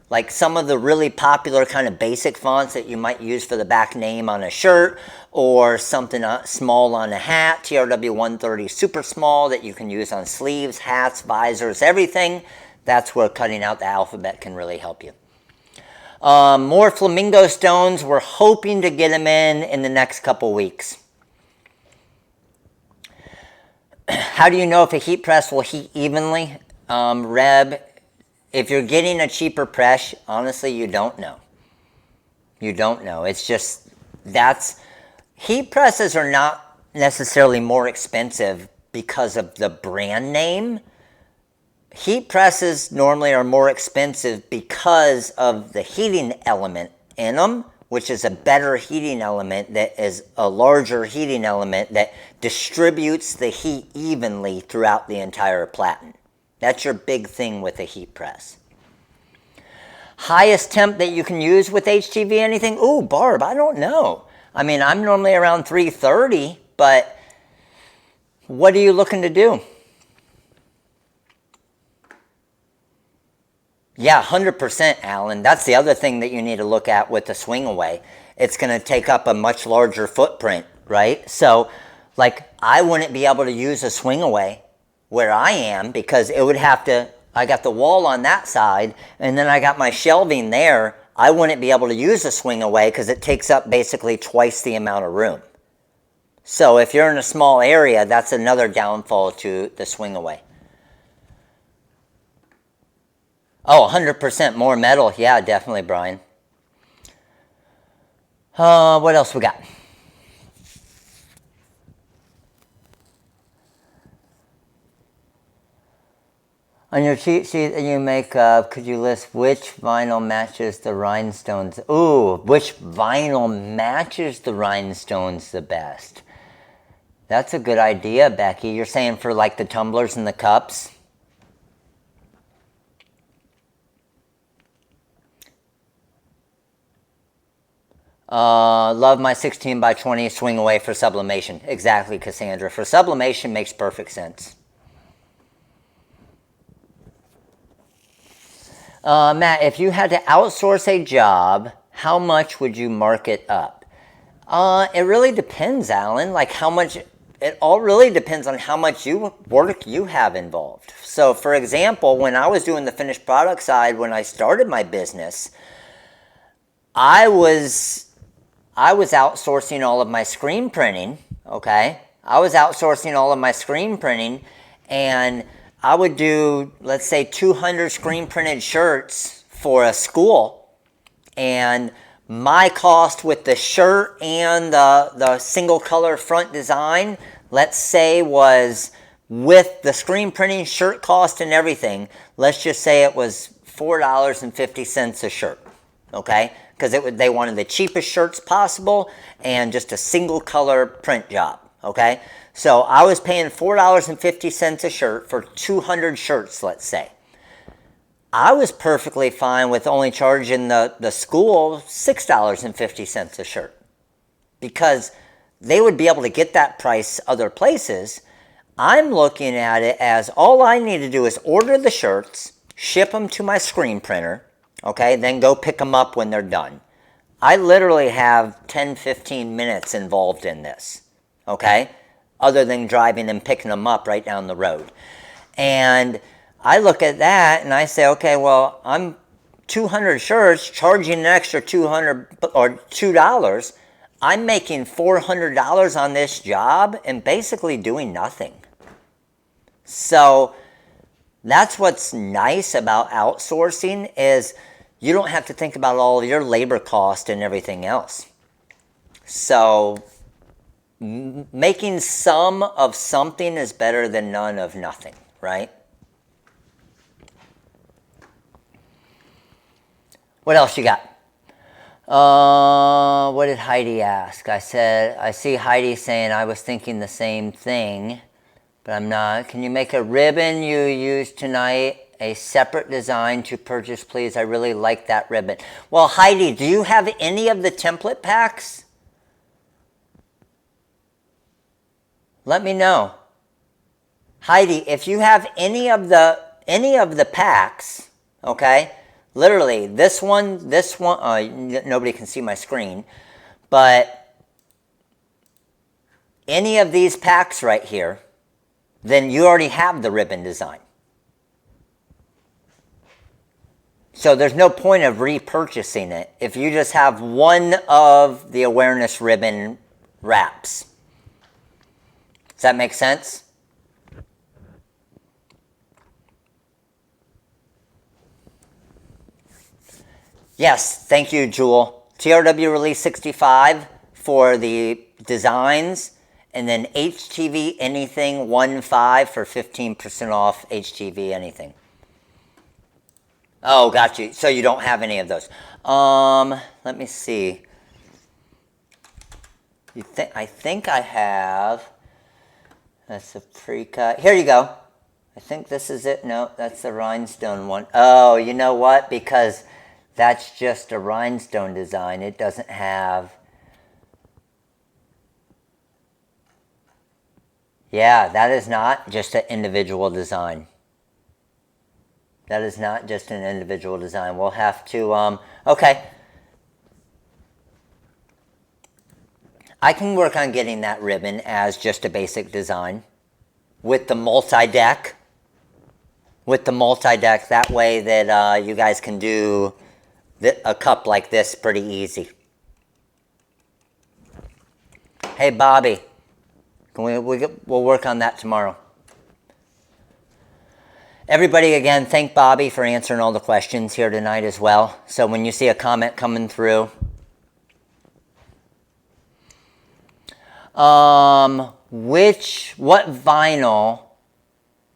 Like some of the really popular kind of basic fonts that you might use for the back name on a shirt, or something small on a hat, TRW 130 super small that you can use on sleeves, hats, visors, everything. That's where cutting out the alphabet can really help you. More flamingo stones. We're hoping to get them in the next couple weeks. How do you know if a heat press will heat evenly? Reb, if you're getting a cheaper press, honestly, you don't know. You don't know. It's just, heat presses are not necessarily more expensive because of the brand name. Heat presses normally are more expensive because of the heating element in them, which is a better heating element, that is a larger heating element that distributes the heat evenly throughout the entire platen. That's your big thing with a heat press. Highest temp that you can use with HTV anything? Ooh, Barb, I don't know. I mean, I'm normally around 330, but what are you looking to do? Yeah, 100%, Alan. That's the other thing that you need to look at with the swing away. It's going to take up a much larger footprint, right? So, like, I wouldn't be able to use a swing away where I am because it would have to, I got the wall on that side and then I got my shelving there. I wouldn't be able to use a swing away because it takes up basically twice the amount of room. So if you're in a small area, that's another downfall to the swing away. Oh, 100% more metal. Yeah, definitely, Brian. What else we got? On your cheat sheet that you make up, could you list which vinyl matches the rhinestones? Ooh, which vinyl matches the rhinestones the best? That's a good idea, Becky. You're saying for like the tumblers and the cups? Love my 16 by 20 swing away for sublimation. Exactly, Cassandra. For sublimation makes perfect sense. Matt, if you had to outsource a job, how much would you mark it up? It really depends, Alan. Like how much, it all really depends on how much work you have involved. So for example, when I was doing the finished product side, when I started my business, I was outsourcing all of my screen printing, okay? I was outsourcing all of my screen printing, and I would do, let's say, 200 screen printed shirts for a school, and my cost with the shirt and the single color front design, let's say, was with the screen printing, shirt cost, and everything, let's just say it was $4.50 a shirt, okay? Because they wanted the cheapest shirts possible and just a single color print job, okay? So I was paying $4.50 a shirt for 200 shirts, let's say. I was perfectly fine with only charging the school $6.50 a shirt because they would be able to get that price other places. I'm looking at it as all I need to do is order the shirts, ship them to my screen printer, okay, then go pick them up when they're done. I literally have 10, 15 minutes involved in this, okay, other than driving and picking them up right down the road. And I look at that and I say, okay, well, I'm 200 shirts, charging an extra $200 or $2. I'm making $400 on this job and basically doing nothing. So that's what's nice about outsourcing is you don't have to think about all of your labor cost and everything else. So making some of something is better than none of nothing, right? What else you got? What did Heidi ask? I said, I see Heidi saying I was thinking the same thing, but I'm not. Can you make a ribbon you used tonight a separate design to purchase, please? I really like that ribbon. Well, Heidi, do you have any of the template packs? Let me know. Heidi, if you have any of the packs, okay? Literally, this one, nobody can see my screen, but any of these packs right here, then you already have the ribbon design. So there's no point of repurchasing it if you just have one of the awareness ribbon wraps. Does that make sense? Yes, thank you, Jewel. TRW release 65 for the designs, and then HTV anything 15 for 15% off HTV anything. Oh, got you. So you don't have any of those. Let me see. I think I have. That's a pre-cut. Here you go. I think this is it. No, that's the rhinestone one. Oh, you know what? Because that's just a rhinestone design. It doesn't have... Yeah, that is not just an individual design. That is not just an individual design. We'll have to... Okay. I can work on getting that ribbon as just a basic design with the multi-deck. With the multi-deck, that way that you guys can do a cup like this pretty easy. Hey, Bobby, we'll work on that tomorrow. Everybody, again, thank Bobby for answering all the questions here tonight as well. So when you see a comment coming through, what vinyl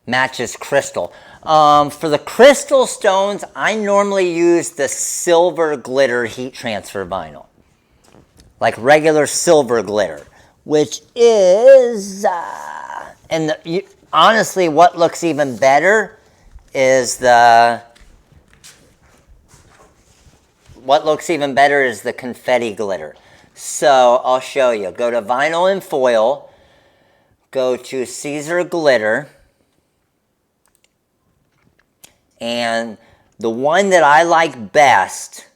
matches crystal? For the crystal stones, I normally use the silver glitter heat transfer vinyl. Like regular silver glitter, which is, honestly, what looks even better is the confetti glitter. So I'll show you. Go to vinyl and foil, go to Caesar glitter, and the one that I like best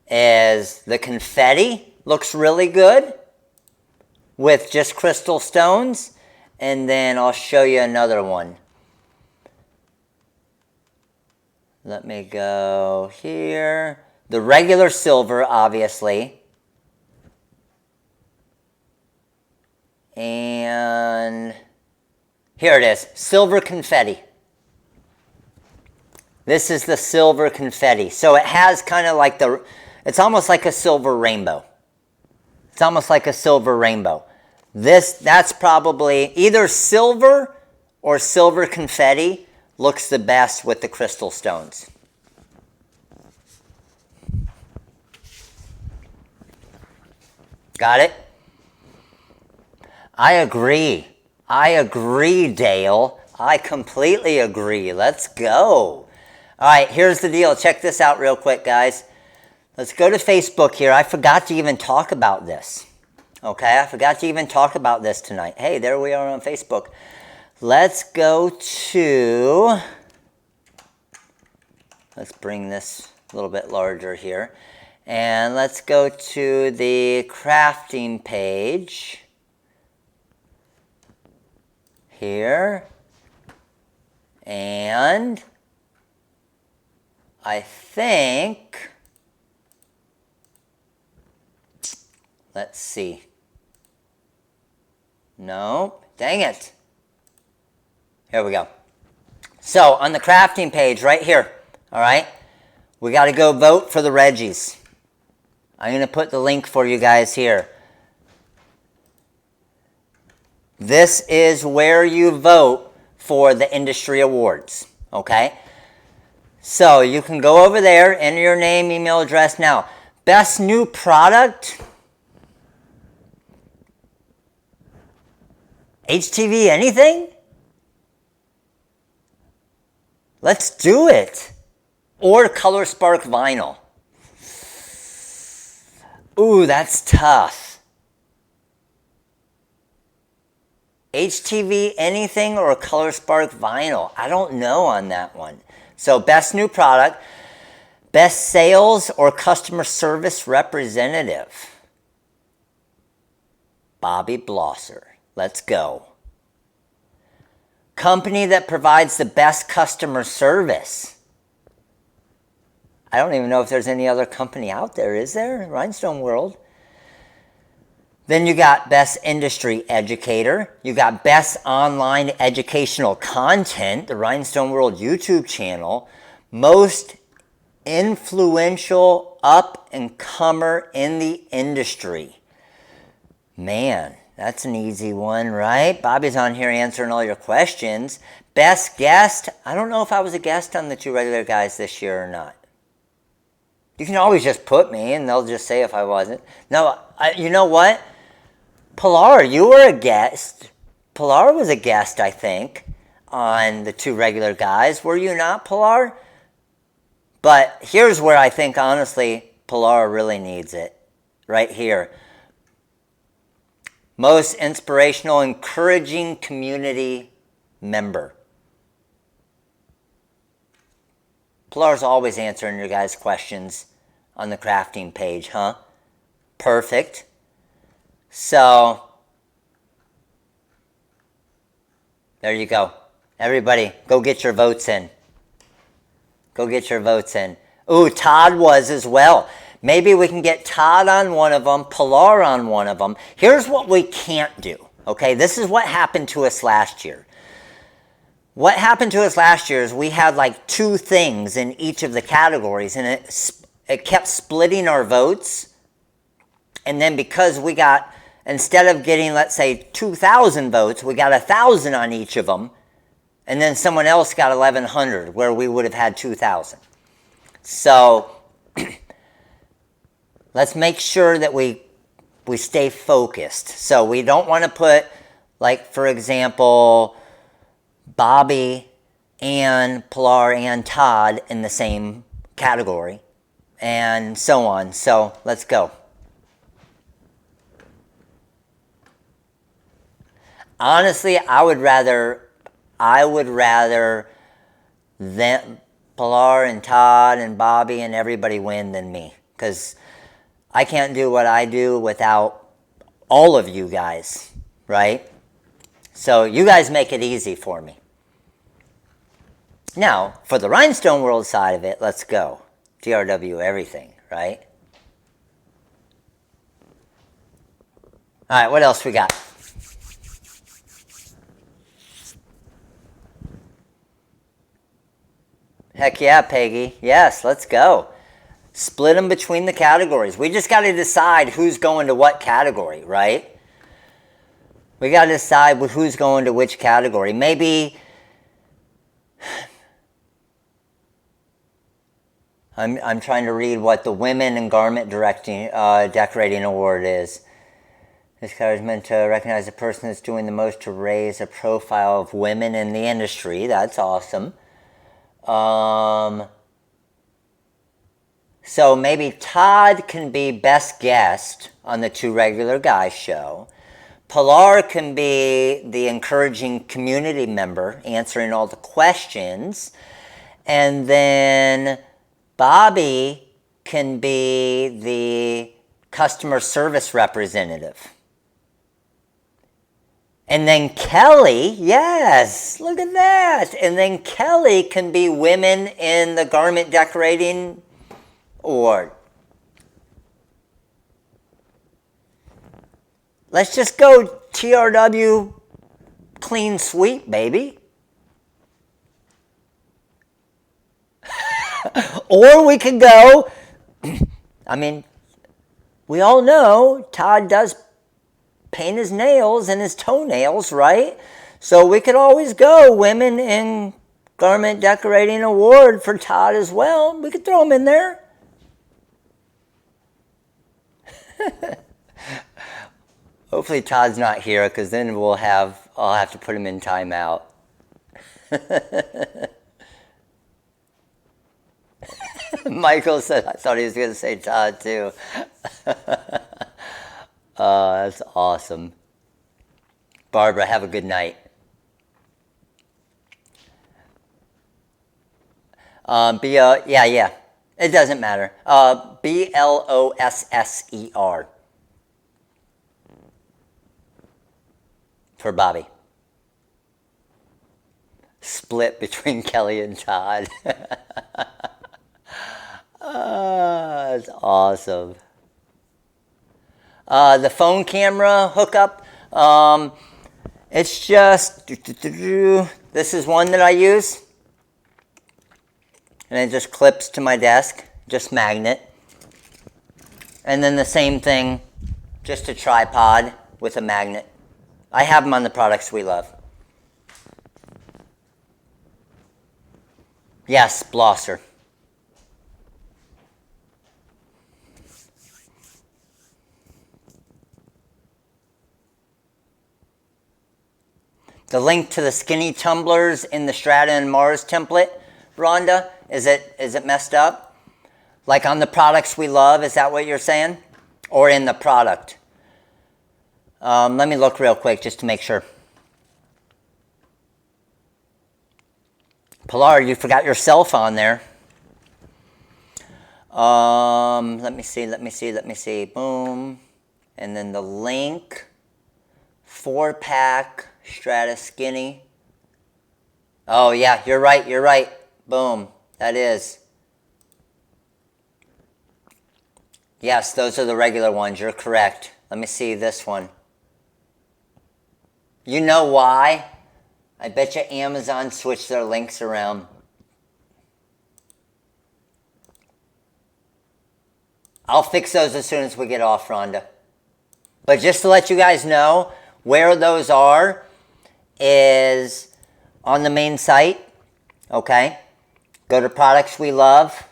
is the confetti. Looks really good with just crystal stones. And then I'll show you another one. Let me go here. The regular silver, obviously. And here it is, silver confetti. This is the silver confetti. So it has kind of like it's almost like a silver rainbow. It's almost like a silver rainbow. That's probably either silver or silver confetti looks the best with the crystal stones. Got it? I agree. I agree, Dale. I completely agree. Let's go. All right, here's the deal. Check this out real quick, guys. Let's go to Facebook here. I forgot to even talk about this. Okay, I forgot to even talk about this tonight. Hey, there we are on Facebook. Let's go to... Let's bring this a little bit larger here. And let's go to the crafting page. Here, and I think, let's see, nope, dang it, here we go. So on the crafting page right here, all right, we got to go vote for the Reggies. I'm going to put the link for you guys here. This is where you vote for the industry awards, okay? So you can go over there, enter your name, email address. Now, best new product, HTV anything? Let's do it. Or Color Spark vinyl. Ooh, that's tough. HTV anything or Color Spark vinyl? I don't know on that one. So best new product, best sales or customer service representative. Bobby Blosser. Let's go. Company that provides the best customer service. I don't even know if there's any other company out there. Is there? Rhinestone World. Then you got Best Industry Educator. You got Best Online Educational Content, the Rhinestone World YouTube channel. Most Influential Up-and-Comer in the Industry. Man, that's an easy one, right? Bobby's on here answering all your questions. Best Guest. I don't know if I was a guest on the two regular guys this year or not. You can always just put me, and they'll just say if I wasn't. No, you know what? Pilar, you were a guest. Pilar was a guest, I think, on the two regular guys. Were you not, Pilar? But here's where I think, honestly, Pilar really needs it. Right here. Most inspirational, encouraging community member. Pilar's always answering your guys' questions on the crafting page, huh? Perfect. So, there you go. Everybody, go get your votes in. Go get your votes in. Ooh, Todd was as well. Maybe we can get Todd on one of them, Pilar on one of them. Here's what we can't do, okay? This is what happened to us last year. What happened to us last year is we had like 2 things in each of the categories, and it kept splitting our votes. And then because we got, instead of getting, let's say, 2,000 votes, we got 1,000 on each of them. And then someone else got 1,100, where we would have had 2,000. So let's make sure that we stay focused. So we don't want to put, like, for example, Bobby and Pilar and Todd in the same category, and so on. So let's go. Honestly, I would rather them, Pilar and Todd and Bobby and everybody win than me, because I can't do what I do without all of you guys, right? So you guys make it easy for me. Now, for the Rhinestone World side of it, let's go. TRW everything, right? All right, what else we got? Heck yeah, Peggy. Yes, let's go. Split them between the categories. We just got to decide who's going to what category, right? We got to decide who's going to which category. Maybe I'm trying to read what the Women in Garment Decorating Award is. This card is meant to recognize the person that's doing the most to raise a profile of women in the industry. That's awesome. So maybe Todd can be best guest on the Two Regular Guys show. Pilar can be the encouraging community member, answering all the questions. And then Bobby can be the customer service representative. And then Kelly, yes, look at that. And then Kelly can be Women in the Garment Decorating Award. Let's just go TRW clean sweep, baby. Or we could go, I mean, we all know Todd does paint his nails and his toenails, right? So we could always go Women in Garment Decorating Award for Todd as well. We could throw him in there. Hopefully Todd's not here, because then I'll have to put him in timeout. Michael said, I thought he was going to say Todd too. That's awesome. Barbara, have a good night. Yeah. It doesn't matter. BLOSSER. For Bobby. Split between Kelly and Todd. That's awesome. The phone camera hookup, it's just, this is one that I use, and it just clips to my desk, just magnet. And then the same thing, just a tripod with a magnet. I have them on the products we love. Yes, Blosser. The link to the skinny tumblers in the Strata and Mars template, Rhonda, is it messed up? Like on the products we love, is that what you're saying? Or in the product? Let me look real quick just to make sure. Pilar, you forgot your self on there. Let me see. Boom. And then the link, 4-pack, Strata Skinny. Oh yeah, you're right. Boom, that is. Yes, those are the regular ones, you're correct. Let me see this one. You know why? I bet you Amazon switched their links around. I'll fix those as soon as we get off, Rhonda. But just to let you guys know, where those are is on the main site, okay? Go to Products We Love.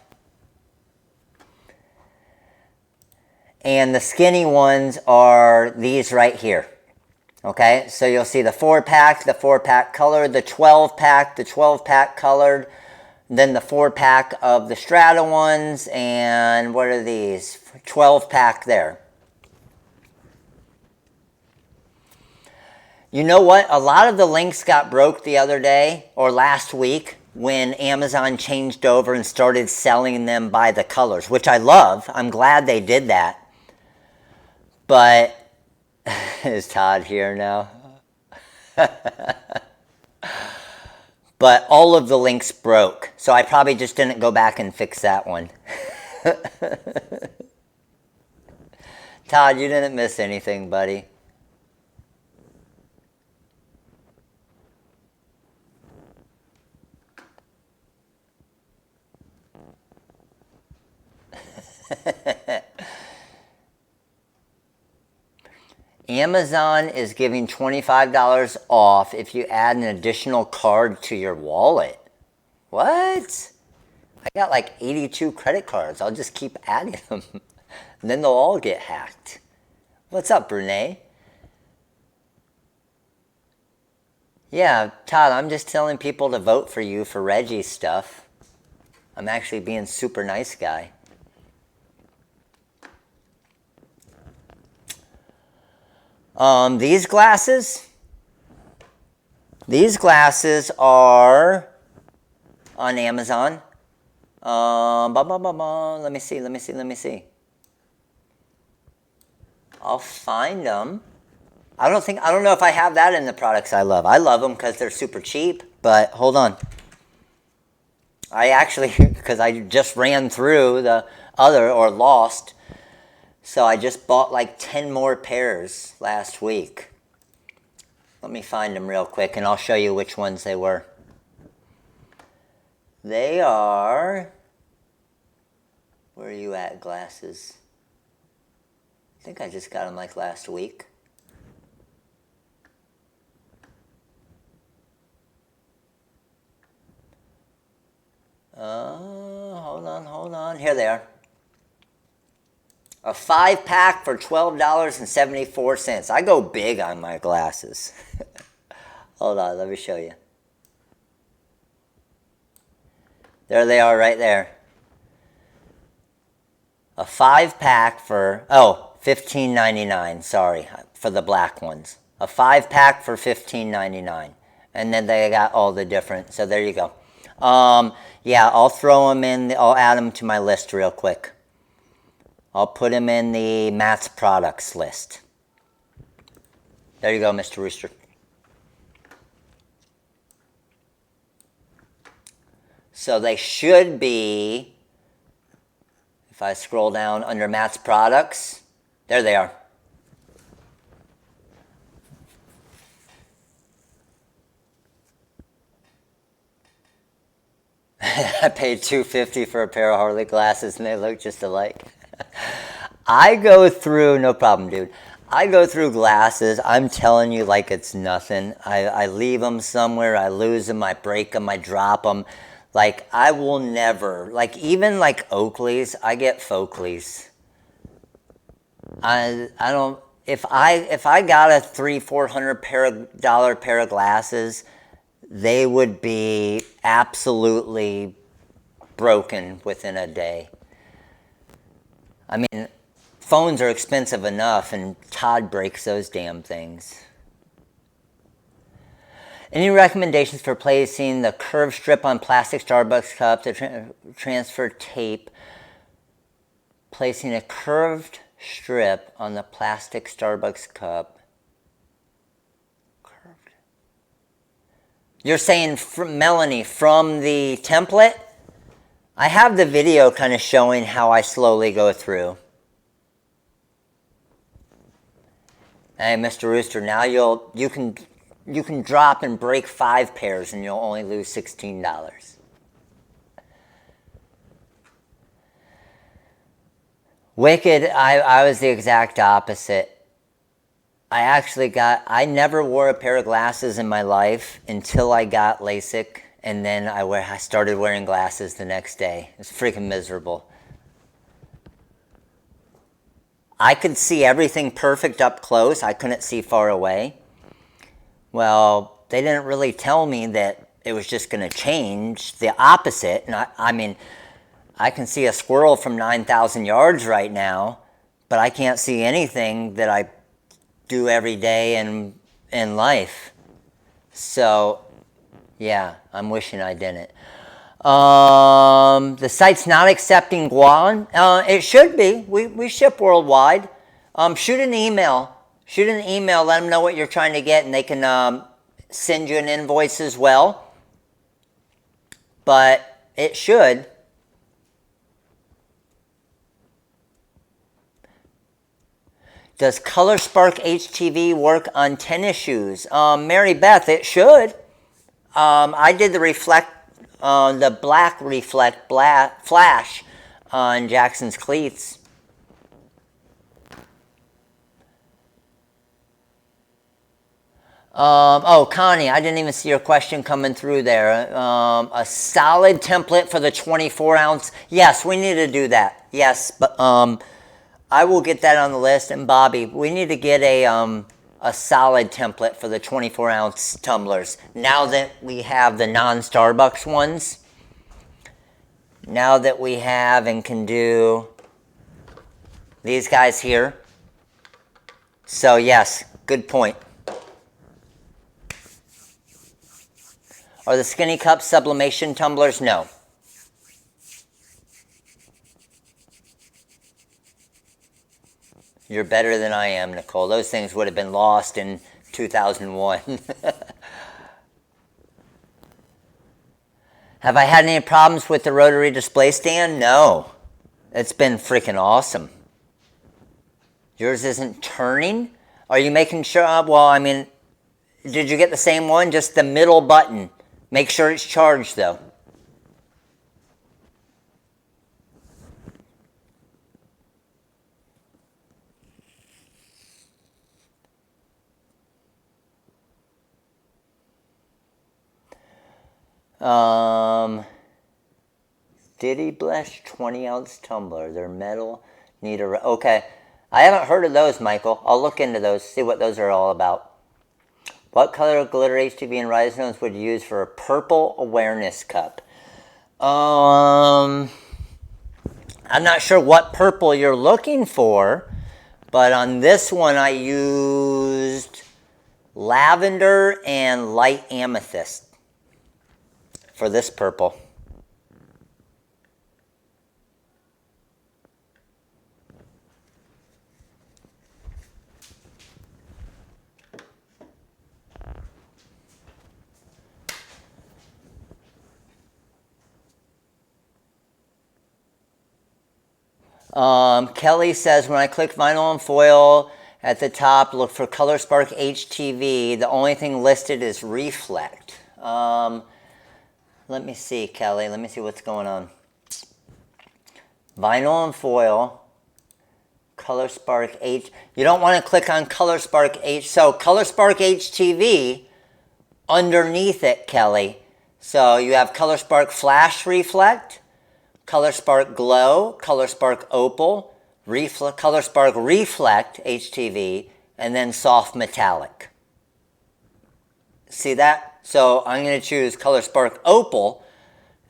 And the skinny ones are these right here. Okay, so you'll see the 4-pack, the 4-pack colored, the 12-pack, the 12-pack colored, then the 4-pack of the Strata ones, and what are these? 12-pack there. You know what? A lot of the links got broke the other day, or last week, when Amazon changed over and started selling them by the colors, which I love. I'm glad they did that. But is Todd here now? But all of the links broke, so I probably just didn't go back and fix that one. Todd, you didn't miss anything, buddy. Amazon is giving $25 off if you add an additional card to your wallet. What? I got like 82 credit cards. I'll just keep adding them. And then they'll all get hacked. What's up, Brene? Yeah, Todd, I'm just telling people to vote for you for Reggie's stuff. I'm actually being super nice guy. These glasses are on Amazon. Let me see. I'll find them. I don't know if I have that in the products I love. I love them because they're super cheap, but hold on. I actually, because I just ran through the other, or lost, so I just bought like 10 more pairs last week. Let me find them real quick and I'll show you which ones they were. They are, where are you at, glasses? I think I just got them like last week. Hold on. Here they are. A 5-pack for $12.74. I go big on my glasses. Hold on, let me show you. There they are right there. A 5-pack for, $15.99. Sorry, for the black ones. A 5-pack for $15.99. And then they got all the different, so there you go. Yeah, I'll throw them in, I'll add them to my list real quick. I'll put them in the Matt's products list. There you go, Mr. Rooster. So they should be, if I scroll down under Matt's products, there they are. I paid $250 for a pair of Harley glasses and they look just alike. I go through, no problem, dude. I go through glasses, I'm telling you, like it's nothing. I leave them somewhere, I lose them, I break them, I drop them. Like, I will never, like, even like Oakley's, I get Folkleys. I don't, if I got a $300-400 pair of glasses, they would be absolutely broken within a day. I mean, phones are expensive enough, and Todd breaks those damn things. Any recommendations for placing the curved strip on plastic Starbucks cup to transfer tape? Placing a curved strip on the plastic Starbucks cup. Curved. You're saying, Melanie, from the template? I have the video kind of showing how I slowly go through. Hey, Mr. Rooster, now you can drop and break 5 pairs and you'll only lose $16. Wicked, I was the exact opposite. I never wore a pair of glasses in my life until I got LASIK, and then I started wearing glasses the next day. It's freaking miserable. I could see everything perfect up close. I couldn't see far away. Well, they didn't really tell me that it was just going to change. The opposite. And I mean, I can see a squirrel from 9,000 yards right now, but I can't see anything that I do every day in life. So, yeah, I'm wishing I didn't. The site's not accepting Guan. It should be. We ship worldwide. Shoot an email. Let them know what you're trying to get, and they can send you an invoice as well. But it should. Does Color Spark HTV work on tennis shoes? Mary Beth, it should. I did the black reflect flash on Jackson's cleats. Oh, Connie, I didn't even see your question coming through there. A solid template for the 24-ounce. Yes, we need to do that. Yes, but I will get that on the list. And Bobby, we need to get a solid template for the 24-ounce tumblers. Now that we have the non-Starbucks ones, now that we have and can do these guys here. So yes, good point. Are the Skinny Cup sublimation tumblers? No. You're better than I am, Nicole. Those things would have been lost in 2001. Have I had any problems with the rotary display stand? No. It's been freaking awesome. Yours isn't turning? Are you making sure? Well, I mean, did you get the same one? Just the middle button. Make sure it's charged, though. Diddy Blesh 20-ounce tumbler. They're metal. Need a... Okay. I haven't heard of those, Michael. I'll look into those, see what those are all about. What color glitter HTV and Rhinestones would you use for a purple awareness cup? I'm not sure what purple you're looking for, but on this one I used lavender and light amethyst for this purple. Kelly says, when I click vinyl and foil at the top, look for Color Spark HTV. The only thing listed is Reflect. Let me see, Kelly. Let me see what's going on. Vinyl and foil. Color Spark H. You don't want to click on Color Spark H. So Color Spark HTV underneath it, Kelly. So you have Color Spark Flash Reflect, Color Spark Glow, Color Spark Opal, Color Spark Reflect HTV, and then soft metallic. See that? So I'm going to choose Color Spark Opal,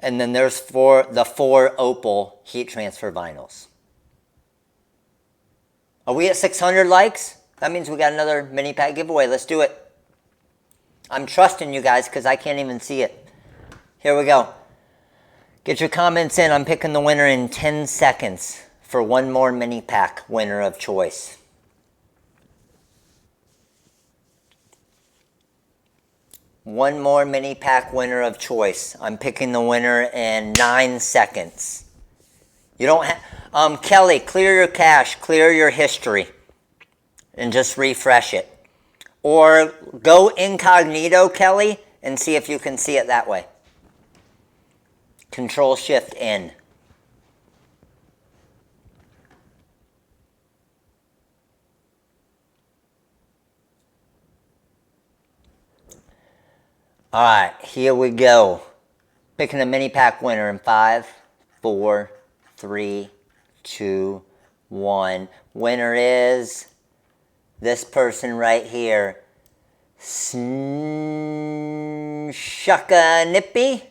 and then there's the 4 Opal heat transfer vinyls. Are we at 600 likes? That means we got another mini pack giveaway. Let's do it. I'm trusting you guys because I can't even see it. Here we go. Get your comments in. I'm picking the winner in 10 seconds for one more mini pack winner of choice. One more mini pack winner of choice. I'm picking the winner in 9 seconds. You don't have... Kelly, clear your cache, clear your history, and just refresh it. Or go incognito, Kelly, and see if you can see it that way. Control-Shift-N. All right, here we go. Picking a mini pack winner in 5, 4, 3, 2, 1. Winner is this person right here. Shuckanippy?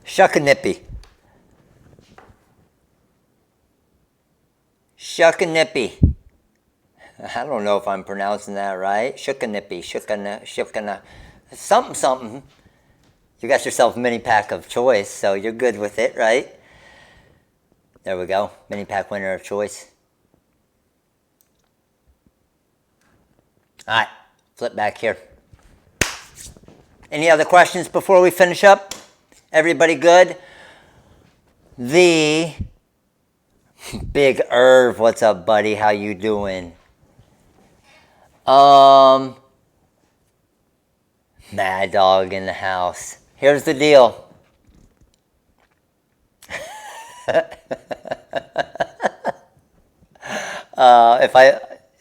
Shuckanippy. Shuckanippy. I don't know if I'm pronouncing that right. Shuckanippy. Shuckana. Something, something. You got yourself a mini pack of choice, so you're good with it, right? There we go. Mini pack winner of choice. All right. Flip back here. Any other questions before we finish up? Everybody good? The Big Irv, what's up, buddy? How you doing? Mad Dog in the house. Here's the deal.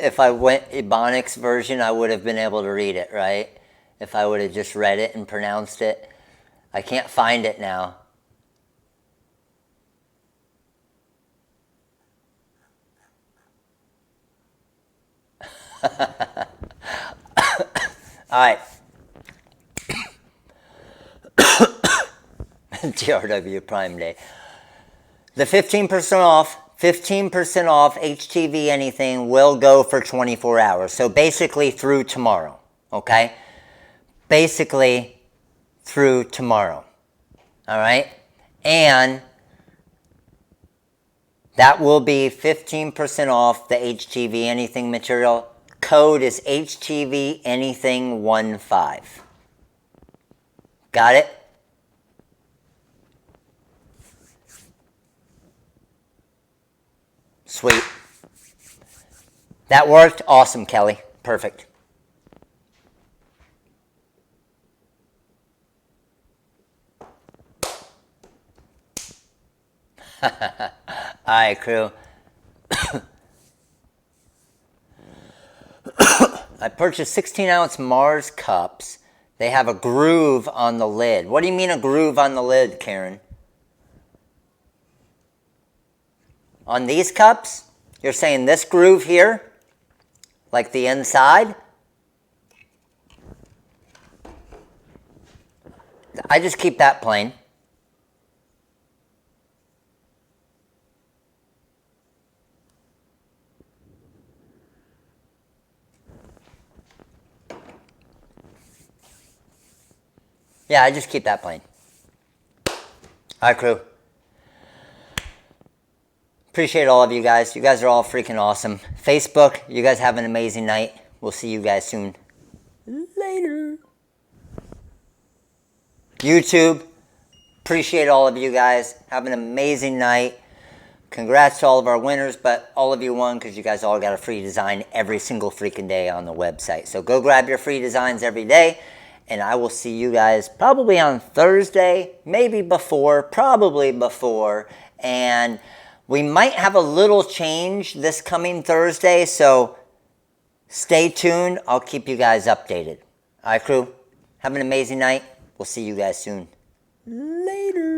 If I went Ebonics version, I would have been able to read it, right? If I would have just read it and pronounced it. I can't find it now. All right. TRW Prime Day. The 15% off HTV anything will go for 24 hours. So basically through tomorrow, okay? Basically through tomorrow, all right? And that will be 15% off the HTV anything material. Code is HTV anything 15. Got it? Sweet. That worked? Awesome, Kelly. Perfect. All right, crew. I purchased 16-ounce Mars cups. They have a groove on the lid. What do you mean a groove on the lid, Karen? On these cups, you're saying this groove here, like the inside? I just keep that plain. Yeah, I just keep that plain. All right, crew. Appreciate all of you guys. You guys are all freaking awesome. Facebook, you guys have an amazing night. We'll see you guys soon. Later. YouTube, appreciate all of you guys. Have an amazing night. Congrats to all of our winners, but all of you won because you guys all got a free design every single freaking day on the website. So go grab your free designs every day. And I will see you guys probably on Thursday, maybe before, probably before. And we might have a little change this coming Thursday, so stay tuned. I'll keep you guys updated. All right, crew. Have an amazing night. We'll see you guys soon. Later.